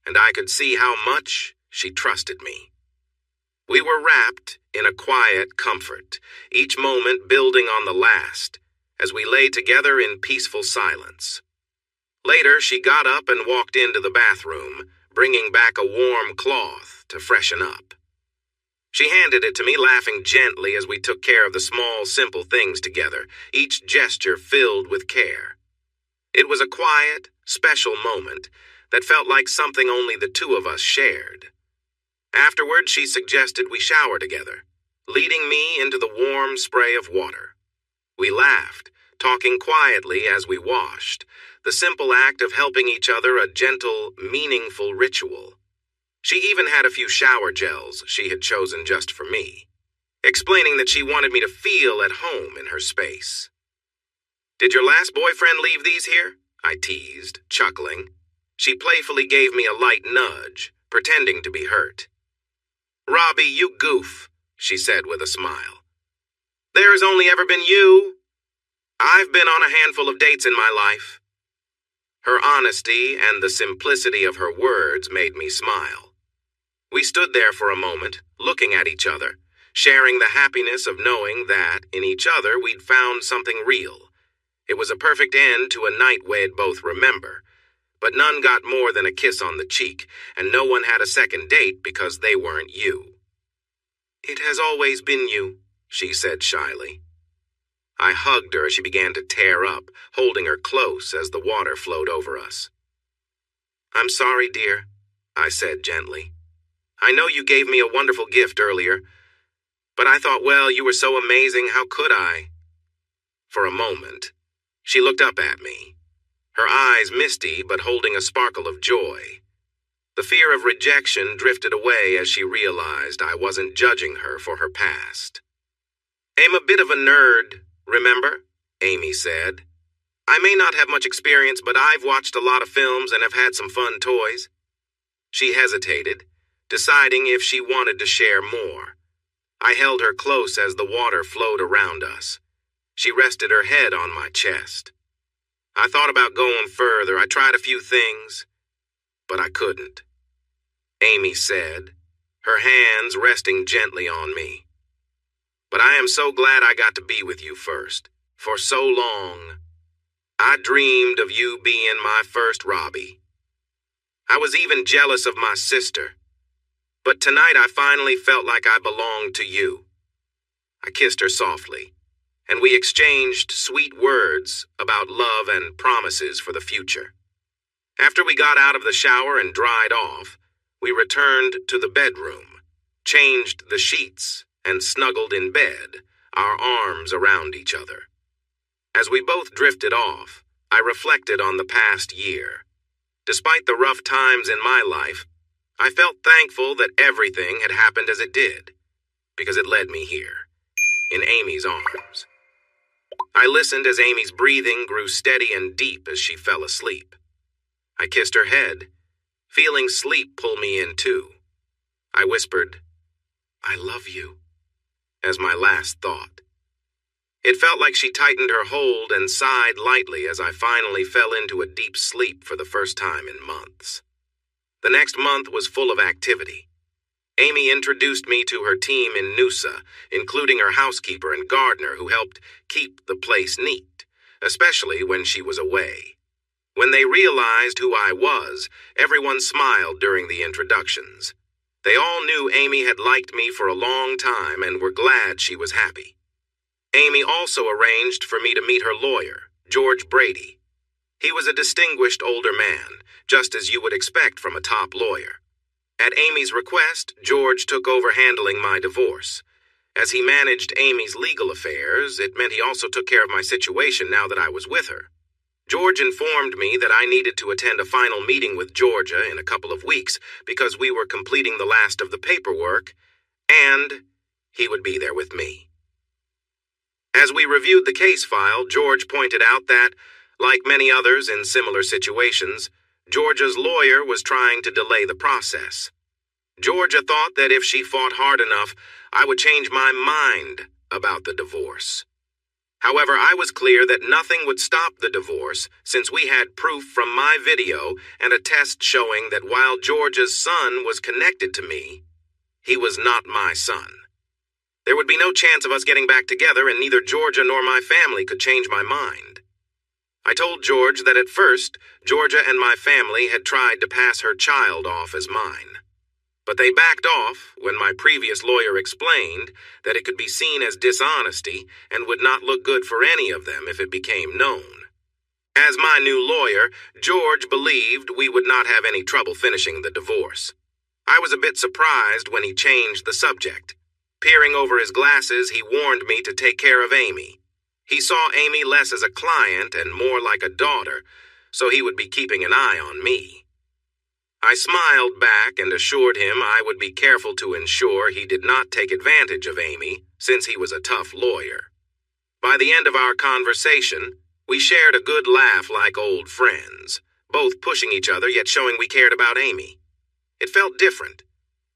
and I could see how much she trusted me. We were wrapped in a quiet comfort, each moment building on the last, as we lay together in peaceful silence. Later, she got up and walked into the bathroom, bringing back a warm cloth to freshen up. She handed it to me, laughing gently as we took care of the small, simple things together, each gesture filled with care. It was a quiet, special moment that felt like something only the two of us shared. Afterward, she suggested we shower together, leading me into the warm spray of water. We laughed, talking quietly as we washed, the simple act of helping each other a gentle, meaningful ritual. She even had a few shower gels she had chosen just for me, explaining that she wanted me to feel at home in her space. "Did your last boyfriend leave these here?" I teased, chuckling. She playfully gave me a light nudge, pretending to be hurt. "Robbie, you goof," she said with a smile. "There has only ever been you. I've been on a handful of dates in my life." Her honesty and the simplicity of her words made me smile. We stood there for a moment, looking at each other, sharing the happiness of knowing that, in each other, we'd found something real. It was a perfect end to a night we'd both remember, but none got more than a kiss on the cheek, and no one had a second date because they weren't you. "It has always been you," she said shyly. I hugged her as she began to tear up, holding her close as the water flowed over us. "I'm sorry, dear," I said gently. "I know you gave me a wonderful gift earlier, but I thought, well, you were so amazing, how could I?" For a moment, she looked up at me, her eyes misty but holding a sparkle of joy. The fear of rejection drifted away as she realized I wasn't judging her for her past. "I'm a bit of a nerd, remember?" Amy said. "I may not have much experience, but I've watched a lot of films and have had some fun toys." She hesitated, deciding if she wanted to share more. I held her close as the water flowed around us. She rested her head on my chest. I thought about going further. I tried a few things, but I couldn't. Amy said, her hands resting gently on me. "But I am so glad I got to be with you first. For so long, I dreamed of you being my first Robbie. I was even jealous of my sister. But tonight I finally felt like I belonged to you." I kissed her softly, and we exchanged sweet words about love and promises for the future. After we got out of the shower and dried off, we returned to the bedroom, changed the sheets, and snuggled in bed, our arms around each other. As we both drifted off, I reflected on the past year. Despite the rough times in my life, I felt thankful that everything had happened as it did, because it led me here, in Amy's arms. I listened as Amy's breathing grew steady and deep as she fell asleep. I kissed her head, feeling sleep pull me in too. I whispered, "I love you," as my last thought. It felt like she tightened her hold and sighed lightly as I finally fell into a deep sleep for the first time in months. The next month was full of activity. Amy introduced me to her team in Noosa, including her housekeeper and gardener who helped keep the place neat, especially when she was away. When they realized who I was, everyone smiled during the introductions. They all knew Amy had liked me for a long time and were glad she was happy. Amy also arranged for me to meet her lawyer, George Brady. He was a distinguished older man, just as you would expect from a top lawyer. At Amy's request, George took over handling my divorce. As he managed Amy's legal affairs, it meant he also took care of my situation now that I was with her. George informed me that I needed to attend a final meeting with Georgia in a couple of weeks because we were completing the last of the paperwork, and he would be there with me. As we reviewed the case file, George pointed out that, like many others in similar situations, Georgia's lawyer was trying to delay the process. Georgia thought that if she fought hard enough, I would change my mind about the divorce. However, I was clear that nothing would stop the divorce since we had proof from my video and a test showing that while Georgia's son was connected to me, he was not my son. There would be no chance of us getting back together, and neither Georgia nor my family could change my mind. I told George that at first, Georgia and my family had tried to pass her child off as mine. But they backed off when my previous lawyer explained that it could be seen as dishonesty and would not look good for any of them if it became known. As my new lawyer, George believed we would not have any trouble finishing the divorce. I was a bit surprised when he changed the subject. Peering over his glasses, he warned me to take care of Amy. He saw Amy less as a client and more like a daughter, so he would be keeping an eye on me. I smiled back and assured him I would be careful to ensure he did not take advantage of Amy, since he was a tough lawyer. By the end of our conversation, we shared a good laugh like old friends, both pushing each other yet showing we cared about Amy. It felt different,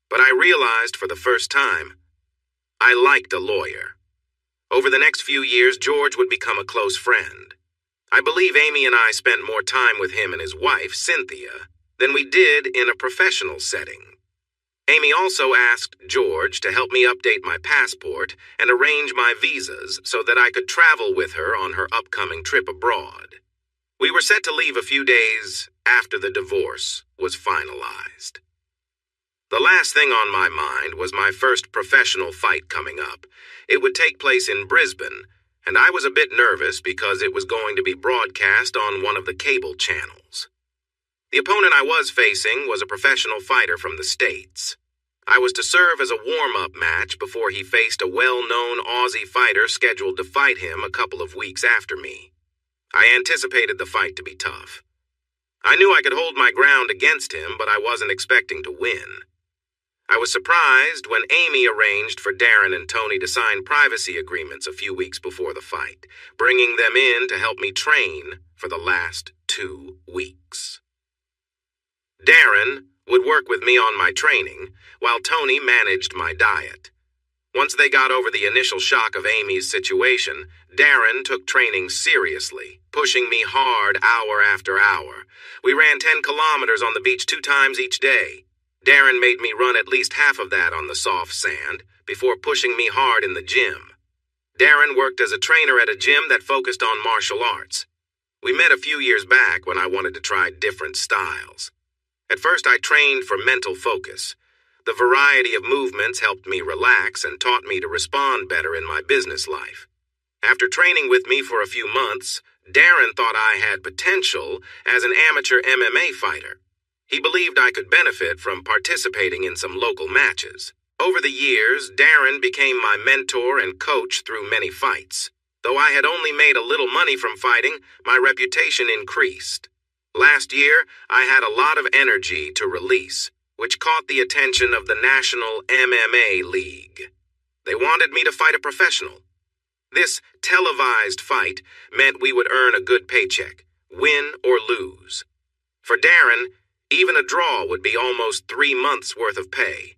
but I realized for the first time, I liked a lawyer. Over the next few years, George would become a close friend. I believe Amy and I spent more time with him and his wife, Cynthia, than we did in a professional setting. Amy also asked George to help me update my passport and arrange my visas so that I could travel with her on her upcoming trip abroad. We were set to leave a few days after the divorce was finalized. The last thing on my mind was my first professional fight coming up. It would take place in Brisbane, and I was a bit nervous because it was going to be broadcast on one of the cable channels. The opponent I was facing was a professional fighter from the States. I was to serve as a warm-up match before he faced a well-known Aussie fighter scheduled to fight him a couple of weeks after me. I anticipated the fight to be tough. I knew I could hold my ground against him, but I wasn't expecting to win. I was surprised when Amy arranged for Darren and Tony to sign privacy agreements a few weeks before the fight, bringing them in to help me train for the last 2 weeks. Darren would work with me on my training, while Tony managed my diet. Once they got over the initial shock of Amy's situation, Darren took training seriously, pushing me hard hour after hour. We ran 10 kilometers on the beach 2 times each day. Darren made me run at least half of that on the soft sand before pushing me hard in the gym. Darren worked as a trainer at a gym that focused on martial arts. We met a few years back when I wanted to try different styles. At first, I trained for mental focus. The variety of movements helped me relax and taught me to respond better in my business life. After training with me for a few months, Darren thought I had potential as an amateur MMA fighter. He believed I could benefit from participating in some local matches. Over the years, Darren became my mentor and coach through many fights. Though I had only made a little money from fighting, my reputation increased. Last year, I had a lot of energy to release, which caught the attention of the National MMA League. They wanted me to fight a professional. This televised fight meant we would earn a good paycheck, win or lose. For Darren, even a draw would be almost 3 months' worth of pay.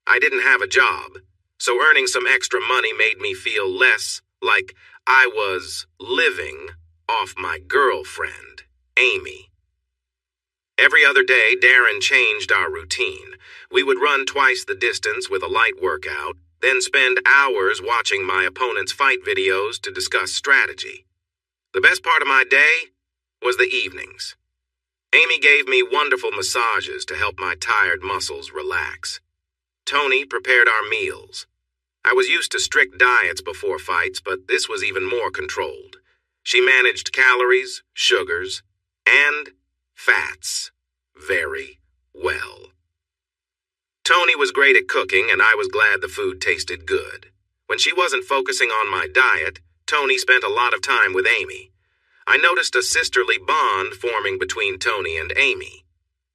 I didn't have a job, so earning some extra money made me feel less like I was living off my girlfriend, Amy. Every other day, Darren changed our routine. We would run twice the distance with a light workout, then spend hours watching my opponent's fight videos to discuss strategy. The best part of my day was the evenings. Amy gave me wonderful massages to help my tired muscles relax. Tony prepared our meals. I was used to strict diets before fights, but this was even more controlled. She managed calories, sugars, and fats very well. Tony was great at cooking, and I was glad the food tasted good. When she wasn't focusing on my diet, Tony spent a lot of time with Amy. I noticed a sisterly bond forming between Tony and Amy.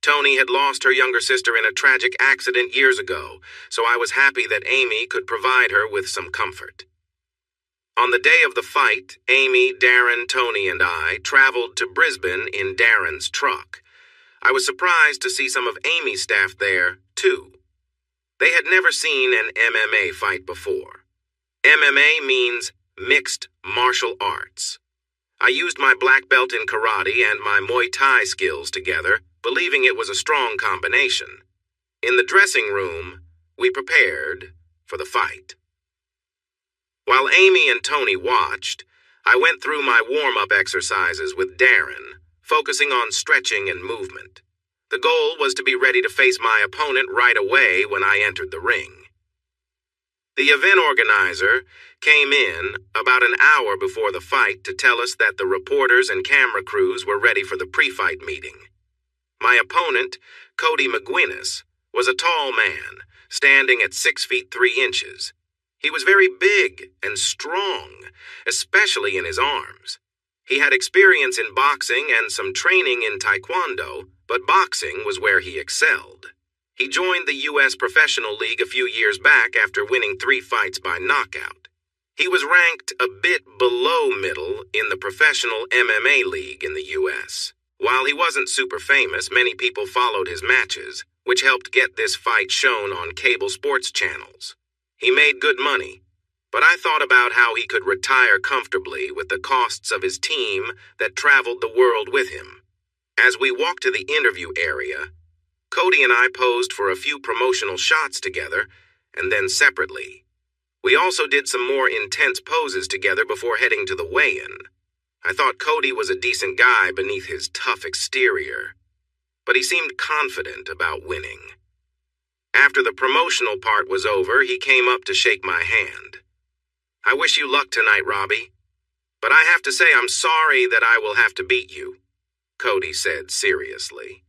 Tony had lost her younger sister in a tragic accident years ago, so I was happy that Amy could provide her with some comfort. On the day of the fight, Amy, Darren, Tony, and I traveled to Brisbane in Darren's truck. I was surprised to see some of Amy's staff there, too. They had never seen an MMA fight before. MMA means mixed martial arts. I used my black belt in karate and my Muay Thai skills together, believing it was a strong combination. In the dressing room, we prepared for the fight. While Amy and Tony watched, I went through my warm-up exercises with Darren, focusing on stretching and movement. The goal was to be ready to face my opponent right away when I entered the ring. The event organizer came in about an hour before the fight to tell us that the reporters and camera crews were ready for the pre-fight meeting. My opponent, Cody McGuinness, was a tall man, standing at 6 feet 3 inches. He was very big and strong, especially in his arms. He had experience in boxing and some training in taekwondo, but boxing was where he excelled. He joined the U.S. Professional League a few years back after winning 3 fights by knockout. He was ranked a bit below middle in the Professional MMA League in the U.S. While he wasn't super famous, many people followed his matches, which helped get this fight shown on cable sports channels. He made good money, but I thought about how he could retire comfortably with the costs of his team that traveled the world with him. As we walked to the interview area, Cody and I posed for a few promotional shots together, and then separately. We also did some more intense poses together before heading to the weigh-in. I thought Cody was a decent guy beneath his tough exterior, but he seemed confident about winning. After the promotional part was over, he came up to shake my hand. "I wish you luck tonight, Robbie, but I have to say I'm sorry that I will have to beat you," Cody said seriously.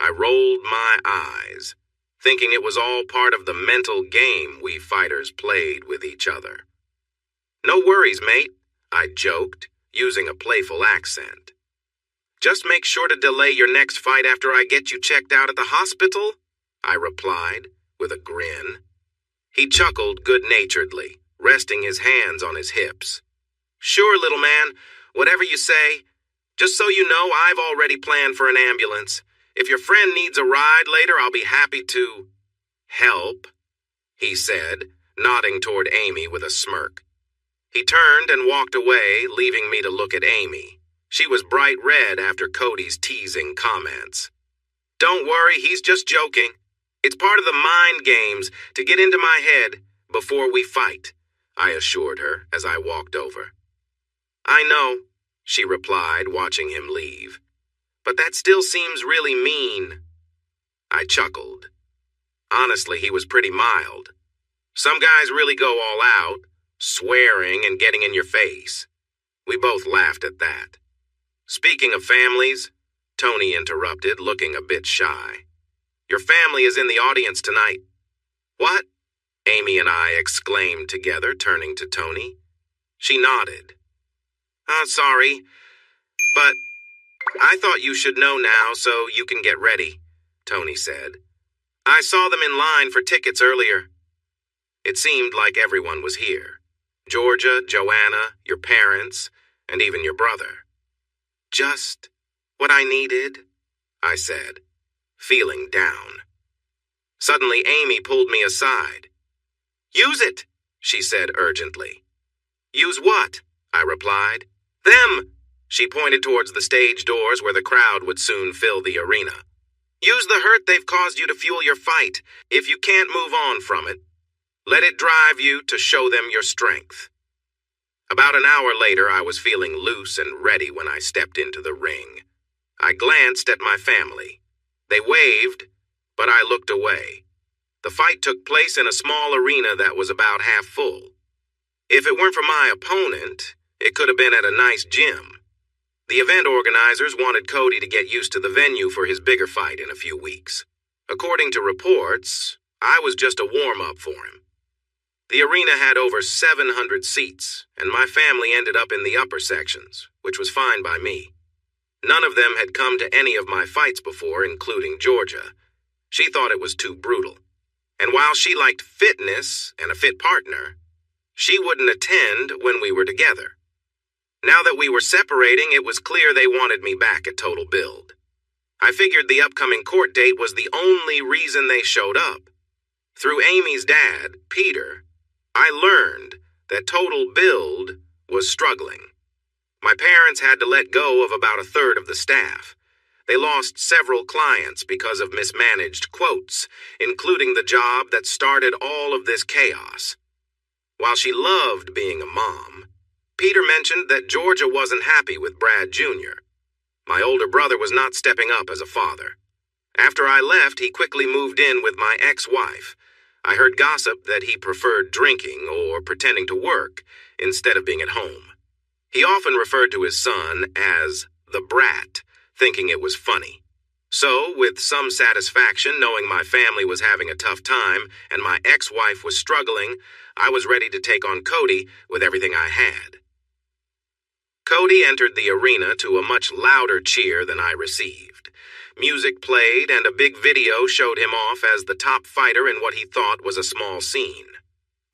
I rolled my eyes, thinking it was all part of the mental game we fighters played with each other. "No worries, mate," I joked, using a playful accent. "Just make sure to delay your next fight after I get you checked out at the hospital," I replied, with a grin. He chuckled good-naturedly, resting his hands on his hips. "Sure, little man, whatever you say. Just so you know, I've already planned for an ambulance. If your friend needs a ride later, I'll be happy to help," he said, nodding toward Amy with a smirk. He turned and walked away, leaving me to look at Amy. She was bright red after Cody's teasing comments. "Don't worry, he's just joking. It's part of the mind games to get into my head before we fight," I assured her as I walked over. "I know," she replied, watching him leave. "But that still seems really mean." I chuckled. Honestly, he was pretty mild. Some guys really go all out, swearing and getting in your face. We both laughed at that. "Speaking of families," Tony interrupted, looking a bit shy. "Your family is in the audience tonight." "What?" Amy and I exclaimed together, turning to Tony. She nodded. Sorry, but I thought you should know now so you can get ready," Tony said. I saw them in line for tickets earlier. It seemed like everyone was here. Georgia, Joanna, your parents, and even your brother. Just what I needed, I said, feeling down. Suddenly, Amy pulled me aside. Use it, she said urgently. Use what? I replied. Them! She pointed towards the stage doors where the crowd would soon fill the arena. Use the hurt they've caused you to fuel your fight. If you can't move on from it, let it drive you to show them your strength. About an hour later, I was feeling loose and ready when I stepped into the ring. I glanced at my family. They waved, but I looked away. The fight took place in a small arena that was about half full. If it weren't for my opponent, it could have been at a nice gym. The event organizers wanted Cody to get used to the venue for his bigger fight in a few weeks. According to reports, I was just a warm-up for him. The arena had over 700 seats, and my family ended up in the upper sections, which was fine by me. None of them had come to any of my fights before, including Georgia. She thought it was too brutal. And while she liked fitness and a fit partner, she wouldn't attend when we were together. Now that we were separating, it was clear they wanted me back at Total Build. I figured the upcoming court date was the only reason they showed up. Through Amy's dad, Peter, I learned that Total Build was struggling. My parents had to let go of about a third of the staff. They lost several clients because of mismanaged quotes, including the job that started all of this chaos. While she loved being a mom, Peter mentioned that Georgia wasn't happy with Brad Jr. My older brother was not stepping up as a father. After I left, he quickly moved in with my ex-wife. I heard gossip that he preferred drinking or pretending to work instead of being at home. He often referred to his son as the brat, thinking it was funny. So, with some satisfaction knowing my family was having a tough time and my ex-wife was struggling, I was ready to take on Cody with everything I had. Cody entered the arena to a much louder cheer than I received. Music played and a big video showed him off as the top fighter in what he thought was a small scene.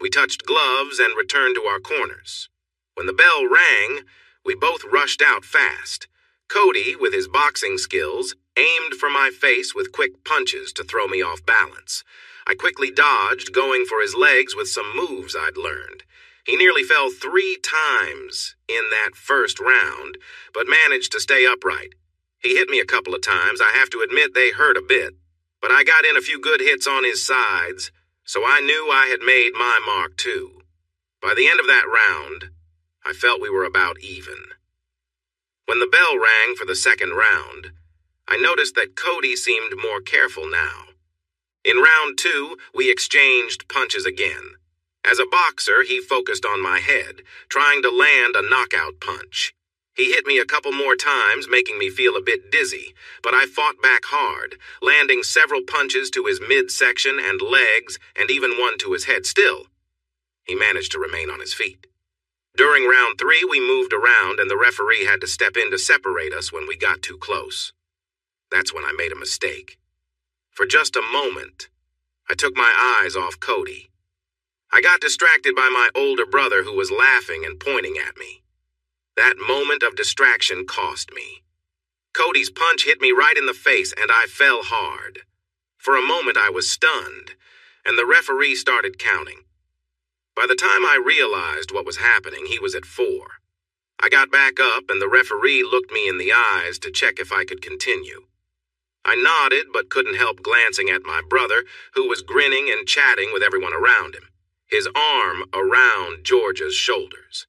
We touched gloves and returned to our corners. When the bell rang, we both rushed out fast. Cody, with his boxing skills, aimed for my face with quick punches to throw me off balance. I quickly dodged, going for his legs with some moves I'd learned. He nearly fell 3 times in that first round, but managed to stay upright. He hit me a couple of times. I have to admit they hurt a bit, but I got in a few good hits on his sides, so I knew I had made my mark too. By the end of that round, I felt we were about even. When the bell rang for the second round, I noticed that Cody seemed more careful now. In round 2, we exchanged punches again. As a boxer, he focused on my head, trying to land a knockout punch. He hit me a couple more times, making me feel a bit dizzy, but I fought back hard, landing several punches to his midsection and legs, and even one to his head. Still, he managed to remain on his feet. During round 3, we moved around, and the referee had to step in to separate us when we got too close. That's when I made a mistake. For just a moment, I took my eyes off Cody. I got distracted by my older brother who was laughing and pointing at me. That moment of distraction cost me. Cody's punch hit me right in the face, and I fell hard. For a moment, I was stunned, and the referee started counting. By the time I realized what was happening, he was at 4. I got back up, and the referee looked me in the eyes to check if I could continue. I nodded, but couldn't help glancing at my brother, who was grinning and chatting with everyone around him, his arm around Georgia's shoulders.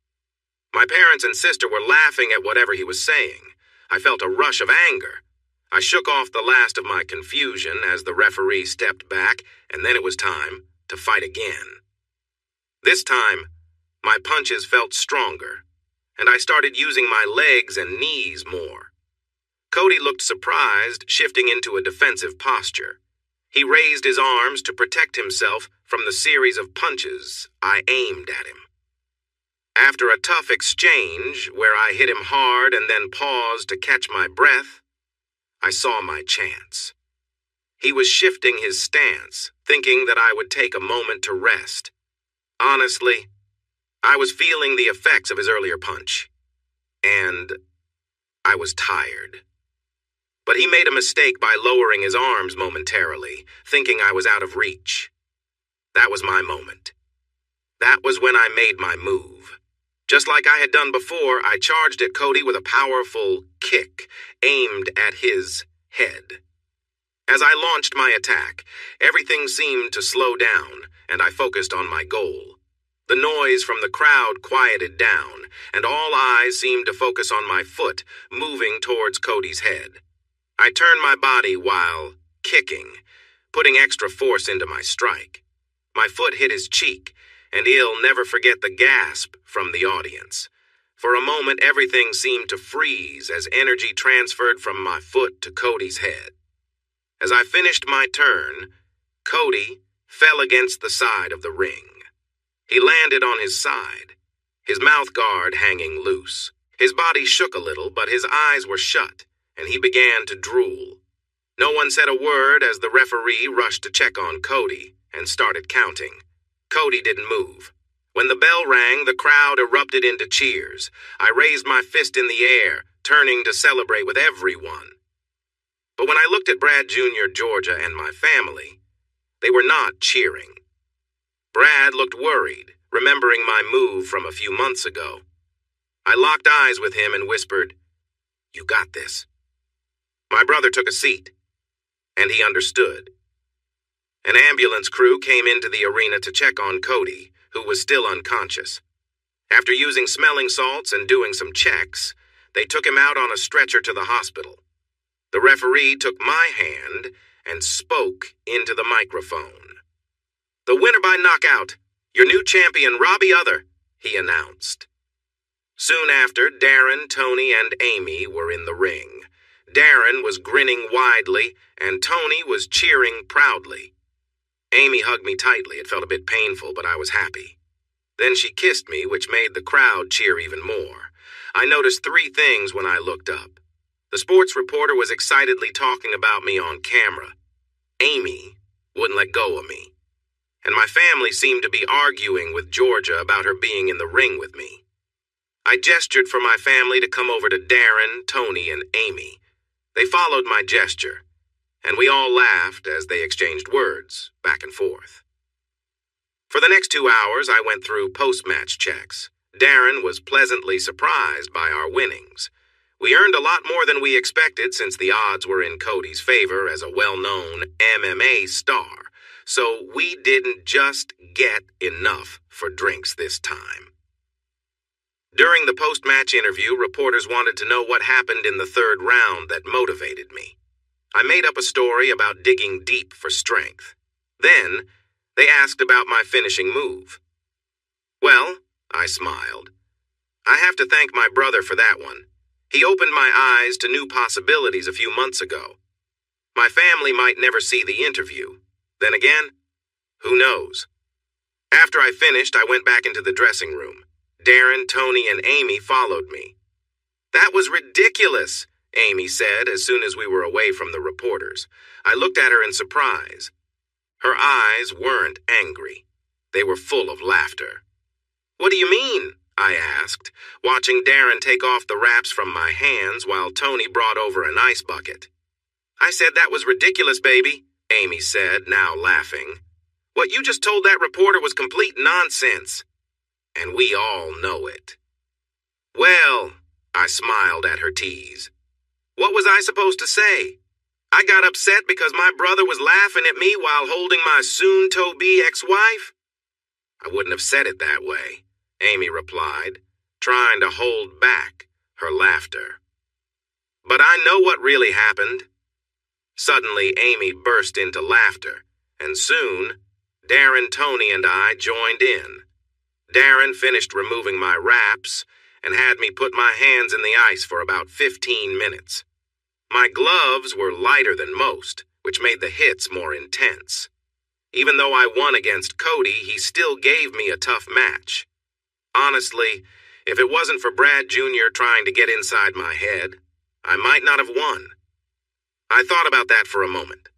My parents and sister were laughing at whatever he was saying. I felt a rush of anger. I shook off the last of my confusion as the referee stepped back, and then it was time to fight again. This time, my punches felt stronger, and I started using my legs and knees more. Cody looked surprised, shifting into a defensive posture. He raised his arms to protect himself from the series of punches I aimed at him. After a tough exchange, where I hit him hard and then paused to catch my breath, I saw my chance. He was shifting his stance, thinking that I would take a moment to rest. Honestly, I was feeling the effects of his earlier punch, and I was tired. But he made a mistake by lowering his arms momentarily, thinking I was out of reach. That was my moment. That was when I made my move. Just like I had done before, I charged at Cody with a powerful kick aimed at his head. As I launched my attack, everything seemed to slow down, and I focused on my goal. The noise from the crowd quieted down, and all eyes seemed to focus on my foot, moving towards Cody's head. I turned my body while kicking, putting extra force into my strike. My foot hit his cheek, and he'll never forget the gasp from the audience. For a moment, everything seemed to freeze as energy transferred from my foot to Cody's head. As I finished my turn, Cody fell against the side of the ring. He landed on his side, his mouth guard hanging loose. His body shook a little, but his eyes were shut, and he began to drool. No one said a word as the referee rushed to check on Cody and started counting. Cody didn't move. When the bell rang, the crowd erupted into cheers. I raised my fist in the air, turning to celebrate with everyone. But when I looked at Brad Jr., Georgia, and my family, they were not cheering. Brad looked worried, remembering my move from a few months ago. I locked eyes with him and whispered, "You got this." My brother took a seat, and he understood. An ambulance crew came into the arena to check on Cody, who was still unconscious. After using smelling salts and doing some checks, they took him out on a stretcher to the hospital. The referee took my hand and spoke into the microphone. "The winner by knockout, your new champion, Robbie Other," he announced. Soon after, Darren, Tony, and Amy were in the ring. Darren was grinning widely, and Tony was cheering proudly. Amy hugged me tightly. It felt a bit painful, but I was happy. Then she kissed me, which made the crowd cheer even more. I noticed 3 things when I looked up. The sports reporter was excitedly talking about me on camera. Amy wouldn't let go of me. And my family seemed to be arguing with Georgia about her being in the ring with me. I gestured for my family to come over to Darren, Tony, and Amy. They followed my gesture, and we all laughed as they exchanged words back and forth. For the next 2 hours, I went through post-match checks. Darren was pleasantly surprised by our winnings. We earned a lot more than we expected since the odds were in Cody's favor as a well-known MMA star, so we didn't just get enough for drinks this time. During the post-match interview, reporters wanted to know what happened in the 3rd round that motivated me. I made up a story about digging deep for strength. Then, they asked about my finishing move. Well, I smiled. I have to thank my brother for that one. He opened my eyes to new possibilities a few months ago. My family might never see the interview. Then again, who knows? After I finished, I went back into the dressing room. Darren, Tony, and Amy followed me. "That was ridiculous," Amy said as soon as we were away from the reporters. I looked at her in surprise. Her eyes weren't angry. They were full of laughter. "What do you mean?" I asked, watching Darren take off the wraps from my hands while Tony brought over an ice bucket. "I said that was ridiculous, baby," Amy said, now laughing. "What you just told that reporter was complete nonsense. And we all know it." "Well," I smiled at her tease. "What was I supposed to say? I got upset because my brother was laughing at me while holding my soon-to-be ex-wife?" "I wouldn't have said it that way," Amy replied, trying to hold back her laughter. "But I know what really happened." Suddenly, Amy burst into laughter, and soon, Darren, Tony, and I joined in. Darren finished removing my wraps and had me put my hands in the ice for about 15 minutes. My gloves were lighter than most, which made the hits more intense. Even though I won against Cody, he still gave me a tough match. Honestly, if it wasn't for Brad Jr. trying to get inside my head, I might not have won. I thought about that for a moment.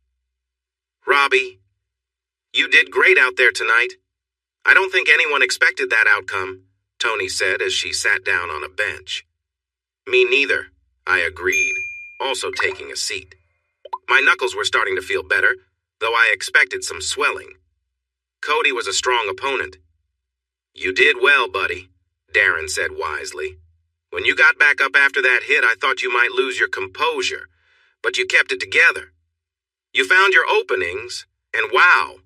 Robbie, you did great out there tonight. I don't think anyone expected that outcome, Tony said as she sat down on a bench. Me neither, I agreed, also taking a seat. My knuckles were starting to feel better, though I expected some swelling. Cody was a strong opponent. You did well, buddy, Darren said wisely. When you got back up after that hit, I thought you might lose your composure, but you kept it together. You found your openings, and wow,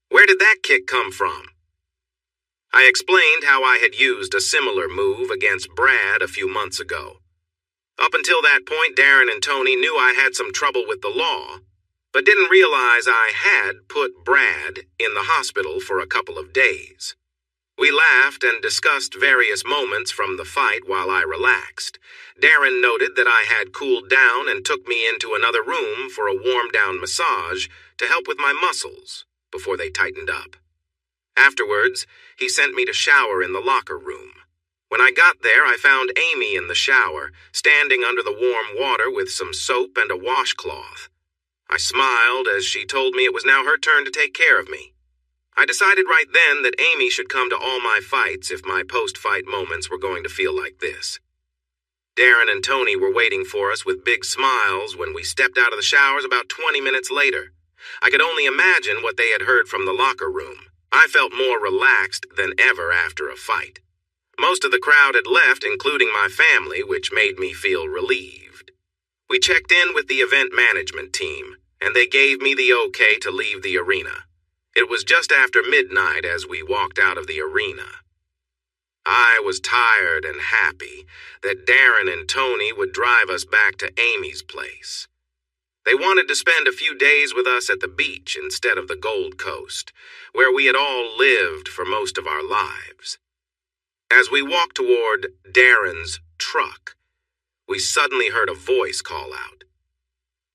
where did that kick come from? I explained how I had used a similar move against Brad a few months ago. Up until that point, Darren and Tony knew I had some trouble with the law, but didn't realize I had put Brad in the hospital for a couple of days. We laughed and discussed various moments from the fight while I relaxed. Darren noted that I had cooled down and took me into another room for a warm-down massage to help with my muscles before they tightened up. Afterwards, he sent me to shower in the locker room. When I got there, I found Amy in the shower, standing under the warm water with some soap and a washcloth. I smiled as she told me it was now her turn to take care of me. I decided right then that Amy should come to all my fights if my post-fight moments were going to feel like this. Darren and Tony were waiting for us with big smiles when we stepped out of the showers about 20 minutes later. I could only imagine what they had heard from the locker room. I felt more relaxed than ever after a fight. Most of the crowd had left, including my family, which made me feel relieved. We checked in with the event management team, and they gave me the okay to leave the arena. It was just after midnight as we walked out of the arena. I was tired and happy that Darren and Tony would drive us back to Amy's place. They wanted to spend a few days with us at the beach instead of the Gold Coast, where we had all lived for most of our lives. As we walked toward Darren's truck, we suddenly heard a voice call out.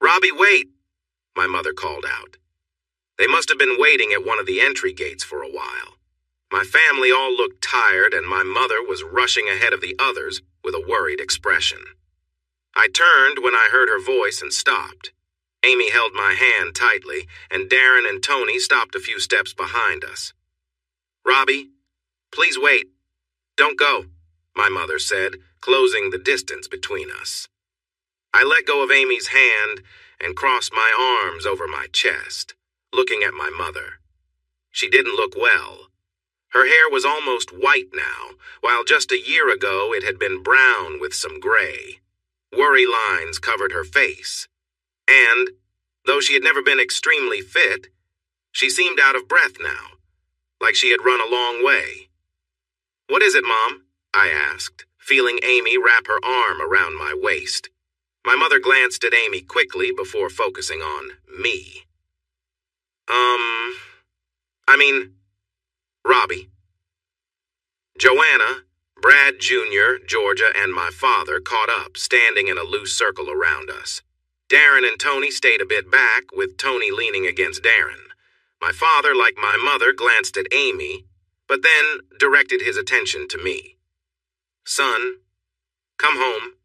"Robbie, wait!" my mother called out. They must have been waiting at one of the entry gates for a while. My family all looked tired, and my mother was rushing ahead of the others with a worried expression. I turned when I heard her voice and stopped. Amy held my hand tightly, and Darren and Tony stopped a few steps behind us. "Robbie, please wait. Don't go," my mother said, closing the distance between us. I let go of Amy's hand and crossed my arms over my chest, looking at my mother. She didn't look well. Her hair was almost white now, while just a year ago it had been brown with some gray. Worry lines covered her face. And, though she had never been extremely fit, she seemed out of breath now, like she had run a long way. "What is it, Mom?" I asked, feeling Amy wrap her arm around my waist. My mother glanced at Amy quickly before focusing on me. Robbie. Joanna, Brad Jr., Georgia, and my father caught up, standing in a loose circle around us. Darren and Tony stayed a bit back, with Tony leaning against Darren. My father, like my mother, glanced at Amy, but then directed his attention to me. "Son, come home.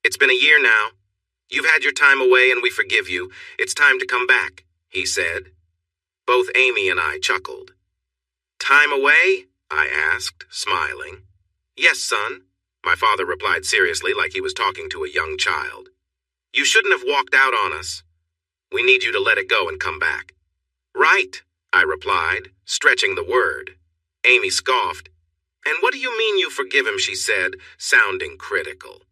It's been a year now. You've had your time away and we forgive you. It's time to come back," he said. Both Amy and I chuckled. "Time away?" I asked, smiling. "Yes, son," my father replied seriously like he was talking to a young child. "You shouldn't have walked out on us. We need you to let it go and come back." "Right," I replied, stretching the word. Amy scoffed. "And what do you mean you forgive him?" she said, sounding critical.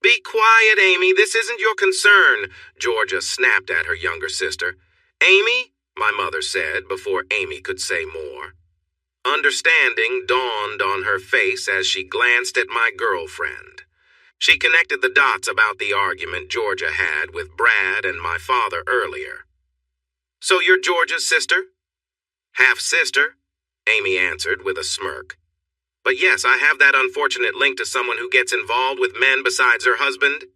"Be quiet, Amy. This isn't your concern," Georgia snapped at her younger sister. "Amy," my mother said before Amy could say more. Understanding dawned on her face as she glanced at my girlfriend. She connected the dots about the argument Georgia had with Brad and my father earlier. "So you're Georgia's sister?" "Half-sister," Amy answered with a smirk. "But yes, I have that unfortunate link to someone who gets involved with men besides her husband."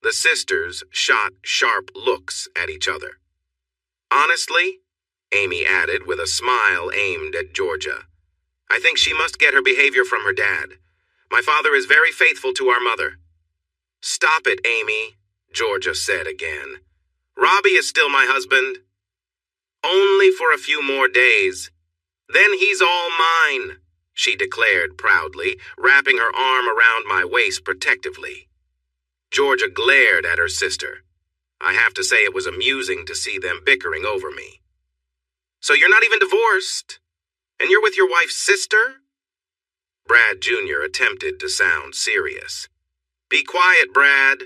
The sisters shot sharp looks at each other. "Honestly," Amy added with a smile aimed at Georgia, "I think she must get her behavior from her dad. My father is very faithful to our mother." "Stop it, Amy," Georgia said again. "Robbie is still my husband." Only for a few more days. Then he's all mine, she declared proudly, wrapping her arm around my waist protectively. Georgia glared at her sister. I have to say it was amusing to see them bickering over me. So you're not even divorced? And you're with your wife's sister? Brad Jr. attempted to sound serious. Be quiet, Brad,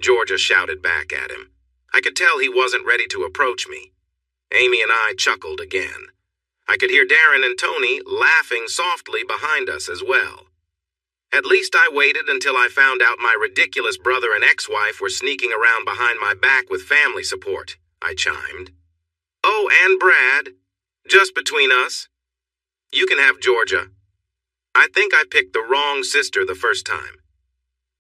Georgia shouted back at him. I could tell he wasn't ready to approach me. Amy and I chuckled again. I could hear Darren and Tony laughing softly behind us as well. At least I waited until I found out my ridiculous brother and ex-wife were sneaking around behind my back with family support, I chimed. Oh, and Brad, just between us. You can have Georgia. I think I picked the wrong sister the first time.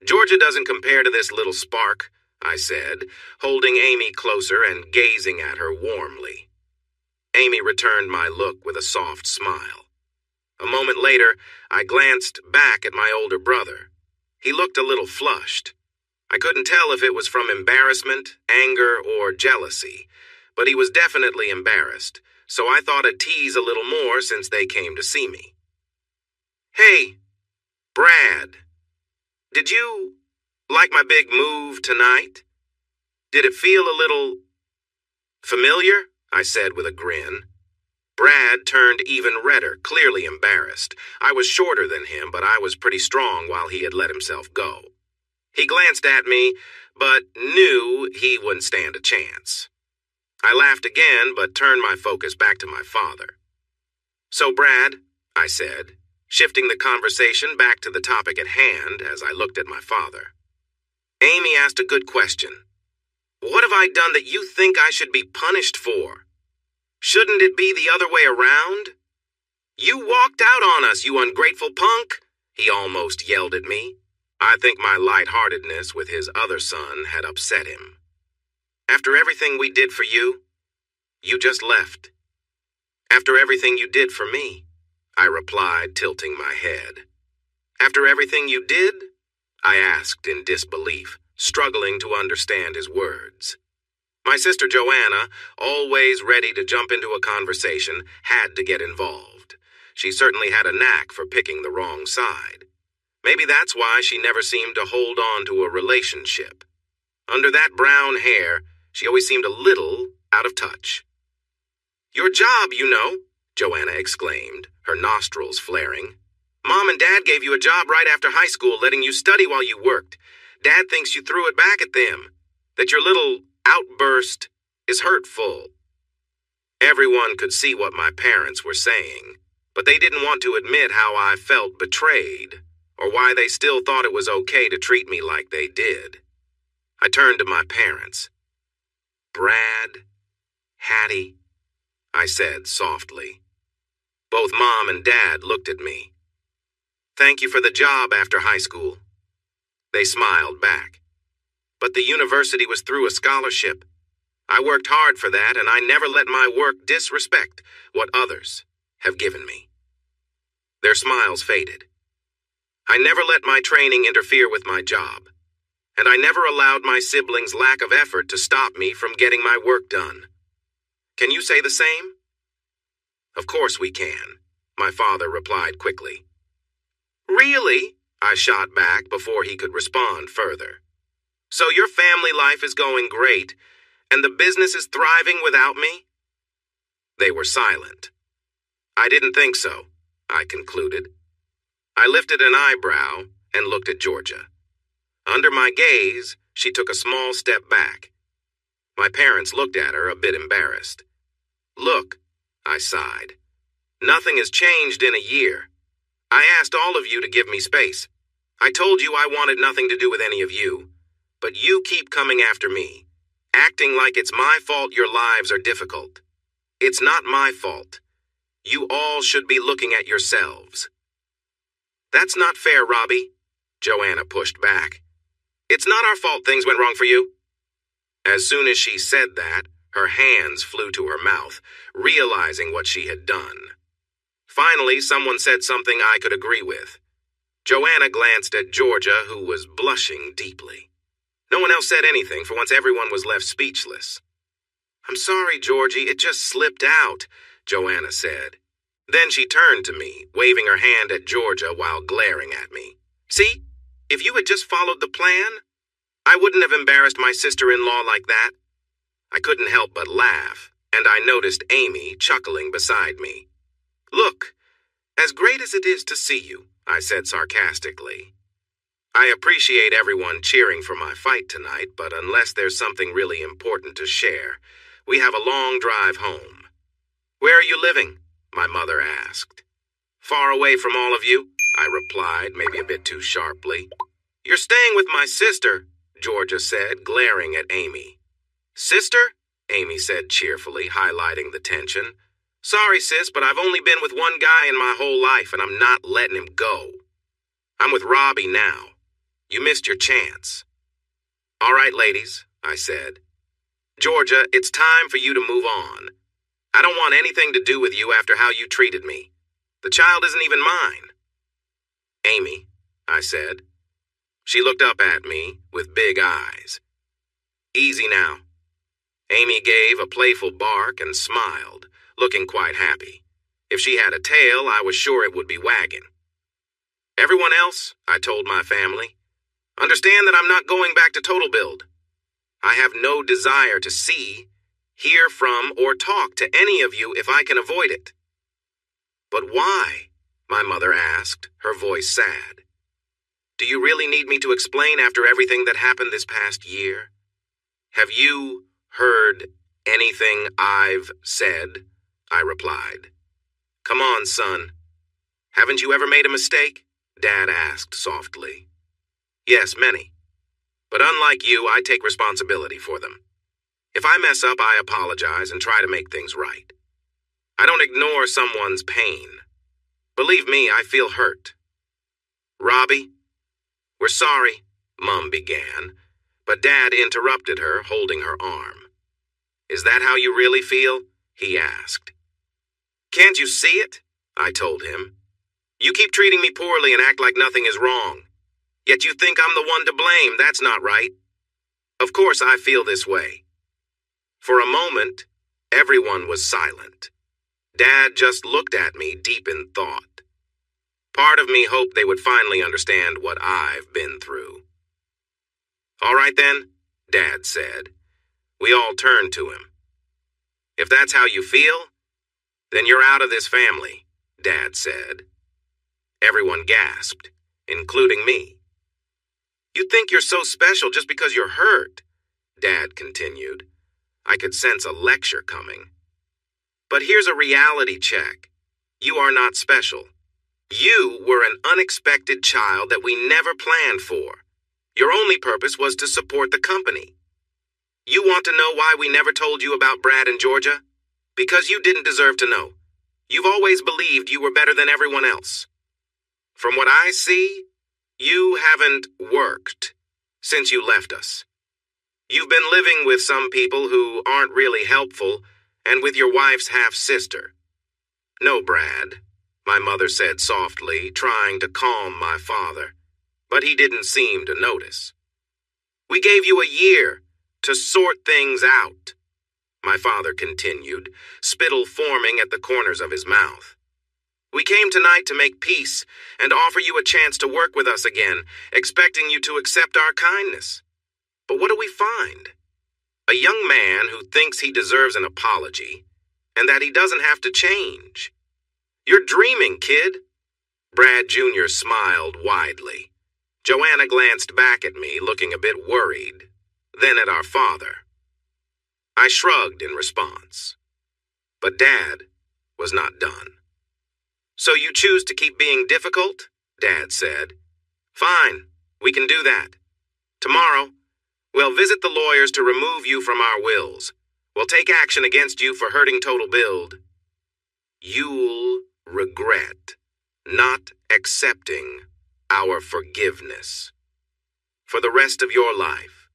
Georgia doesn't compare to this little spark, I said, holding Amy closer and gazing at her warmly. Amy returned my look with a soft smile. A moment later, I glanced back at my older brother. He looked a little flushed. I couldn't tell if it was from embarrassment, anger, or jealousy, but he was definitely embarrassed, so I thought I'd tease a little more since they came to see me. Hey, Brad, did you like my big move tonight? Did it feel a little familiar? I said with a grin. Brad turned even redder, clearly embarrassed. I was shorter than him, but I was pretty strong while he had let himself go. He glanced at me, but knew he wouldn't stand a chance. I laughed again, but turned my focus back to my father. So, Brad, I said, shifting the conversation back to the topic at hand as I looked at my father. Amy asked a good question. What have I done that you think I should be punished for? Shouldn't it be the other way around? You walked out on us, you ungrateful punk, he almost yelled at me. I think my lightheartedness with his other son had upset him. After everything we did for you, you just left. After everything you did for me, I replied, tilting my head. After everything you did? I asked in disbelief, struggling to understand his words. My sister Joanna, always ready to jump into a conversation, had to get involved. She certainly had a knack for picking the wrong side. Maybe that's why she never seemed to hold on to a relationship. Under that brown hair, she always seemed a little out of touch. Your job, you know, Joanna exclaimed, her nostrils flaring. Mom and Dad gave you a job right after high school, letting you study while you worked. Dad thinks you threw it back at them, that your little outburst is hurtful. Everyone could see what my parents were saying, but they didn't want to admit how I felt betrayed, or why they still thought it was okay to treat me like they did. I turned to my parents. Brad, Hattie, I said softly. Both Mom and Dad looked at me. Thank you for the job after high school. They smiled back. But the university was through a scholarship. I worked hard for that, and I never let my work disrespect what others have given me. Their smiles faded. I never let my training interfere with my job, and I never allowed my siblings' lack of effort to stop me from getting my work done. Can you say the same? Of course we can, my father replied quickly. Really? I shot back before he could respond further. So your family life is going great, and the business is thriving without me? They were silent. I didn't think so, I concluded. I lifted an eyebrow and looked at Georgia. Under my gaze, she took a small step back. My parents looked at her a bit embarrassed. Look, I sighed. Nothing has changed in a year. I asked all of you to give me space. I told you I wanted nothing to do with any of you. But you keep coming after me, acting like it's my fault your lives are difficult. It's not my fault. You all should be looking at yourselves. That's not fair, Robbie, Joanna pushed back. It's not our fault things went wrong for you. As soon as she said that, her hands flew to her mouth, realizing what she had done. Finally, someone said something I could agree with. Joanna glanced at Georgia, who was blushing deeply. No one else said anything, for once everyone was left speechless. I'm sorry, Georgie, it just slipped out, Joanna said. Then she turned to me, waving her hand at Georgia while glaring at me. See, if you had just followed the plan, I wouldn't have embarrassed my sister-in-law like that. I couldn't help but laugh, and I noticed Amy chuckling beside me. Look, as great as it is to see you, I said sarcastically. I appreciate everyone cheering for my fight tonight, but unless there's something really important to share, we have a long drive home. Where are you living? My mother asked. Far away from all of you, I replied, maybe a bit too sharply. You're staying with my sister, Georgia said, glaring at Amy. Sister? Amy said cheerfully, highlighting the tension. Sorry, sis, but I've only been with one guy in my whole life, and I'm not letting him go. I'm with Robbie now. You missed your chance. All right, ladies, I said. Georgia, it's time for you to move on. I don't want anything to do with you after how you treated me. The child isn't even mine. Amy, I said. She looked up at me with big eyes. Easy now. Amy gave a playful bark and smiled, looking quite happy. If she had a tail, I was sure it would be wagging. Everyone else, I told my family, understand that I'm not going back to Total Build. I have no desire to see, hear from, or talk to any of you if I can avoid it. But why? My mother asked, her voice sad. Do you really need me to explain after everything that happened this past year? Have you heard anything I've said? I replied. Come on, son. Haven't you ever made a mistake? Dad asked softly. Yes, many. But unlike you, I take responsibility for them. If I mess up, I apologize and try to make things right. I don't ignore someone's pain. Believe me, I feel hurt. Robbie, we're sorry, Mom began, but Dad interrupted her, holding her arm. Is that how you really feel? He asked. Can't you see it? I told him. You keep treating me poorly and act like nothing is wrong. Yet you think I'm the one to blame. That's not right. Of course I feel this way. For a moment, everyone was silent. Dad just looked at me deep in thought. Part of me hoped they would finally understand what I've been through. All right then, Dad said. We all turned to him. If that's how you feel, then you're out of this family, Dad said. Everyone gasped, including me. You think you're so special just because you're hurt, Dad continued. I could sense a lecture coming. But here's a reality check. You are not special. You were an unexpected child that we never planned for. Your only purpose was to support the company. You want to know why we never told you about Brad and Georgia? Because you didn't deserve to know. You've always believed you were better than everyone else. From what I see, you haven't worked since you left us. You've been living with some people who aren't really helpful and with your wife's half-sister. No, Brad, my mother said softly, trying to calm my father, but he didn't seem to notice. We gave you a year to sort things out, my father continued, spittle forming at the corners of his mouth. We came tonight to make peace and offer you a chance to work with us again, expecting you to accept our kindness. But what do we find? A young man who thinks he deserves an apology and that he doesn't have to change. You're dreaming, kid. Brad Jr. smiled widely. Joanna glanced back at me, looking a bit worried, then at our father. I shrugged in response. But Dad was not done. So you choose to keep being difficult? Dad said. Fine, we can do that. Tomorrow, we'll visit the lawyers to remove you from our wills. We'll take action against you for hurting Total Build. You'll regret not accepting our forgiveness. For the rest of your life,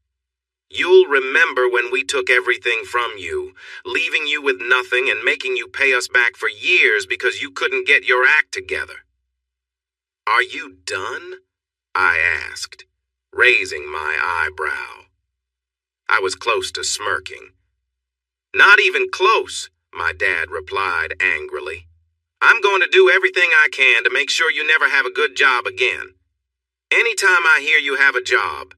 you'll remember when we took everything from you, leaving you with nothing and making you pay us back for years because you couldn't get your act together. Are you done? I asked, raising my eyebrow. I was close to smirking. Not even close, my dad replied angrily. I'm going to do everything I can to make sure you never have a good job again. Anytime I hear you have a job,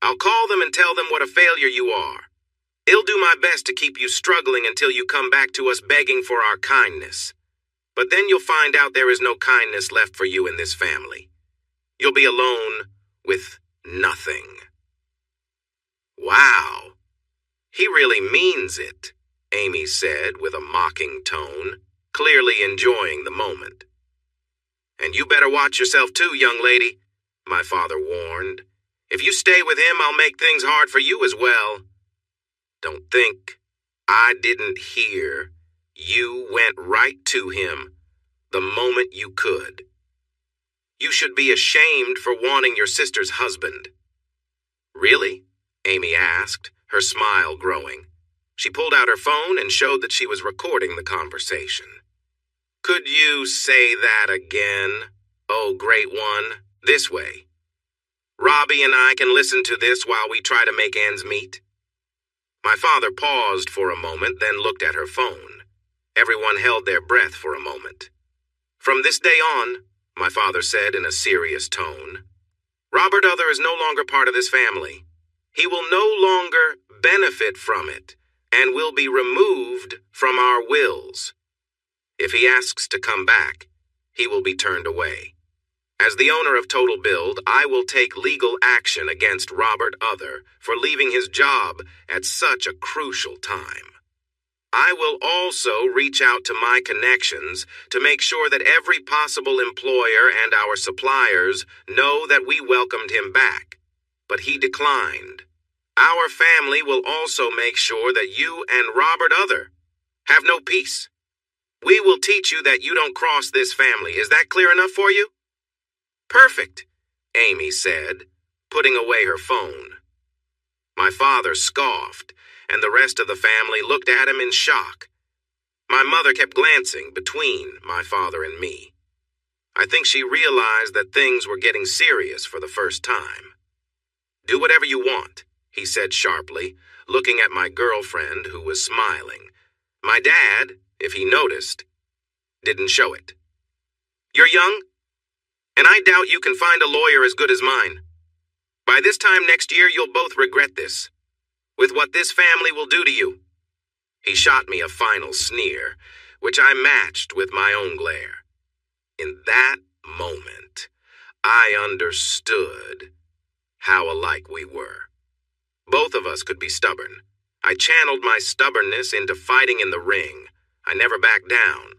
I'll call them and tell them what a failure you are. I'll do my best to keep you struggling until you come back to us begging for our kindness. But then you'll find out there is no kindness left for you in this family. You'll be alone with nothing. Wow. He really means it, Amy said with a mocking tone, clearly enjoying the moment. And you better watch yourself too, young lady, my father warned. If you stay with him, I'll make things hard for you as well. Don't think I didn't hear. You went right to him the moment you could. You should be ashamed for wanting your sister's husband. Really? Amy asked, her smile growing. She pulled out her phone and showed that she was recording the conversation. Could you say that again? Oh, great one. This way. Robbie and I can listen to this while we try to make ends meet. My father paused for a moment, then looked at her phone. Everyone held their breath for a moment. From this day on, my father said in a serious tone, Robert Other is no longer part of this family. He will no longer benefit from it and will be removed from our wills. If he asks to come back, he will be turned away. As the owner of Total Build, I will take legal action against Robert Other for leaving his job at such a crucial time. I will also reach out to my connections to make sure that every possible employer and our suppliers know that we welcomed him back, but he declined. Our family will also make sure that you and Robert Other have no peace. We will teach you that you don't cross this family. Is that clear enough for you? Perfect, Amy said, putting away her phone. My father scoffed, and the rest of the family looked at him in shock. My mother kept glancing between my father and me. I think she realized that things were getting serious for the first time. Do whatever you want, he said sharply, looking at my girlfriend who was smiling. My dad, if he noticed, didn't show it. You're young, and I doubt you can find a lawyer as good as mine. By this time next year, you'll both regret this, with what this family will do to you. He shot me a final sneer, which I matched with my own glare. In that moment, I understood how alike we were. Both of us could be stubborn. I channeled my stubbornness into fighting in the ring. I never backed down.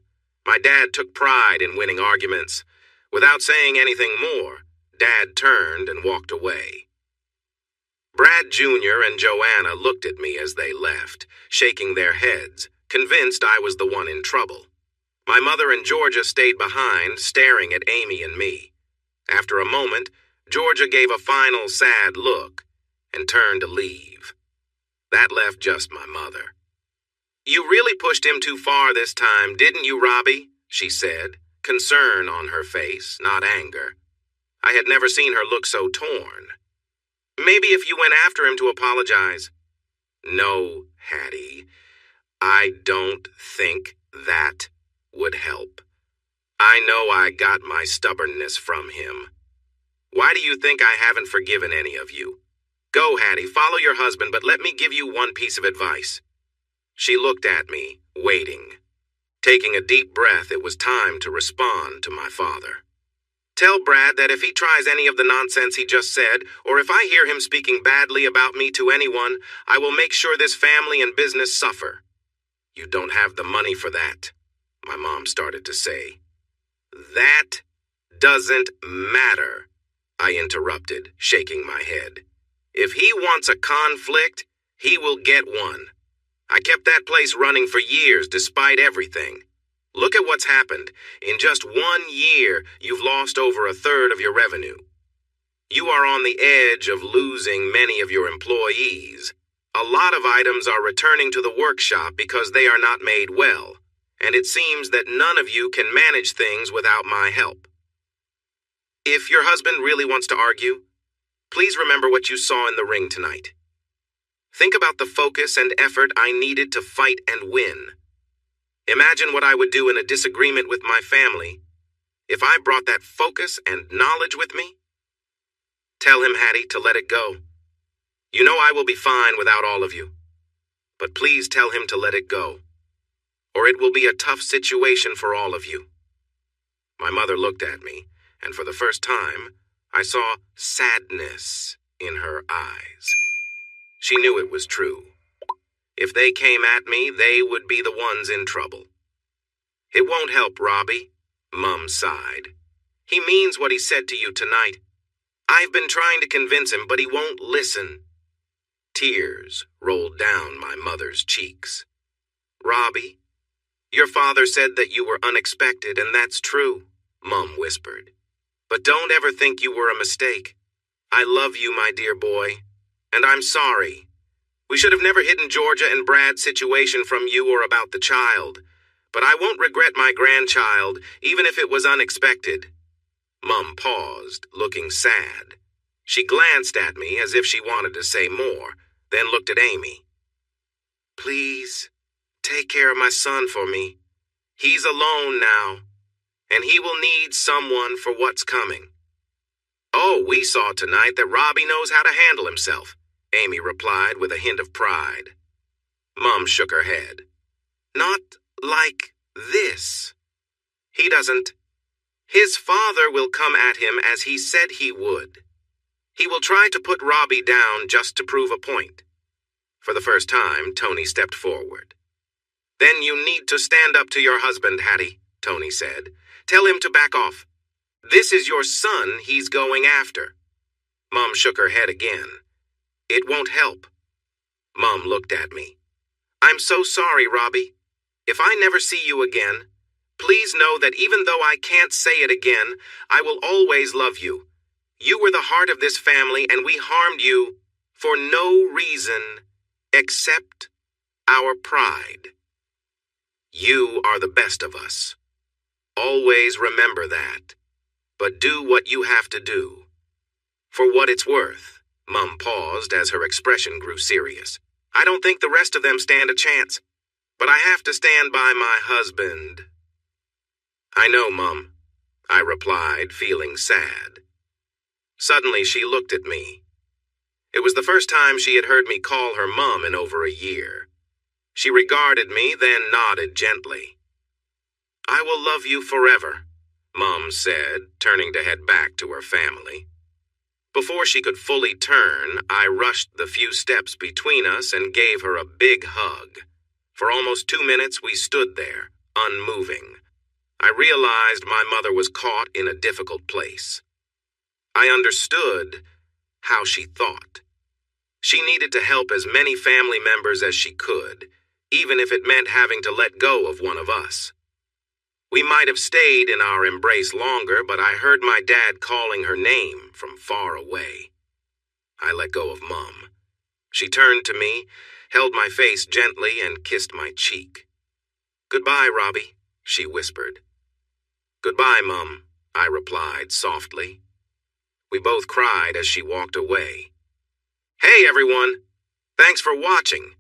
My dad took pride in winning arguments. Without saying anything more, Dad turned and walked away. Brad Jr. and Joanna looked at me as they left, shaking their heads, convinced I was the one in trouble. My mother and Georgia stayed behind, staring at Amy and me. After a moment, Georgia gave a final sad look and turned to leave. That left just my mother. You really pushed him too far this time, didn't you, Robbie? She said, concern on her face, not anger. I had never seen her look so torn. Maybe if you went after him to apologize. No, Hattie, I don't think that would help. I know I got my stubbornness from him. Why do you think I haven't forgiven any of you? Go, Hattie, follow your husband, but let me give you one piece of advice. She looked at me, waiting. Taking a deep breath, it was time to respond to my father. Tell Brad that if he tries any of the nonsense he just said, or if I hear him speaking badly about me to anyone, I will make sure this family and business suffer. You don't have the money for that, my mom started to say. That doesn't matter, I interrupted, shaking my head. If he wants a conflict, he will get one. I kept that place running for years despite everything. Look at what's happened. In just 1 year, you've lost over a third of your revenue. You are on the edge of losing many of your employees. A lot of items are returning to the workshop because they are not made well, and it seems that none of you can manage things without my help. If your husband really wants to argue, please remember what you saw in the ring tonight. Think about the focus and effort I needed to fight and win. Imagine what I would do in a disagreement with my family if I brought that focus and knowledge with me. Tell him, Hattie, to let it go. You know I will be fine without all of you. But please tell him to let it go, or it will be a tough situation for all of you. My mother looked at me, and for the first time, I saw sadness in her eyes. She knew it was true. If they came at me, they would be the ones in trouble. It won't help, Robbie, Mum sighed. He means what he said to you tonight. I've been trying to convince him, but he won't listen. Tears rolled down my mother's cheeks. Robbie, your father said that you were unexpected, and that's true, Mum whispered. But don't ever think you were a mistake. I love you, my dear boy, and I'm sorry. We should have never hidden Georgia and Brad's situation from you or about the child, but I won't regret my grandchild, even if it was unexpected. Mum paused, looking sad. She glanced at me as if she wanted to say more, then looked at Amy. Please, take care of my son for me. He's alone now, and he will need someone for what's coming. Oh, we saw tonight that Robbie knows how to handle himself, Amy replied with a hint of pride. Mum shook her head. Not like this. He doesn't. His father will come at him as he said he would. He will try to put Robbie down just to prove a point. For the first time, Tony stepped forward. Then you need to stand up to your husband, Hattie, Tony said. Tell him to back off. This is your son he's going after. Mum shook her head again. It won't help. Mum looked at me. I'm so sorry, Robbie. If I never see you again, please know that even though I can't say it again, I will always love you. You were the heart of this family, and we harmed you for no reason except our pride. You are the best of us. Always remember that. But do what you have to do. For what it's worth, Mum paused as her expression grew serious. I don't think the rest of them stand a chance, but I have to stand by my husband. I know, Mum, I replied, feeling sad. Suddenly she looked at me. It was the first time she had heard me call her Mum in over a year. She regarded me, then nodded gently. I will love you forever, Mum said, turning to head back to her family. Before she could fully turn, I rushed the few steps between us and gave her a big hug. For almost 2 minutes we stood there, unmoving. I realized my mother was caught in a difficult place. I understood how she thought. She needed to help as many family members as she could, even if it meant having to let go of one of us. We might have stayed in our embrace longer, but I heard my dad calling her name from far away. I let go of Mum. She turned to me, held my face gently, and kissed my cheek. Goodbye, Robbie, she whispered. Goodbye, Mum, I replied softly. We both cried as she walked away. Hey, everyone! Thanks for watching.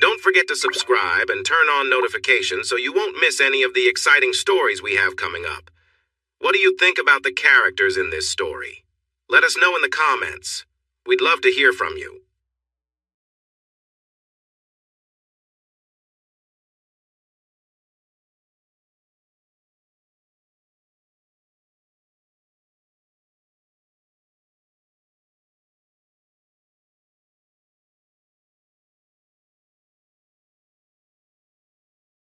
Don't forget to subscribe and turn on notifications so you won't miss any of the exciting stories we have coming up. What do you think about the characters in this story? Let us know in the comments. We'd love to hear from you.